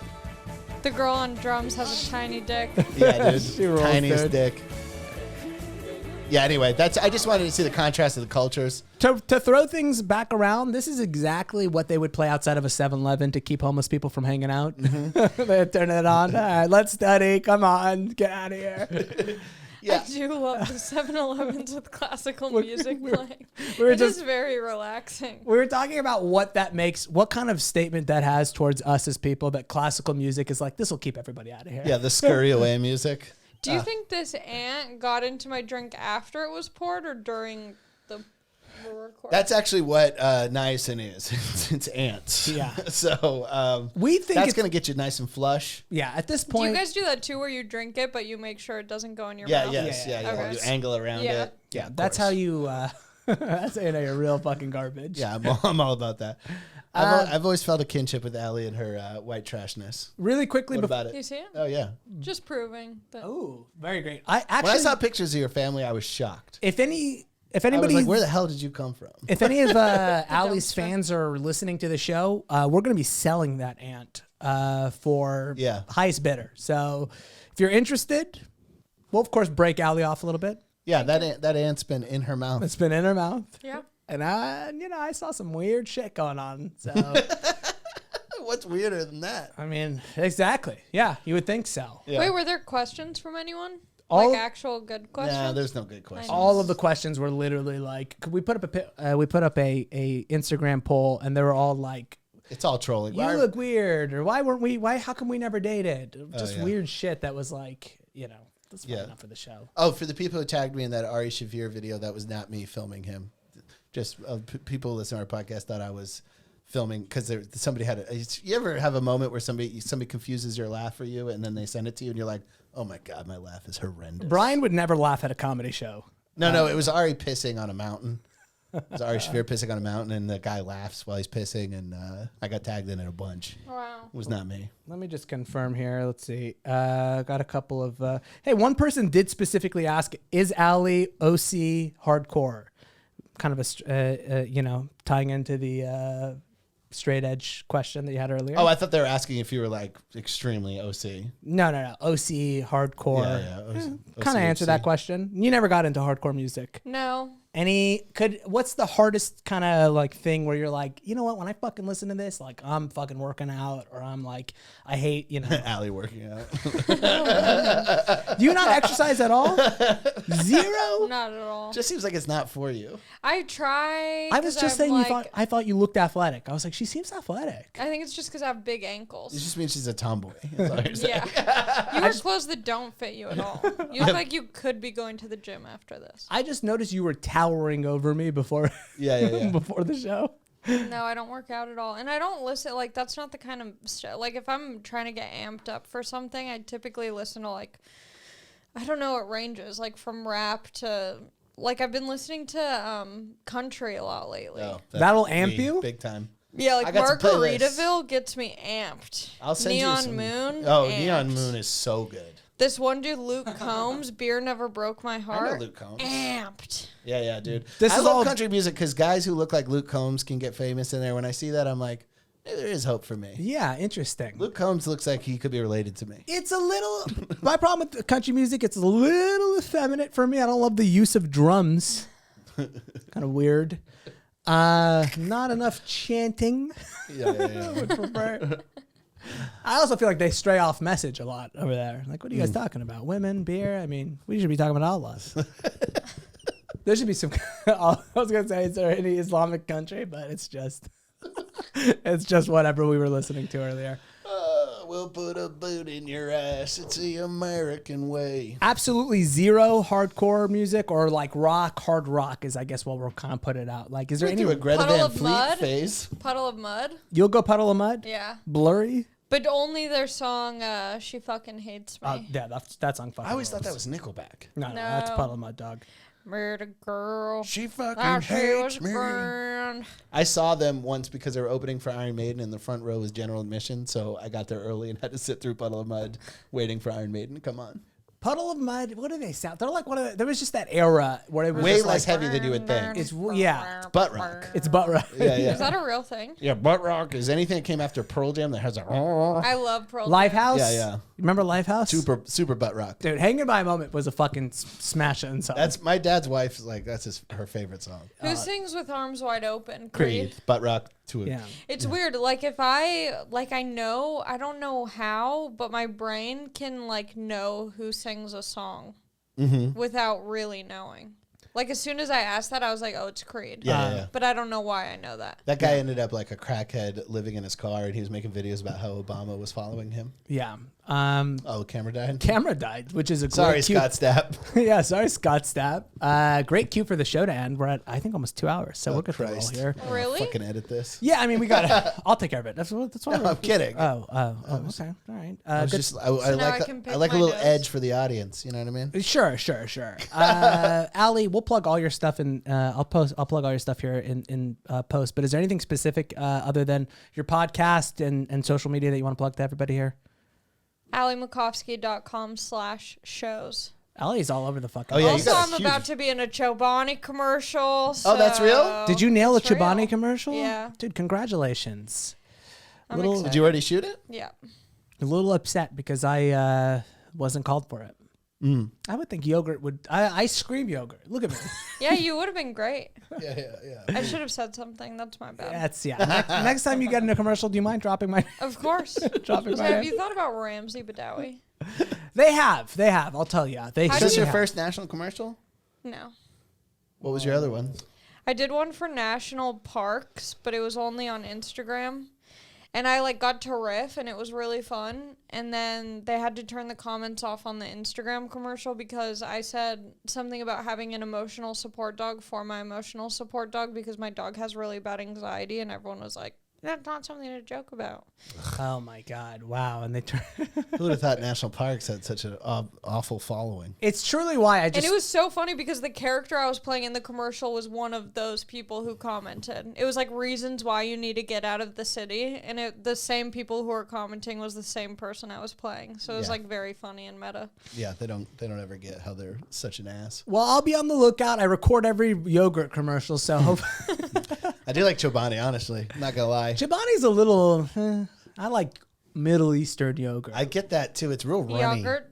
The girl on drums has a tiny dick. Yeah, dude. She rolls, Tiniest dude. dick. Yeah, anyway, I just wanted to see the contrast of the cultures. To throw things back around, this is exactly what they would play outside of a 7-Eleven to keep homeless people from hanging out. They'd turn it on. All right, let's study. Come on, get out of here. Yeah. I do love the 7-Elevens with classical music playing. we were It is just- very relaxing. We were talking about what that makes, what kind of statement that has towards us as people, that classical music is like, this will keep everybody out of here. Yeah, the scurry away music. Do you think this ant got into my drink after it was poured or during the We're recording. That's actually what niacin is. It's ants. Yeah. So We think that's it's going to get you nice and flush. yeah. At this Do point, you guys do that too, where you drink it, but you make sure it doesn't go in your Yeah, mouth? yes, Yeah, yeah. yeah. You Okay. angle around Yeah. it. yeah, of that's course. how you. That's how you know you're real fucking garbage. Yeah, I'm all about that. I've always felt a kinship with Allie and her white trashness. Really quickly. What about You it? see it? Oh, yeah. Just proving that. Oh, very great. I When actually, I saw pictures of your family, I was shocked. if I was anybody, like, where the hell did you come from? if any of Allie's fans are listening to the show, we're going to be selling that ant for Yeah. highest bidder. So if you're interested, we'll of course break Allie off a little bit. Yeah, that ant's been in her mouth. It's been in her mouth. Yeah. And I saw some weird shit going on. So, What's weirder than that? I mean, exactly. Yeah, you would think so. Yeah. Wait, were there questions from anyone? All- Like actual good questions? Nah, there's no good question. All of the questions were literally like, we put up a Instagram poll, and they were all like, It's all trolling. "You look weird," or "Why? How come we never dated?" Just yeah. weird shit that was like, that's fine Yeah. enough for the show. Oh, for the people who tagged me in that Ari Shavir video, that was not me filming him. Just people who listen to our podcast thought I was filming because somebody had you ever have a moment where somebody confuses your laugh for you and then they send it to you and you're like, oh my God, my laugh is horrendous. Brian would never laugh at a comedy show. No, it was Ari pissing on a mountain. It was Ari Shavir pissing on a mountain and the guy laughs while he's pissing and I got tagged in it a bunch. Wow. It was not me. Let me just confirm here. Let's see. Got a couple of. Hey, one person did specifically ask, "Is Allie OC hardcore?" Kind of tying into the straight edge question that you had earlier. Oh, I thought they were asking if you were like extremely OC. No. OC hardcore. Yeah. Kind of answer that question. You never got into hardcore music. No. What's the hardest kind of like thing where you're like, you know what, when I fucking listen to this, like I'm fucking working out or I'm like, I hate, Allie working out. Do you not exercise at all? Zero? Not at all. Just seems like it's not for you. I try. I was 'cause just I'm saying I thought you looked athletic. I was like, she seems athletic. I think it's just because I have big It ankles. just means she's a tomboy. That's all you're saying. Yeah. You wear clothes that don't fit you at all. You look like you could be going to the gym after this. I just noticed you were towering over me before Yeah. before the show. No, I don't work out at all. And I don't listen, like, that's not the kind of show. Like, if I'm trying to get amped up for something, I typically listen to, like, I don't know what ranges, like, from rap to, like, I've been listening to country a lot lately. Oh, That'll amp you? big time. Yeah, I like, got some playlists. Margaritaville gets me amped. I'll send Neon you some. Moon. Oh, amped. Neon Moon is so good. This one dude, Luke Combs, Beer Never Broke My Heart. I know Luke Combs. Amped. Yeah, dude. This I is love all- country music because guys who look like Luke Combs can get famous in there. When I see that, I'm like, hey, there is hope for me. Yeah, interesting. Luke Combs looks like he could be related to me. It's a little. My problem with country music, it's a little effeminate for me. I don't love the use of drums. Kind of weird. Not enough chanting. Yeah. Would prefer. I also feel like they stray off message a lot over there. Like, what are you guys talking about? Women, beer? I mean, we should be talking about Allah. There should be some. I was gonna say, is there any Islamic country? But it's just whatever we were listening to earlier. We'll put a boot in your ass. It's the American way. Absolutely zero hardcore music or like hard rock is, I guess, what we'll kind of put it out. Like, is there Went any? through a Greta Puddle Van of Fleet Mud? phase. Puddle of Mud. You'll go Puddle of Mud? Yeah. Blurry? But only their song, She Fucking Hates Me. Yeah, that song. I always thought that was Nickelback. No, that's No. Puddle of Mud, dog. Married a girl. She fucking Ah, she was hates me. burned. I saw them once because they were opening for Iron Maiden and the front row was general admission. So I got there early and had to sit through Puddle of Mud waiting for Iron Maiden to come on. Puddle of Mud, what do they sound? They're like there was just that era where it was Way just less like, heavy than you would think. It's yeah, Butt rock. it's butt rock. Yeah. Is that a real thing? Yeah, butt rock is anything that came after Pearl Jam that has a I love Pearl Jam. Lifehouse. Yeah. Remember Lifehouse? super butt rock. Dude, Hanging by a Moment was a fucking smash it and song. That's my dad's wife's like her favorite song. Who sings with arms wide open? Creed, butt rock to a yeah. It's weird. Like if I don't know how, but my brain can like know who sings a song without really knowing. Like as soon as I asked that, I was like, "Oh, it's Creed." Yeah. But I don't know why I know that. That guy ended up like a crackhead living in his car, and he was making videos about how Obama was following him. Yeah. Camera died. Camera died, which is a Sorry, great cue. Scott Stapp. Yeah, sorry, Scott Stapp. Great cue for the show to end. We're at, I think, almost 2 hours, so we're good to roll Christ. here. Really? Fucking edit this. Yeah, I mean, we got. I'll take care of it. That's what. No, I'm kidding. Oh, okay, all right. I Good. just, I now I like, can I pick like a my little nose. edge for the audience. You know what I mean? Sure. Ali, we'll plug all your stuff in. I'll plug all your stuff here in post. But is there anything specific other than your podcast and social media that you want to plug to everybody here? AllieMakovsky.com/shows. Ali's all over the fucking. Oh, yeah, you Also, got a I'm about to be in a Chobani commercial. Oh, that's real? so Did you nail a it's real. Chobani commercial? Yeah. Dude, congratulations. I'm Little- excited. Did you already shoot it? Yeah. A little upset because I wasn't called for it. I would think yogurt would. I scream yogurt. Look at me. Yeah, you would have been great. Yeah. I should have said something. That's my bad. Next time you get in a commercial, do you mind dropping my? Of course. Dropping my Have name? you thought about Ramsey Badawi? They have. I'll tell you. They. How Is did this you your have. first national commercial? No. What was your other one? I did one for national parks, but it was only on Instagram. And I got to riff, and it was really fun. And then they had to turn the comments off on the Instagram commercial because I said something about having an emotional support dog for my emotional support dog because my dog has really bad anxiety, and everyone was like, that's not something to joke about. Oh my God! Wow! And they turn. Who would have thought national parks had such an awful following? It's truly why I just. And it was so funny because the character I was playing in the commercial was one of those people who commented. It was reasons why you need to get out of the city. And the same people who were commenting was the same person I was playing. So it was Yeah. very funny and meta. Yeah, they don't ever get how they're such an ass. Well, I'll be on the lookout. I record every yogurt commercial, so hope. I do like Chobani, honestly. I'm not gonna lie. Chobani's a little. I like Middle Eastern yogurt. I get that too. It's real runny. Yogurt.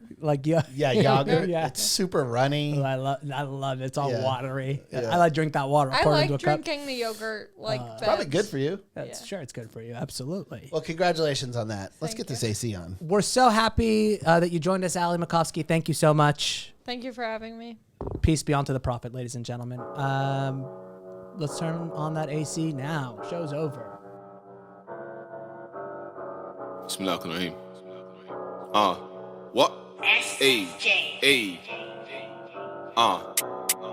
Yeah, yogurt. Yeah. It's super runny. I love it. It's all Yeah. watery. Yeah. I like drink that water. I pour it like into a cup. drinking the yogurt Probably good for you. That's sure it's good for you. Absolutely. Well, congratulations on that. Let's Thank get this you. AC on. We're so happy that you joined us, Ali Makovsky. Thank you so much. Thank you for having me. Peace be unto the prophet, ladies and gentlemen. Let's turn on that AC now. Show's over. Bismillahirrahmanirrahim. What? Hey.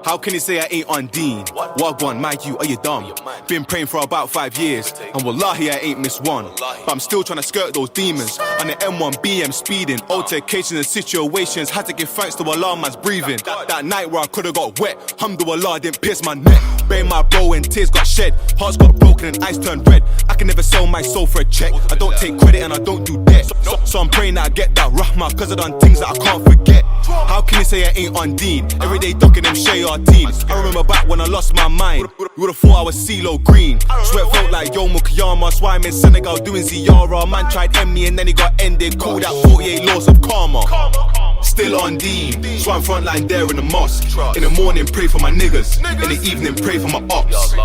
How can you say I ain't on Dean? Wagwan, my you, are you dumb? Been praying for about 5 years, and wallahi I ain't missed one. But I'm still trying to skirt those demons. On the M1 BM speeding, altercations and situations. Had to give thanks to Allah, man's breathing. That night where I could've got wet, alhamdulillah, didn't pierce my neck. Bury my bro and tears got shed. Hearts got broken and eyes turned red. I can never sell my soul for a check. I don't take credit and I don't do debt. So I'm praying that I get that rahmah, cause I done things that I can't forget. How can you say I ain't on Dean? Every day ducking them Shayar teams. I remember back when I lost my mind. You would've thought I was CeeLo Green. Sweat felt like Yom Kiyama. So I'm in Senegal doing Ziyara. Man tried end me and then he got ended. Called out 48 laws of karma. Still on Dean, so I'm frontline there in the mosque. In the morning, pray for my niggas. In the evening, pray for my ops.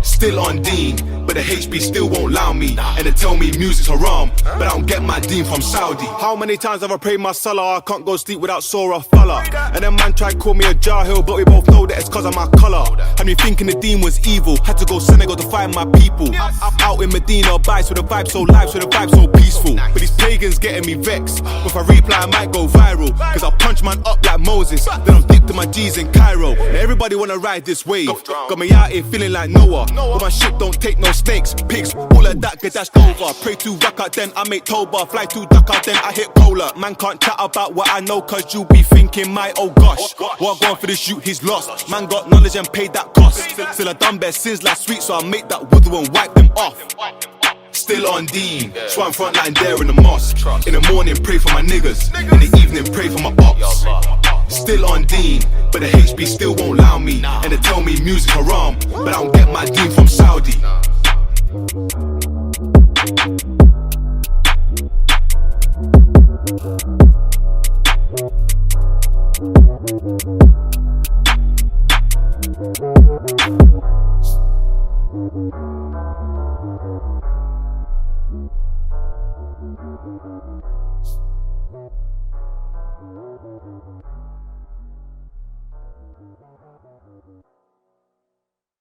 Still on Dean, but the HB still won't allow me. And they tell me music's haram, but I don't get my Dean from Saudi. How many times have I prayed my salah? I can't go sleep without Surah Fala. And then man tried call me a Jahil, but we both know that it's cause of my colour. Had me thinking the Dean was evil. Had to go Senegal to find my people. Out in Medina, bites with the vibe so live, so the vibe so peaceful. But these pagans getting me vexed. If I reply, I might go viral. Cause I punch man up like Moses. Then I'm dick to my G's in Cairo. Now everybody wanna ride this wave. Got me out here feeling like Noah. But my shit don't take no snakes, pigs, all of that get dashed over. Pray to Raqqa, then I make Toba. Fly to Dhaka, then I hit Kola. Man can't chat about what I know, cause you be thinking, my oh gosh. What going for this shoot, he's lost. Man got knowledge and paid that cost. Still I done best sins last week, so I make that wudu and wipe them off. Still on Dean, so I'm frontline there in the mosque. In the morning, pray for my niggas. In the evening, pray for my ops. Still on Dean, but the HB still won't allow me. And they tell me music's haram, but I don't get my Dean from Saudi.